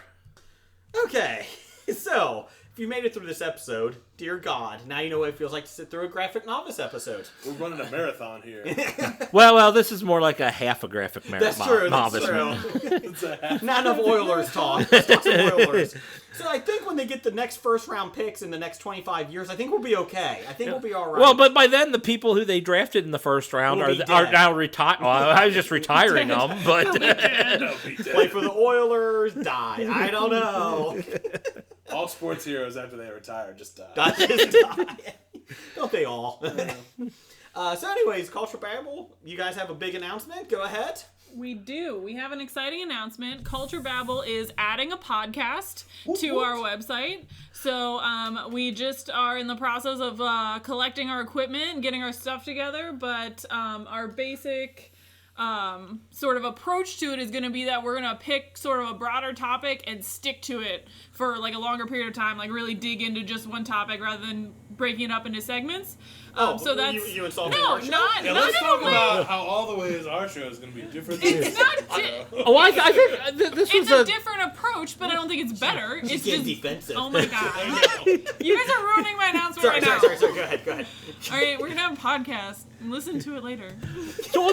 Okay, so if you made it through this episode, dear God, now you know what it feels like to sit through a graphic novice episode. We're running a marathon here. Well, this is more like a half a graphic That's true. That's novice. true. Not enough Oilers talk. Let's talk some Oilers. So I think when they get the next first round picks in the next 25 years, I think we'll be okay. I think we'll be all right. Well, but by then the people who they drafted in the first round Will be are dead. now retired. Well, I was just retiring them, but play for the Oilers, die. I don't know. All sports heroes after they retire just die. Don't they all? So anyways, Culture Babble, you guys have a big announcement. Go ahead. We do. We have an exciting announcement. Culture Babble is adding a podcast to our website. So we just are in the process of collecting our equipment and getting our stuff together. But our basic sort of approach to it is going to be that we're going to pick sort of a broader topic and stick to it for like a longer period of time, like really dig into just one topic rather than breaking it up into segments. So that's you insulting no, our show? not Yeah, not let's in talk a way. about how all the ways our show is going to be different than It's not. oh, I think this It's was a different approach, but I don't think it's better. It's getting just defensive. Oh my god, you guys are ruining my announcement Sorry. right now. Go ahead. All right, we're gonna have a podcast. Listen to it later. So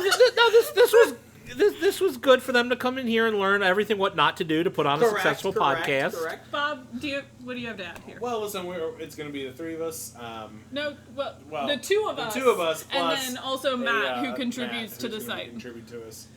this was good for them to come in here and learn everything what not to do to put on a successful podcast. Correct. Bob, what do you have to add here? Well, listen, it's going to be the three of us. No, well, well, the two of us. The two of us, and plus then also Matt, who Matt, contributes to the who's gonna site. Contribute to us.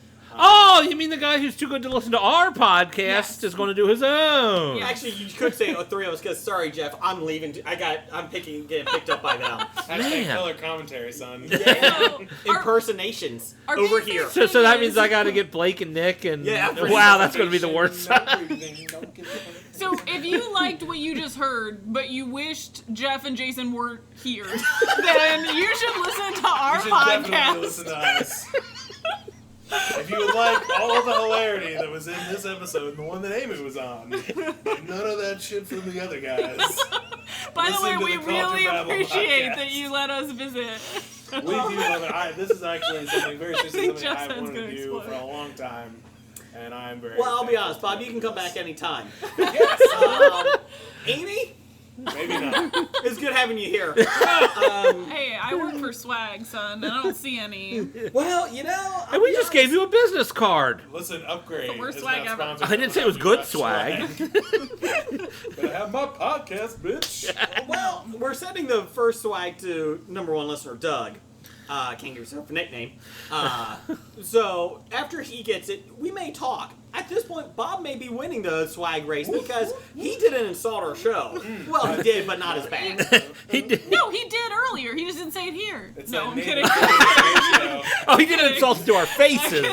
Oh, you mean the guy who's too good to listen to our podcast Yes. is going to do his own? Yeah. Actually, you could say three of us, because sorry, Jeff, I'm leaving. I'm getting picked up by them. Hashtag color commentary, son. So, Impersonations our over basic here. So that thing means is- I got to get Blake and Nick and Yeah, wow, that's going to be the worst. So if you liked what you just heard, but you wished Jeff and Jason weren't here, then you should listen to our You should definitely podcast. listen to us. If you would like all of the hilarity that was in this episode and the one that Amy was on, none of that shit from the other guys. By the Listen way, to we the Culture really Babble appreciate podcast. that you let us visit. We do love it. This is actually something very seriously think something Jeff I've Sand's wanted to gonna do explode. for a long time, and I'm very. Well, I'll be thankful honest, Bob. for You can come this. back anytime. Yes. Amy, Maybe not. it's good having you here. Hey, I work for Swag, son, and I don't see any. Well, And we just gave you a business card. Listen, Upgrade. The worst is swag not ever. sponsored I didn't by say it was good Dr. swag. But I have my podcast, bitch. Well, we're sending the first swag to number one listener, Doug. Can't give yourself a nickname. So after he gets it, we may talk. At this point, Bob may be winning the swag race because he didn't insult our show. Well, he did, but not as bad. He did. No, he did earlier. He just didn't say it here. It's No, that I'm Nathan kidding. Fillion ratio. Oh, he didn't insult to our faces.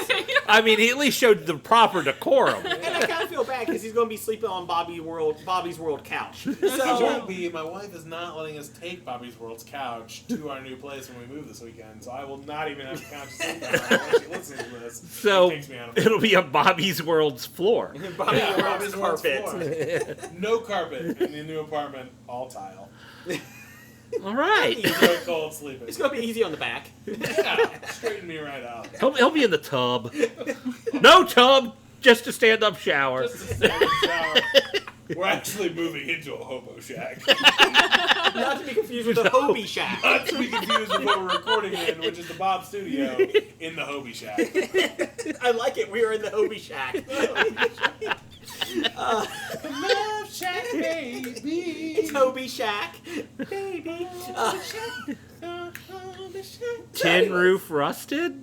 I mean, he at least showed the proper decorum. And I kind of feel bad because he's going to be sleeping on Bobby's World couch. I So won't be. My wife is not letting us take Bobby's World's couch to our new place when we move this weekend, so I will not even have a couch to sleep on when she listens to this. So It takes me out of it. it'll be a Bobby's World's floor. Bobby's Yeah, World's Bobby's World's carpet. floor. No carpet in the new apartment, all tile. All right. It's very cold sleeping. It's going to be easy on the back. Yeah, straighten me right out. He'll be in the tub. No tub, just a stand-up shower. Just to stand in the shower. We're actually moving into a hobo shack. Not to be confused with the Hobie Shack. Not to be confused with what we're recording in, which is the Bob Studio in the Hobie Shack. I like it. We are in the Hobie Shack. Love Shack, baby. It's Hobie Shack. Baby. Tin roof rusted?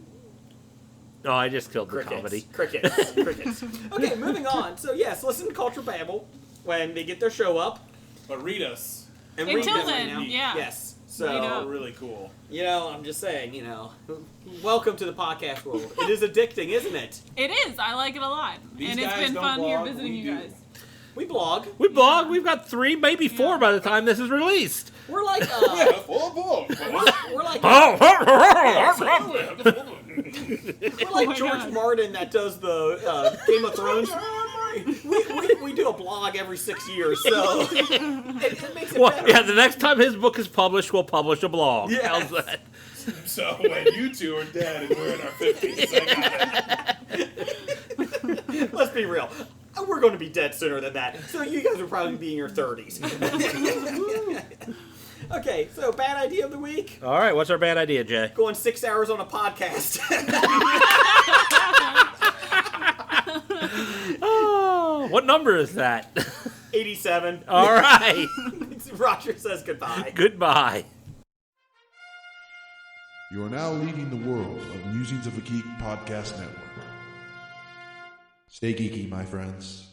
Oh, I just killed the Crickets. comedy. Crickets. Okay, moving on. So yes, listen to Culture Babble when they get their show up. But read us. And Until read them then, right now. yeah. Yes. Read So, up. Really cool. I'm just saying, welcome to the podcast world. It is addicting, isn't it? It is. I like it a lot. These and it's guys been don't fun here blog, visiting we you do. guys. We blog. We blog. We've got 3, maybe 4 by the time this is released. We're like, Yeah, full blown. we're like, Oh, we're like my George God. Martin that does the Game of Thrones. we do a blog every 6 years, so it makes it Well, better. yeah, the next time his book is published, we'll publish a blog. Yes. How's that? So when you two are dead and we're in our 50s, I got it. Let's be real. We're going to be dead sooner than that. So you guys will probably be in your 30s. Okay, so bad idea of the week. All right, what's our bad idea, Jay? Going 6 hours on a podcast. Oh, what number is that? 87. All right. Roger says goodbye. Goodbye. You are now leaving the world of Musings of a Geek podcast network. Stay geeky, my friends.